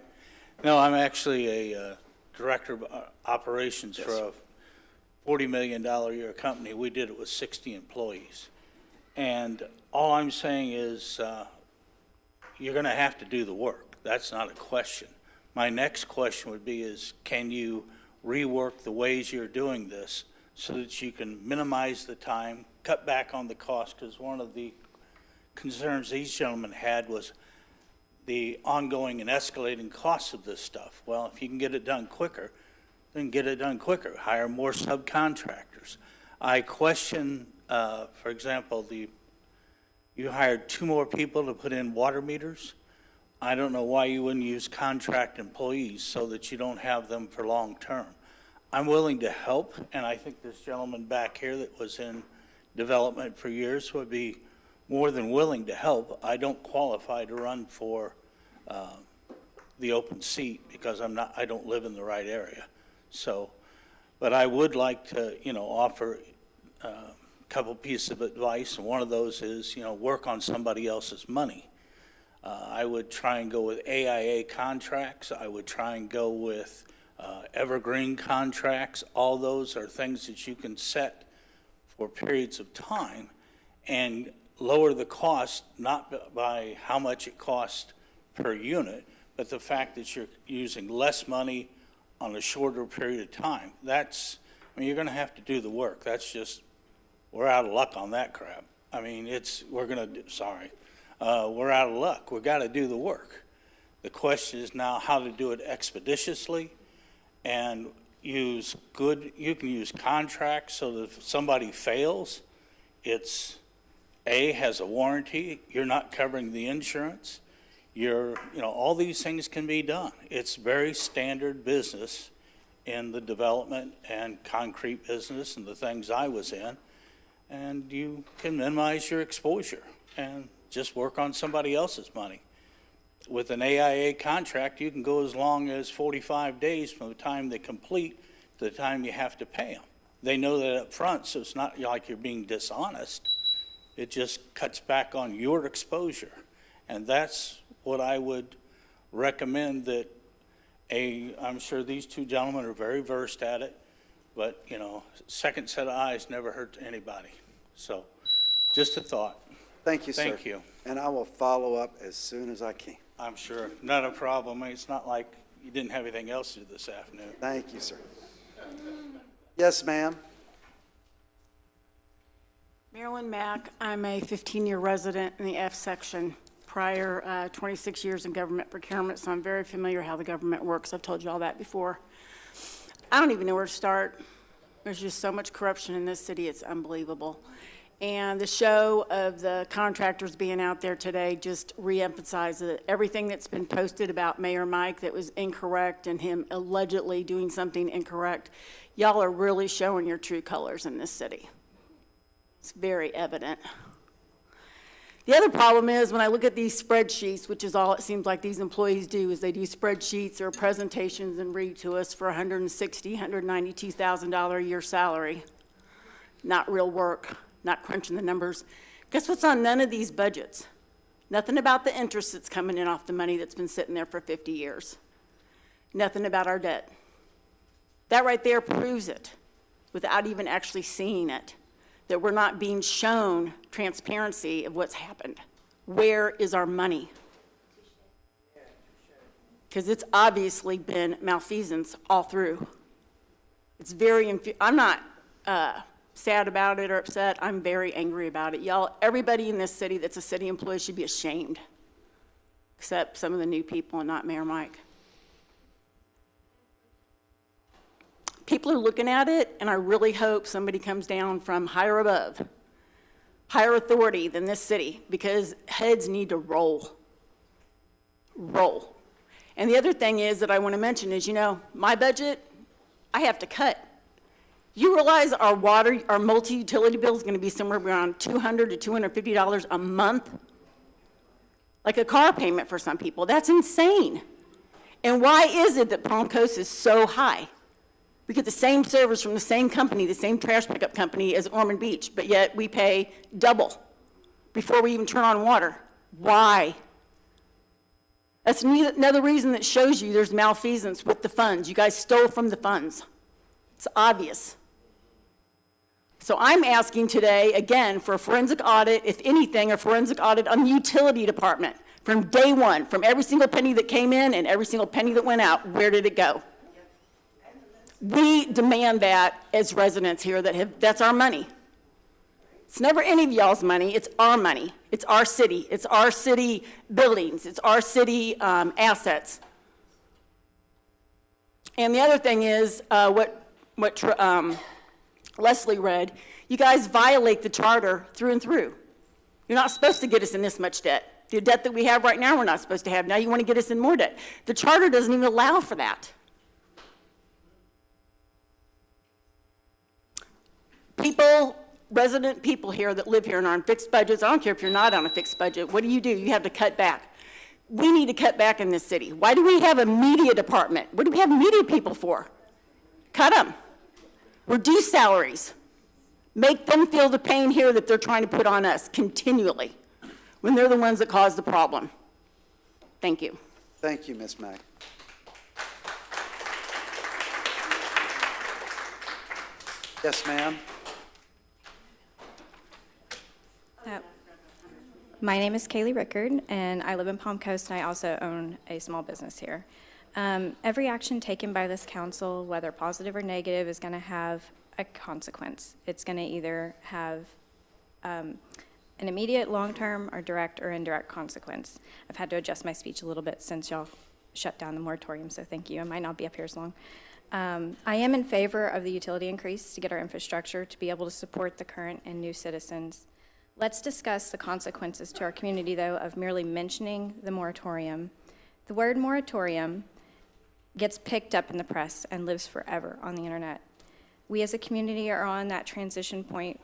[SPEAKER 14] No, I'm actually a director of operations for a $40 million a year company. We did it with 60 employees. And all I'm saying is you're going to have to do the work. That's not a question. My next question would be is, can you rework the ways you're doing this so that you can minimize the time, cut back on the cost? Because one of the concerns these gentlemen had was the ongoing and escalating costs of this stuff. Well, if you can get it done quicker, then get it done quicker. Hire more subcontractors. I question, for example, you hired 2 more people to put in water meters. I don't know why you wouldn't use contract employees so that you don't have them for long term. I'm willing to help, and I think this gentleman back here that was in development for years would be more than willing to help. I don't qualify to run for the open seat because I don't live in the right area. So, but I would like to, offer a couple pieces of advice, and one of those is, work on somebody else's money. I would try and go with AIA contracts. I would try and go with evergreen contracts. All those are things that you can set for periods of time and lower the cost, not by how much it costs per unit, but the fact that you're using less money on a shorter period of time. You're going to have to do the work. That's just, we're out of luck on that crap. We're out of luck. We've got to do the work. The question is now how to do it expeditiously and you can use contracts so that if somebody fails, it's has a warranty, you're not covering the insurance, all these things can be done. It's very standard business in the development and concrete business and the things I was in, and you can minimize your exposure and just work on somebody else's money. With an AIA contract, you can go as long as 45 days from the time they complete to the time you have to pay them. They know that up front, so it's not like you're being dishonest. It just cuts back on your exposure. And that's what I would recommend that I'm sure these 2 gentlemen are very versed at it, but, second set of eyes never hurt anybody. So, just a thought.
[SPEAKER 1] Thank you, sir.
[SPEAKER 14] Thank you.
[SPEAKER 1] And I will follow up as soon as I can.
[SPEAKER 14] I'm sure. Not a problem. It's not like you didn't have anything else to do this afternoon.
[SPEAKER 1] Thank you, sir. Yes, ma'am.
[SPEAKER 15] Marilyn Mack, I'm a 15-year resident in the F section. Prior 26 years in government procurement, so I'm very familiar how the government works. I've told you all that before. I don't even know where to start. There's just so much corruption in this city, it's unbelievable. And the show of the contractors being out there today just reemphasizes everything that's been posted about Mayor Mike that was incorrect and him allegedly doing something incorrect. Y'all are really showing your true colors in this city. It's very evident. The other problem is when I look at these spreadsheets, which is all it seems like these employees do, is they do spreadsheets or presentations and read to us for $160,000, $192,000 a year salary. Not real work, not crunching the numbers. Guess what's on none of these budgets? Nothing about the interest that's coming in off the money that's been sitting there for 50 years. Nothing about our debt. That right there proves it, without even actually seeing it, that we're not being shown transparency of what's happened. Where is our money? Because it's obviously been malfeasance all through. It's very, I'm not sad about it or upset. I'm very angry about it. Y'all, everybody in this city that's a city employee should be ashamed, except some of the new people and not Mayor Mike. People are looking at it, and I really hope somebody comes down from higher above, higher authority than this city, because heads need to roll. Roll. And the other thing is that I want to mention is, my budget, I have to cut. You realize our multi-utility bill is going to be somewhere around $200 to $250 a month? Like a car payment for some people. That's insane. And why is it that Palm Coast is so high? We get the same service from the same company, the same trash pickup company as Ormond Beach, but yet we pay double before we even turn on water. Why? That's another reason that shows you there's malfeasance with the funds. You guys stole from the funds. It's obvious. So I'm asking today, again, for a forensic audit, if anything, a forensic audit on the utility department from day one, from every single penny that came in and every single penny that went out. Where did it go? We demand that as residents here that's our money. It's never any of y'all's money, it's our money. It's our city. It's our city buildings. It's our city assets. And the other thing is what Leslie read, you guys violate the charter through and through. You're not supposed to get us in this much debt. The debt that we have right now, we're not supposed to have. Now you want to get us in more debt. The charter doesn't even allow for that. Resident people here that live here and are on fixed budgets, I don't care if you're not on a fixed budget, what do? You have to cut back. We need to cut back in this city. Why do we have a media department? What do we have media people for? Cut them. Reduce salaries. Make them feel the pain here that they're trying to put on us continually when they're the ones that cause the problem. Thank you.
[SPEAKER 1] Thank you, Ms. Mack. Yes, ma'am.
[SPEAKER 16] My name is Kaylee Rickard, and I live in Palm Coast, and I also own a small business here. Every action taken by this council, whether positive or negative, is going to have a consequence. It's going to either have an immediate, long-term, or direct or indirect consequence. I've had to adjust my speech a little bit since y'all shut down the moratorium, so thank you. I might not be up here as long. I am in favor of the utility increase to get our infrastructure to be able to support the current and new citizens. Let's discuss the consequences to our community, though, of merely mentioning the moratorium. The word moratorium gets picked up in the press and lives forever on the internet. We as a community are on that transition point.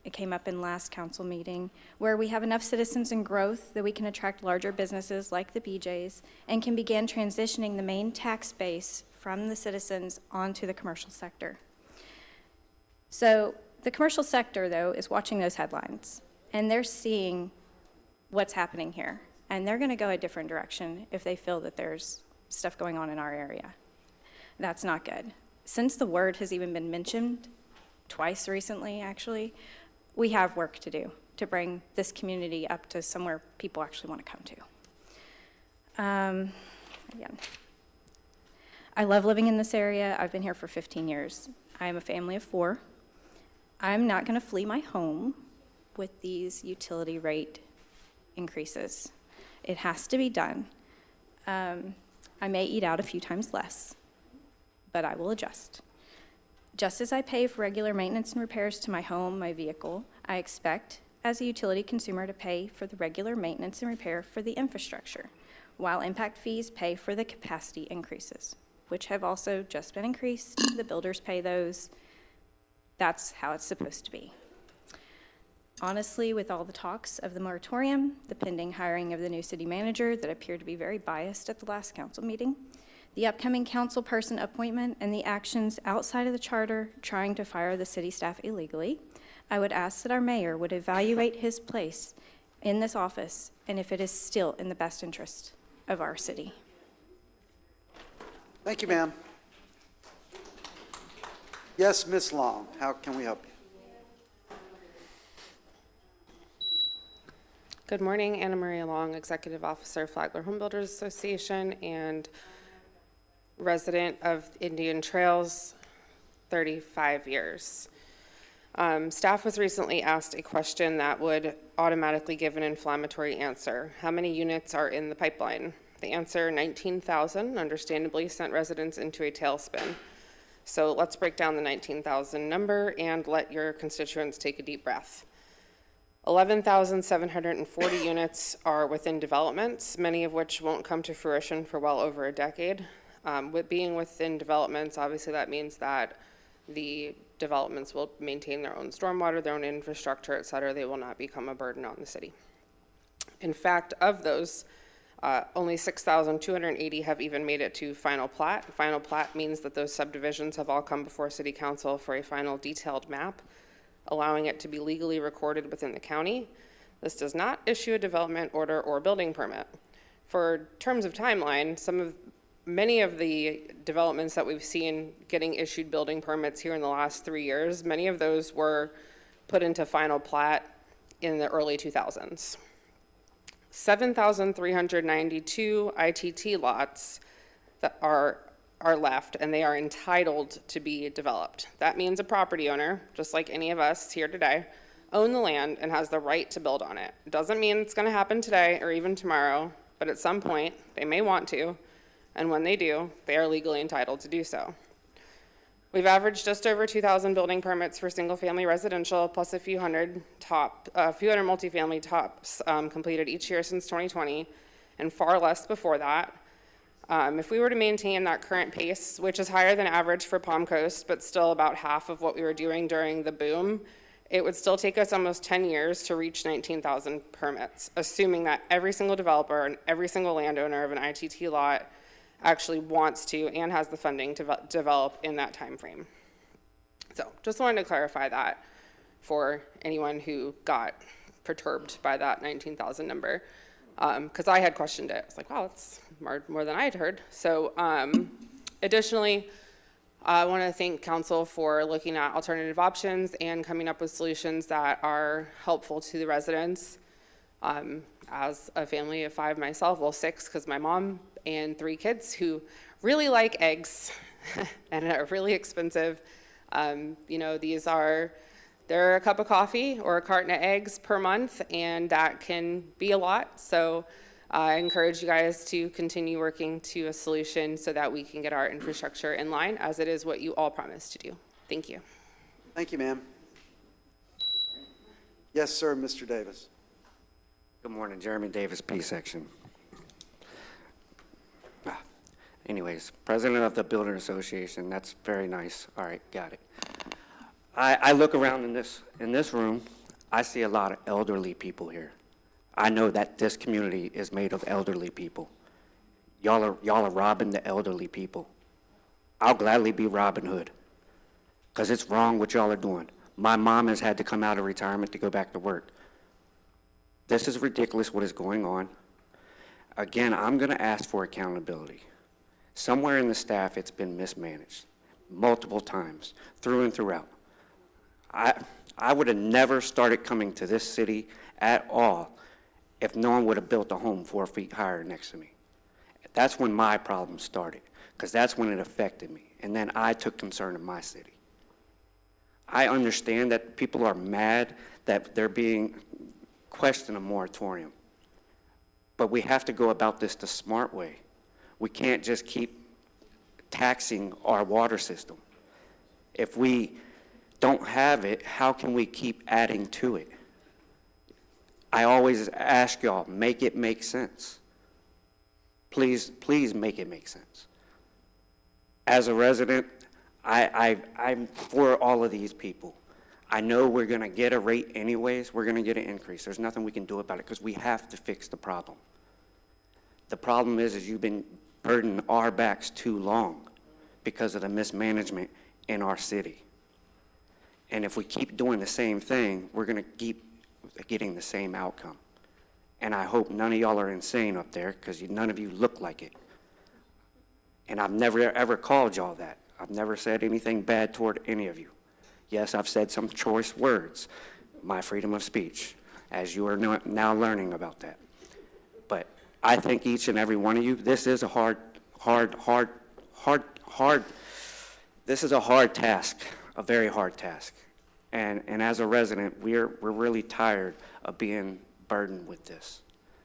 [SPEAKER 16] It came up in last council meeting, where we have enough citizens and growth that we can attract larger businesses like the BJ's and can begin transitioning the main tax base from the citizens onto the commercial sector. So the commercial sector, though, is watching those headlines, and they're seeing what's happening here, and they're going to go a different direction if they feel that there's stuff going on in our area. That's not good. Since the word has even been mentioned twice recently, actually, we have work to do to bring this community up to somewhere people actually want to come to. Again, I love living in this area. I've been here for 15 years. I am a family of 4. I'm not going to flee my home with these utility rate increases. It has to be done. I may eat out a few times less, but I will adjust. Just as I pay for regular maintenance and repairs to my home, my vehicle, I expect, as a utility consumer, to pay for the regular maintenance and repair for the infrastructure, while impact fees pay for the capacity increases, which have also just been increased. The builders pay those. That's how it's supposed to be. Honestly, with all the talks of the moratorium, the pending hiring of the new city manager that appeared to be very biased at the last council meeting, the upcoming council person appointment, and the actions outside of the charter trying to fire the city staff illegally, I would ask that our mayor would evaluate his place in this office and if it is still in the best interest of our city.
[SPEAKER 1] Thank you, ma'am. Yes, Ms. Long, how can we help you?
[SPEAKER 18] Good morning, Anna Maria Long, Executive Officer, Flagler Home Builders Association, and resident of Indian Trails, 35 years. Staff was recently asked a question that would automatically give an inflammatory answer. How many units are in the pipeline? The answer, 19,000, understandably sent residents into a tailspin. So let's break down the 19,000 number and let your constituents take a deep breath. 11,740 units are within developments, many of which won't come to fruition for well over a decade. With being within developments, obviously that means that the developments will maintain their own stormwater, their own infrastructure, et cetera. They will not become a burden on the city. In fact, of those, only 6,280 have even made it to final plat. Final plat means that those subdivisions have all come before City Council for a final detailed map, allowing it to be legally recorded within the county. This does not issue a development order or building permit. For terms of timeline, many of the developments that we've seen getting issued building permits here in the last 3 years, many of those were put into final plat in the early 2000s. 7,392 ITT lots that are left, and they are entitled to be developed. That means a property owner, just like any of us here today, own the land and has the right to build on it. It doesn't mean it's going to happen today or even tomorrow, but at some point they may want to, and when they do, they are legally entitled to do so. We've averaged just over 2,000 building permits for single-family residential, plus a few hundred multifamily tops completed each year since 2020, and far less before that. If we were to maintain that current pace, which is higher than average for Palm Coast, but still about half of what we were doing during the boom, it would still take us almost 10 years to reach 19,000 permits, assuming that every single developer and every single landowner of an ITT lot actually wants to and has the funding to develop in that time frame. So just wanted to clarify that for anyone who got perturbed by that 19,000 number, because I had questioned it. I was like, wow, that's more than I had heard. So additionally, I want to thank council for looking at alternative options and coming up with solutions that are helpful to the residents. As a family of 5 myself, well 6 because my mom and 3 kids who really like eggs and are really expensive. They're a cup of coffee or a carton of eggs per month, and that can be a lot. So I encourage you guys to continue working to a solution so that we can get our infrastructure in line, as it is what you all promised to do. Thank you.
[SPEAKER 1] Thank you, ma'am. Yes, sir, Mr. Davis.
[SPEAKER 7] Good morning, Jeremy Davis, P section. Anyways, president of the Builder Association, that's very nice. All right, got it. I look around in this room, I see a lot of elderly people here. I know that this community is made of elderly people. Y'all are robbing the elderly people. I'll gladly be Robin Hood, because it's wrong what y'all are doing. My mom has had to come out of retirement to go back to work. This is ridiculous what is going on. Again, I'm going to ask for accountability. Somewhere in the staff, it's been mismanaged multiple times, through and throughout. I would have never started coming to this city at all if no one would have built a home 4 feet higher next to me. That's when my problem started, because that's when it affected me. And then I took concern of my city. I understand that people are mad that they're being questioned a moratorium. But we have to go about this the smart way. We can't just keep taxing our water system. If we don't have it, how can we keep adding to it? I always ask y'all, make it make sense. Please make it make sense. As a resident, I'm for all of these people. I know we're going to get a rate anyways. We're going to get an increase. There's nothing we can do about it because we have to fix the problem. The problem is you've been burdening our backs too long because of the mismanagement in our city. And if we keep doing the same thing, we're going to keep getting the same outcome. And I hope none of y'all are insane up there, because none of you look like it. And I've never, ever called y'all that. I've never said anything bad toward any of you. Yes, I've said some choice words, my freedom of speech, as you are now learning about that. But I think each and every one of you, this is a hard this is a hard task, a very hard task. And as a resident, we're really tired of being burdened with this.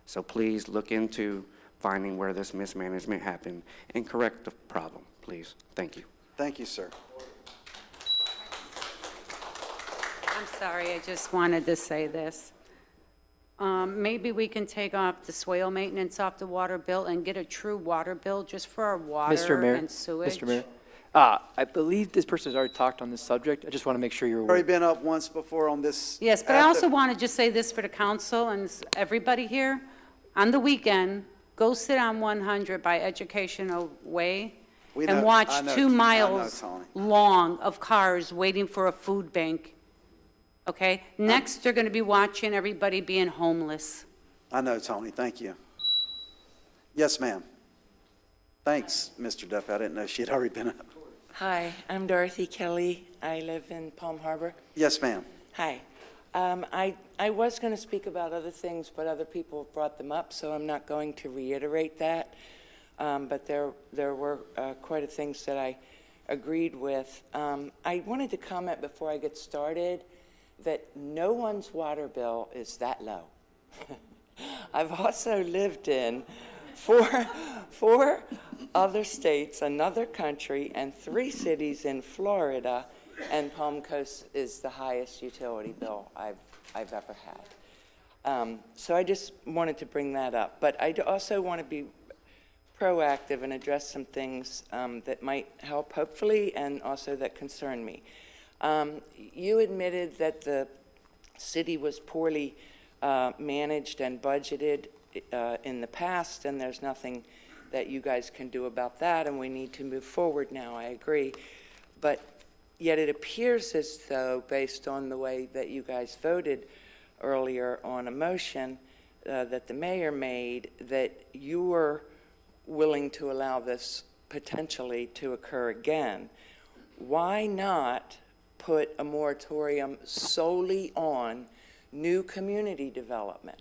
[SPEAKER 7] So please look into finding where this mismanagement happened and correct the problem, please. Thank you.
[SPEAKER 1] Thank you, sir.
[SPEAKER 22] I'm sorry, I just wanted to say this. Maybe we can take off the swale maintenance off the water bill and get a true water bill just for our water and sewage.
[SPEAKER 8] Mr. Mayor, I believe this person has already talked on this subject. I just want to make sure you're aware.
[SPEAKER 1] Already been up once before on this.
[SPEAKER 22] Yes, but I also want to just say this for the council and everybody here. On the weekend, go sit on 100 by Educational Way and watch 2 miles long of cars waiting for a food bank. okay? Next, they're going to be watching everybody being homeless.
[SPEAKER 1] I know, Tony, thank you. Yes, ma'am. Thanks, Mr. Duffy. I didn't know she had already been up.
[SPEAKER 6] Hi, I'm Dorothy Kelly. I live in Palm Harbor.
[SPEAKER 1] Yes, ma'am.
[SPEAKER 6] Hi. I was going to speak about other things, but other people brought them up, so I'm not going to reiterate that. But there were quite a things that I agreed with. I wanted to comment before I get started that no one's water bill is that low. I've also lived in four other states, another country, and 3 cities in Florida, and Palm Coast is the highest utility bill I've ever had. So I just wanted to bring that up. But I also want to be proactive and address some things that might help, hopefully, and also that concern me. You admitted that the city was poorly managed and budgeted in the past, and there's nothing that you guys can do about that, and we need to move forward now. I agree. But yet it appears as though, based on the way that you guys voted earlier on a motion that the mayor made, that you were willing to allow this potentially to occur again. Why not put a moratorium solely on new community development?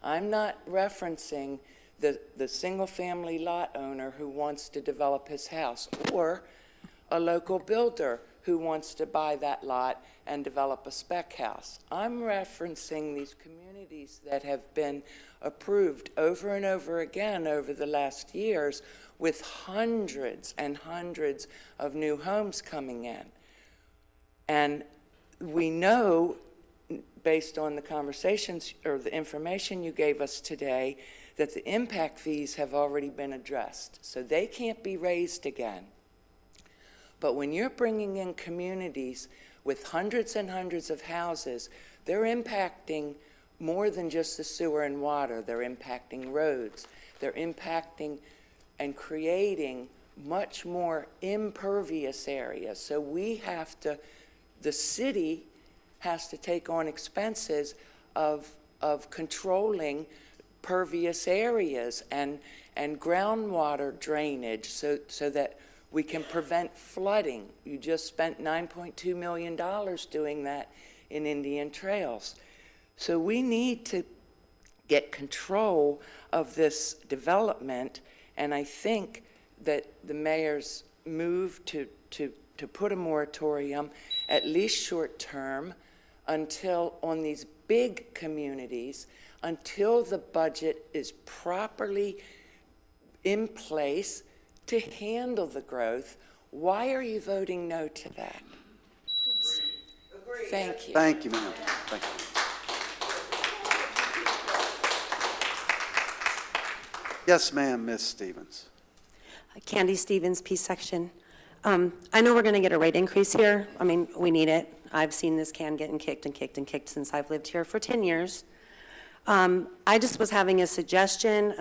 [SPEAKER 6] I'm not referencing the single-family lot owner who wants to develop his house or a local builder who wants to buy that lot and develop a spec house. I'm referencing these communities that have been approved over and over again over the last years with hundreds and hundreds of new homes coming in. And we know, based on the conversations or the information you gave us today, that the impact fees have already been addressed, so they can't be raised again. But when you're bringing in communities with hundreds and hundreds of houses, they're impacting more than just the sewer and water. They're impacting roads. They're impacting and creating much more impervious areas. So we have to, the city has to take on expenses of controlling pervious areas and groundwater drainage so that we can prevent flooding. You just spent $9.2 million doing that in Indian Trails. So we need to get control of this development, and I think that the mayor's move to put a moratorium, at least short term, until on these big communities, until the budget is properly in place to handle the growth. Why are you voting no to that? Thank you.
[SPEAKER 1] Thank you, ma'am. Thank you. Yes, ma'am, Ms. Stevens.
[SPEAKER 9] Candy Stevens, P section. I know we're going to get a rate increase here. I mean, we need it. I've seen this can getting kicked and kicked and kicked since I've lived here for 10 years. I just was having a suggestion,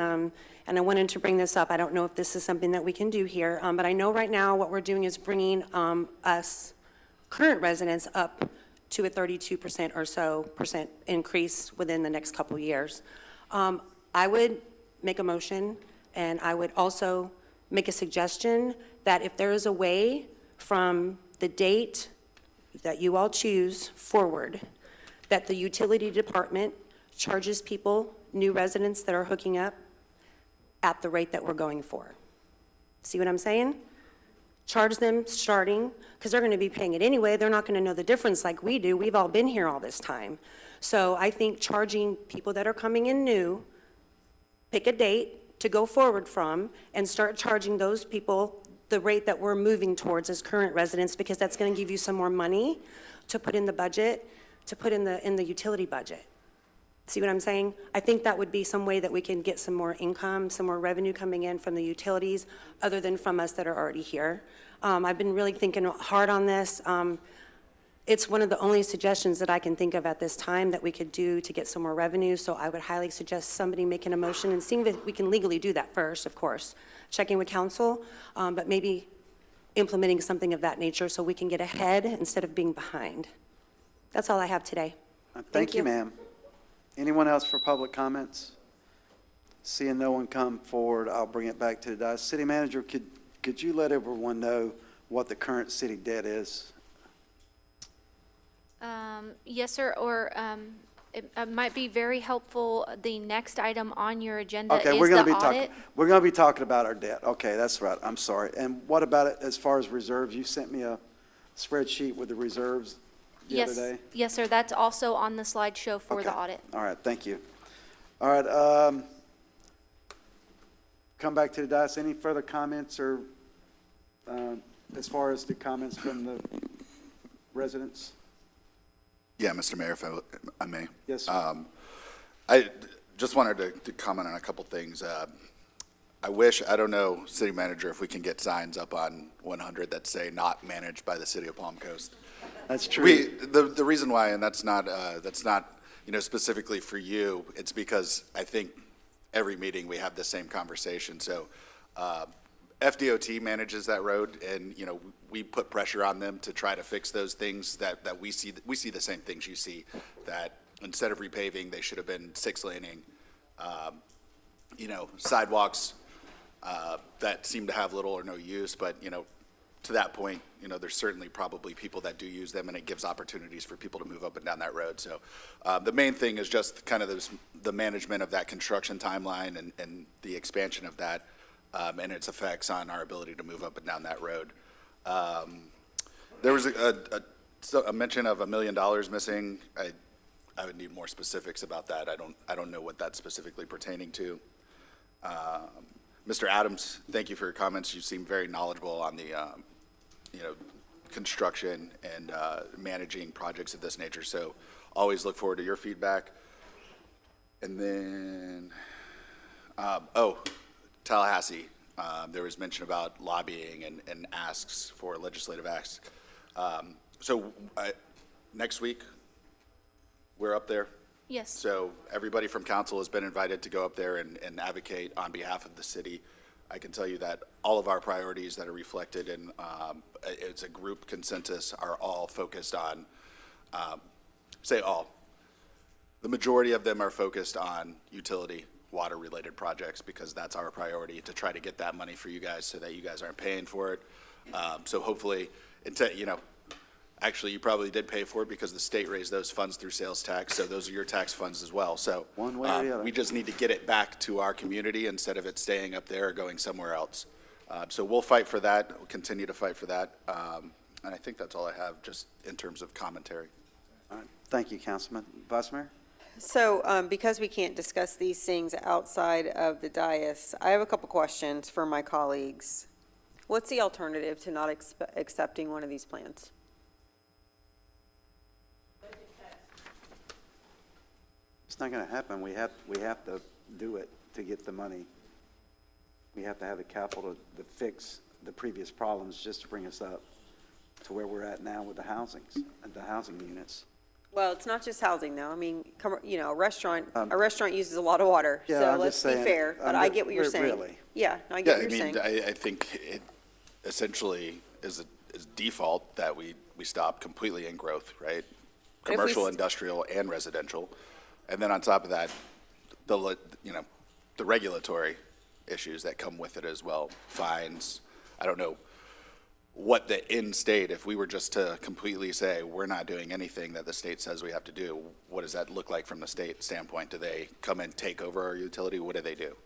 [SPEAKER 9] and I wanted to bring this up. I don't know if this is something that we can do here, but I know right now what we're doing is bringing us current residents up to a 32% or so increase within the next couple of years. I would make a motion, and I would also make a suggestion that if there is a way from the date that you all choose forward, that the utility department charges people, new residents that are hooking up, at the rate that we're going for. See what I'm saying? Charge them starting, because they're going to be paying it anyway. They're not going to know the difference like we do. We've all been here all this time. So I think charging people that are coming in new, pick a date to go forward from, and start charging those people the rate that we're moving towards as current residents, because that's going to give you some more money to put in the budget, to put in the utility budget. See what I'm saying? I think that would be some way that we can get some more income, some more revenue coming in from the utilities, other than from us that are already here. I've been really thinking hard on this. It's one of the only suggestions that I can think of at this time that we could do to get some more revenue, so I would highly suggest somebody making a motion and seeing if we can legally do that first, of course, checking with council, but maybe implementing something of that nature so we can get ahead instead of being behind. That's all I have today.
[SPEAKER 1] Thank you, ma'am. Anyone else for public comments? Seeing no one come forward, I'll bring it back to the dais. City Manager, could you let everyone know what the current city debt is?
[SPEAKER 4] Yes, sir, or it might be very helpful. The next item on your agenda
[SPEAKER 1] Okay,
[SPEAKER 4] is
[SPEAKER 1] we're going
[SPEAKER 4] the
[SPEAKER 1] to be talking.
[SPEAKER 4] audit.
[SPEAKER 1] We're going to be talking about our debt. Okay, that's right. I'm sorry. And what about it as far as reserves? You sent me a spreadsheet with the reserves the other day.
[SPEAKER 4] Yes, sir, that's also on the slideshow for the
[SPEAKER 1] Okay.
[SPEAKER 4] audit.
[SPEAKER 1] All right, thank you. All right, come back to the dais. Any further comments or as far as the comments from the residents?
[SPEAKER 23] Yeah, Mr. Mayor, if I may.
[SPEAKER 1] Yes, sir.
[SPEAKER 23] I just wanted to comment on a couple things. I don't know, City Manager, if we can get signs up on 100 that say not managed by the City of Palm Coast.
[SPEAKER 1] That's true.
[SPEAKER 23] The reason why, and that's not, specifically for you, it's because I think every meeting we have the same conversation. So FDOT manages that road, and, we put pressure on them to try to fix those things that we see. We see the same things you see, that instead of repaving, they should have been 6-laning, sidewalks that seem to have little or no use, but, to that point, there's certainly probably people that do use them, and it gives opportunities for people to move up and down that road. So the main thing is just kind of the management of that construction timeline and the expansion of that and its effects on our ability to move up and down that road. There was a mention of $1 million missing. I would need more specifics about that. I don't know what that's specifically pertaining to. Mr. Adams, thank you for your comments. You seem very knowledgeable on the construction and managing projects of this nature. So always look forward to your feedback. And then, Tallahassee. There was mention about lobbying and asks for legislative acts. Next week, we're up there.
[SPEAKER 4] Yes.
[SPEAKER 23] So everybody from council has been invited to go up there and advocate on behalf of the city. I can tell you that all of our priorities that are reflected in, it's a group consensus, are all focused on, the majority of them are focused on utility, water-related projects, because that's our priority, to try to get that money for you guys so that you guys aren't paying for it. So hopefully, actually, you probably did pay for it because the state raised those funds through sales tax, so those are your tax funds as well. So
[SPEAKER 1] one way or the other.
[SPEAKER 23] We just need to get it back to our community instead of it staying up there or going somewhere else. So we'll fight for that. We'll continue to fight for that. And I think that's all I have, just in terms of commentary.
[SPEAKER 1] All right, thank you, Councilman. Vice Mayor?
[SPEAKER 5] So because we can't discuss these things outside of the dais, I have a couple questions for my colleagues. What's the alternative to not accepting one of these plans?
[SPEAKER 1] It's not going to happen. We have to do it to get the money. We have to have the capital to fix the previous problems just to bring us up to where we're at now with the housings and the housing units.
[SPEAKER 5] Well, it's not just housing, though. I mean, a restaurant uses a lot of water,
[SPEAKER 1] Yeah,
[SPEAKER 5] so
[SPEAKER 1] I'm
[SPEAKER 5] let's
[SPEAKER 1] just
[SPEAKER 5] be
[SPEAKER 1] saying,
[SPEAKER 5] fair. But I get what you're saying.
[SPEAKER 1] Really.
[SPEAKER 5] Yeah, no, I get what you're saying.
[SPEAKER 23] I think it essentially is default that we stop completely in growth, right?
[SPEAKER 5] But if we
[SPEAKER 23] Commercial, industrial, and residential. And then on top of that, the regulatory issues that come with it as well, fines. I don't know what the end state, if we were just to completely say, we're not doing anything that the state says we have to do, what does that look like from the state standpoint? Do they come and take over our utility? What do they do?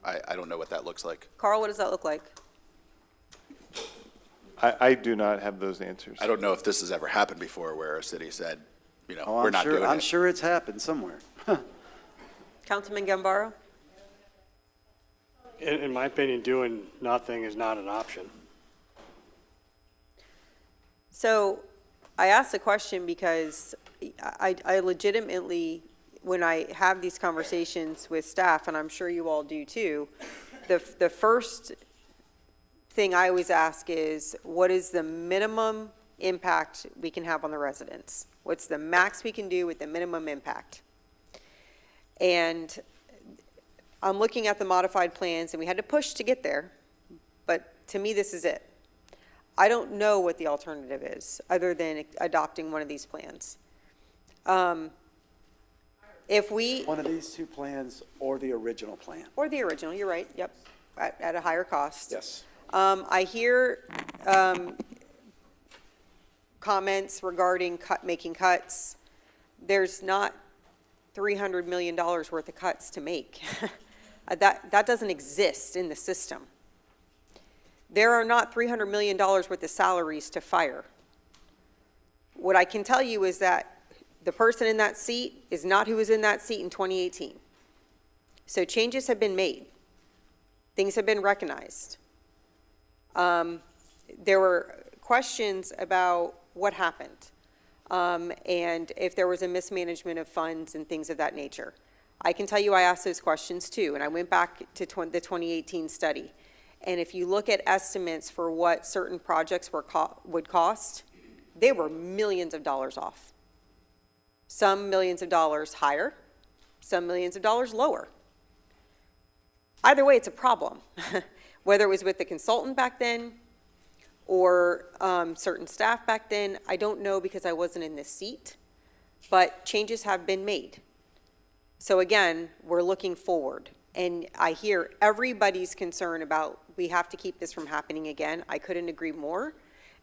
[SPEAKER 23] I don't know what that looks like.
[SPEAKER 5] Carl, what does that look like?
[SPEAKER 3] I do not have those answers.
[SPEAKER 23] I don't know if this has ever happened before where a city said,
[SPEAKER 1] Oh,
[SPEAKER 23] we're not doing it.
[SPEAKER 1] I'm sure it's happened somewhere.
[SPEAKER 5] Councilman Gambaro?
[SPEAKER 20] In my opinion, doing nothing is not an option.
[SPEAKER 5] So I asked the question because I legitimately, when I have these conversations with staff, and I'm sure you all do too, the first thing I always ask is, what is the minimum impact we can have on the residents? What's the max we can do with the minimum impact? And I'm looking at the modified plans, and we had to push to get there, but to me, this is it. I don't know what the alternative is, other than adopting one of these plans. If we,
[SPEAKER 1] One of these two plans or the original plan?
[SPEAKER 5] or the original, you're right, yep, at a higher cost.
[SPEAKER 1] Yes.
[SPEAKER 5] I hear comments regarding making cuts. There's not $300 million worth of cuts to make. That doesn't exist in the system. There are not $300 million worth of salaries to fire. What I can tell you is that the person in that seat is not who was in that seat in 2018. So changes have been made. Things have been recognized. There were questions about what happened and if there was a mismanagement of funds and things of that nature. I can tell you I asked those questions too, and I went back to the 2018 study. And if you look at estimates for what certain projects would cost, they were millions of dollars off. Some millions of dollars higher, some millions of dollars lower. Either way, it's a problem. Whether it was with the consultant back then or certain staff back then, I don't know because I wasn't in this seat, but changes have been made. So again, we're looking forward. And I hear everybody's concern about we have to keep this from happening again. I couldn't agree more.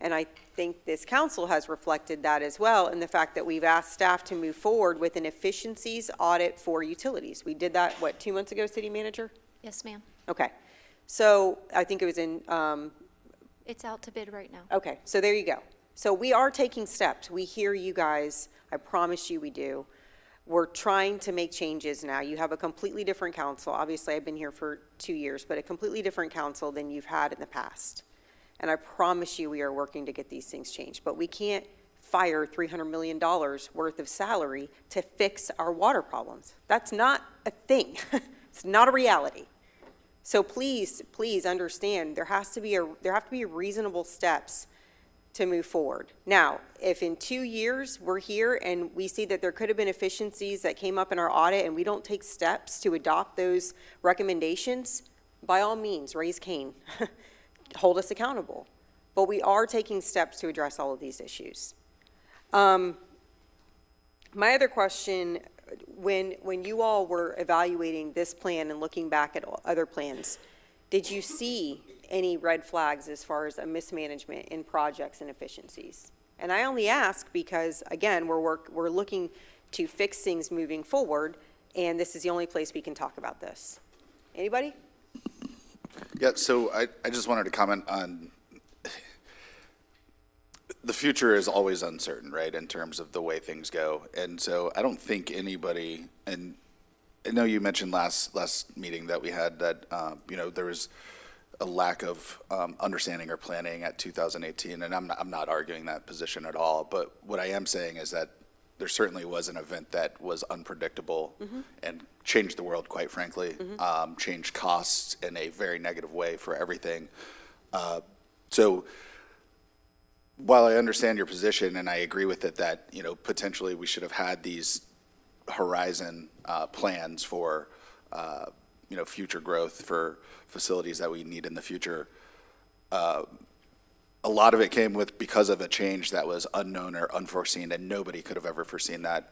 [SPEAKER 5] And I think this council has reflected that as well in the fact that we've asked staff to move forward with an efficiencies audit for utilities. We did that, what, 2 months ago, City Manager?
[SPEAKER 4] Yes, ma'am.
[SPEAKER 5] Okay. So I think it was in,
[SPEAKER 4] It's out to bid right now.
[SPEAKER 5] okay, so there you go. So we are taking steps. We hear you guys. I promise you we do. We're trying to make changes now. You have a completely different council. Obviously, I've been here for 2 years, but a completely different council than you've had in the past. And I promise you we are working to get these things changed. But we can't fire $300 million worth of salary to fix our water problems. That's not a thing. It's not a reality. So please, please understand, there have to be reasonable steps to move forward. Now, if in 2 years we're here and we see that there could have been efficiencies that came up in our audit and we don't take steps to adopt those recommendations, by all means, raise Cain. Hold us accountable. But we are taking steps to address all of these issues. My other question, when you all were evaluating this plan and looking back at other plans, did you see any red flags as far as a mismanagement in projects and efficiencies? And I only ask because, again, we're looking to fix things moving forward, and this is the only place we can talk about this. Anybody?
[SPEAKER 23] Yeah, so I just wanted to comment on, the future is always uncertain, right, in terms of the way things go. And so I don't think anybody, and I know you mentioned last meeting that we had that, there was a lack of understanding or planning at 2018, and I'm not arguing that position at all. But what I am saying is that there certainly was an event that was unpredictable and changed the world, quite frankly, changed costs in a very negative way for everything. So while I understand your position and I agree with it that, potentially we should have had these horizon plans for, future growth for facilities that we need in the future, a lot of it came because of a change that was unknown or unforeseen, and nobody could have ever foreseen that.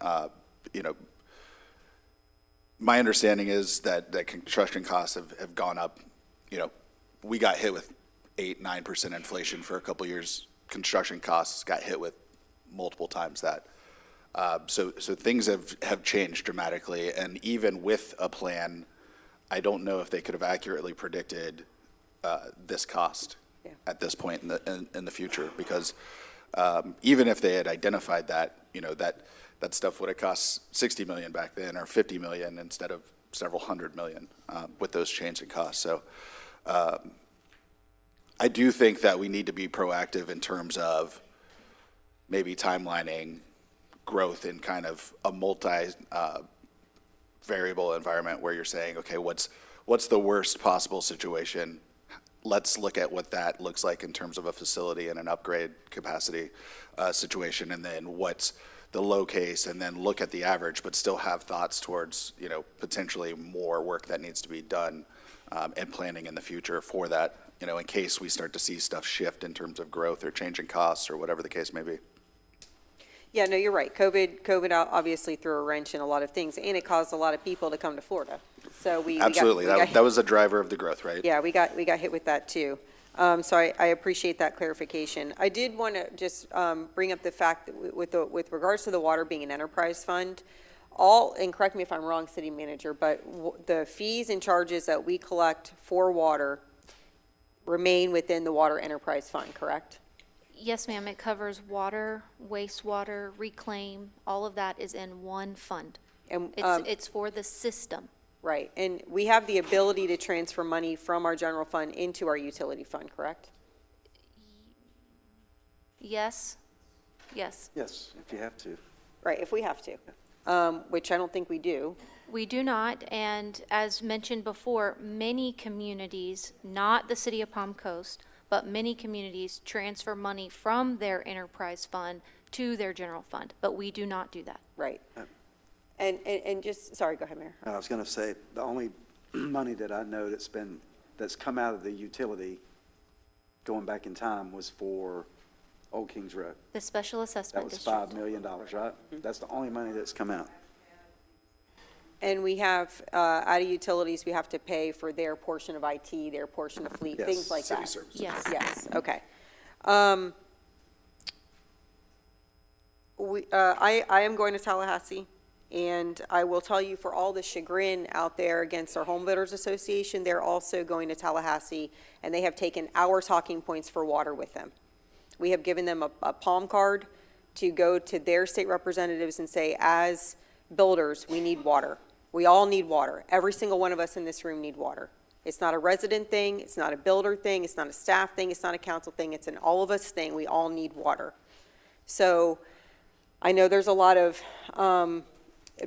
[SPEAKER 23] My understanding is that construction costs have gone up. We got hit with 8-9% inflation for a couple years. Construction costs got hit with multiple times that. So things have changed dramatically, and even with a plan, I don't know if they could have accurately predicted this cost at this point in the future, because even if they had identified that, that stuff would have cost $60 million back then or $50 million instead of several hundred million with those changes in costs. So I do think that we need to be proactive in terms of maybe timelining growth in kind of a multi-variable environment where you're saying, okay, what's the worst possible situation? Let's look at what that looks like in terms of a facility and an upgrade capacity situation, and then what's the low case, and then look at the average, but still have thoughts towards, potentially more work that needs to be done and planning in the future for that. in case we start to see stuff shift in terms of growth or changing costs or whatever the case may be.
[SPEAKER 5] Yeah, no, you're right. COVID obviously threw a wrench in a lot of things, and it caused a lot of people to come to Florida. So
[SPEAKER 23] Absolutely. That was a driver of the growth, right?
[SPEAKER 5] Yeah, we got hit with that too. So I appreciate that clarification. I did want to just bring up the fact that with regards to the water being an enterprise fund, and correct me if I'm wrong, City Manager, but the fees and charges that we collect for water remain within the Water Enterprise Fund, correct?
[SPEAKER 4] Yes, ma'am, it covers water, wastewater, reclaim, all of that is in one fund.
[SPEAKER 5] And
[SPEAKER 4] It's for the system.
[SPEAKER 5] right, and we have the ability to transfer money from our general fund into our utility fund, correct?
[SPEAKER 4] Yes, yes.
[SPEAKER 1] Yes, if you have to.
[SPEAKER 5] Right, if we have to, which I don't think we do.
[SPEAKER 4] We do not, and as mentioned before, many communities, not the city of Palm Coast, but many communities transfer money from their enterprise fund to their general fund, but we do not do that.
[SPEAKER 5] Right. And just, sorry, go ahead, Mayor.
[SPEAKER 1] I was going to say, the only money that I know that's come out of the utility going back in time was for Old Kings Road.
[SPEAKER 4] The special
[SPEAKER 1] That
[SPEAKER 4] assessment
[SPEAKER 1] was
[SPEAKER 4] district.
[SPEAKER 1] $5 million, right? That's the only money that's come out.
[SPEAKER 5] And we have, out of utilities, we have to pay for their portion of IT, their portion of fleet,
[SPEAKER 1] Yes,
[SPEAKER 5] things like
[SPEAKER 23] city
[SPEAKER 5] that.
[SPEAKER 23] services.
[SPEAKER 4] Yes.
[SPEAKER 5] Yes, okay. I am going to Tallahassee, and I will tell you, for all the chagrin out there against our Home Builders Association, they're also going to Tallahassee, and they have taken our talking points for water with them. We have given them a palm card to go to their state representatives and say, as builders, we need water. We all need water. Every single one of us in this room need water. It's not a resident thing, it's not a builder thing, it's not a staff thing, it's not a council thing, it's an all of us thing. We all need water. So I know there's a lot of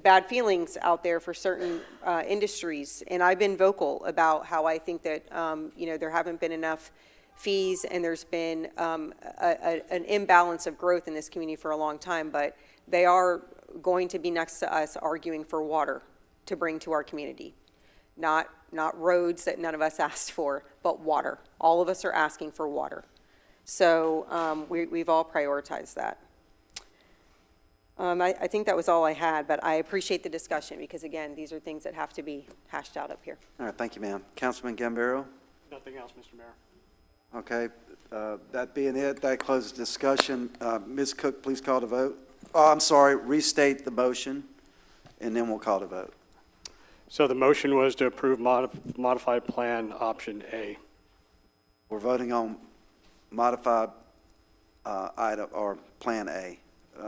[SPEAKER 5] bad feelings out there for certain industries, and I've been vocal about how I think that there haven't been enough fees, and there's been an imbalance of growth in this community for a long time, but they are going to be next to us arguing for water to bring to our community. Not roads that none of us asked for, but water. All of us are asking for water. So we've all prioritized that. I think that was all I had, but I appreciate the discussion because, again, these are things that have to be hashed out up here.
[SPEAKER 1] All right, thank you, ma'am. Councilman Gambaro?
[SPEAKER 20] Nothing else, Mr. Mayor.
[SPEAKER 1] Okay, that being it, that closes discussion. Ms. Cook, please call the vote. Oh, I'm sorry, restate the motion, and then we'll call the vote.
[SPEAKER 20] So the motion was to approve modified plan option A.
[SPEAKER 1] We're voting on modified item, or Plan A.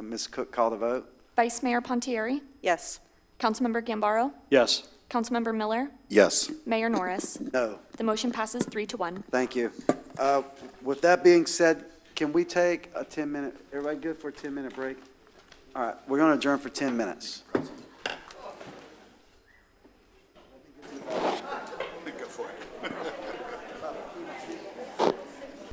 [SPEAKER 1] Ms. Cook, call the vote.
[SPEAKER 10] Vice Mayor Pontieri,
[SPEAKER 5] Yes.
[SPEAKER 10] Councilmember Gambaro,
[SPEAKER 20] Yes.
[SPEAKER 10] Councilmember Miller,
[SPEAKER 23] Yes.
[SPEAKER 10] Mayor Norris.
[SPEAKER 1] No.
[SPEAKER 10] The motion passes 3-1.
[SPEAKER 1] Thank you. With that being said, can we take a 10-minute, everybody good for a 10-minute break? All right, we're going to adjourn for 10 minutes.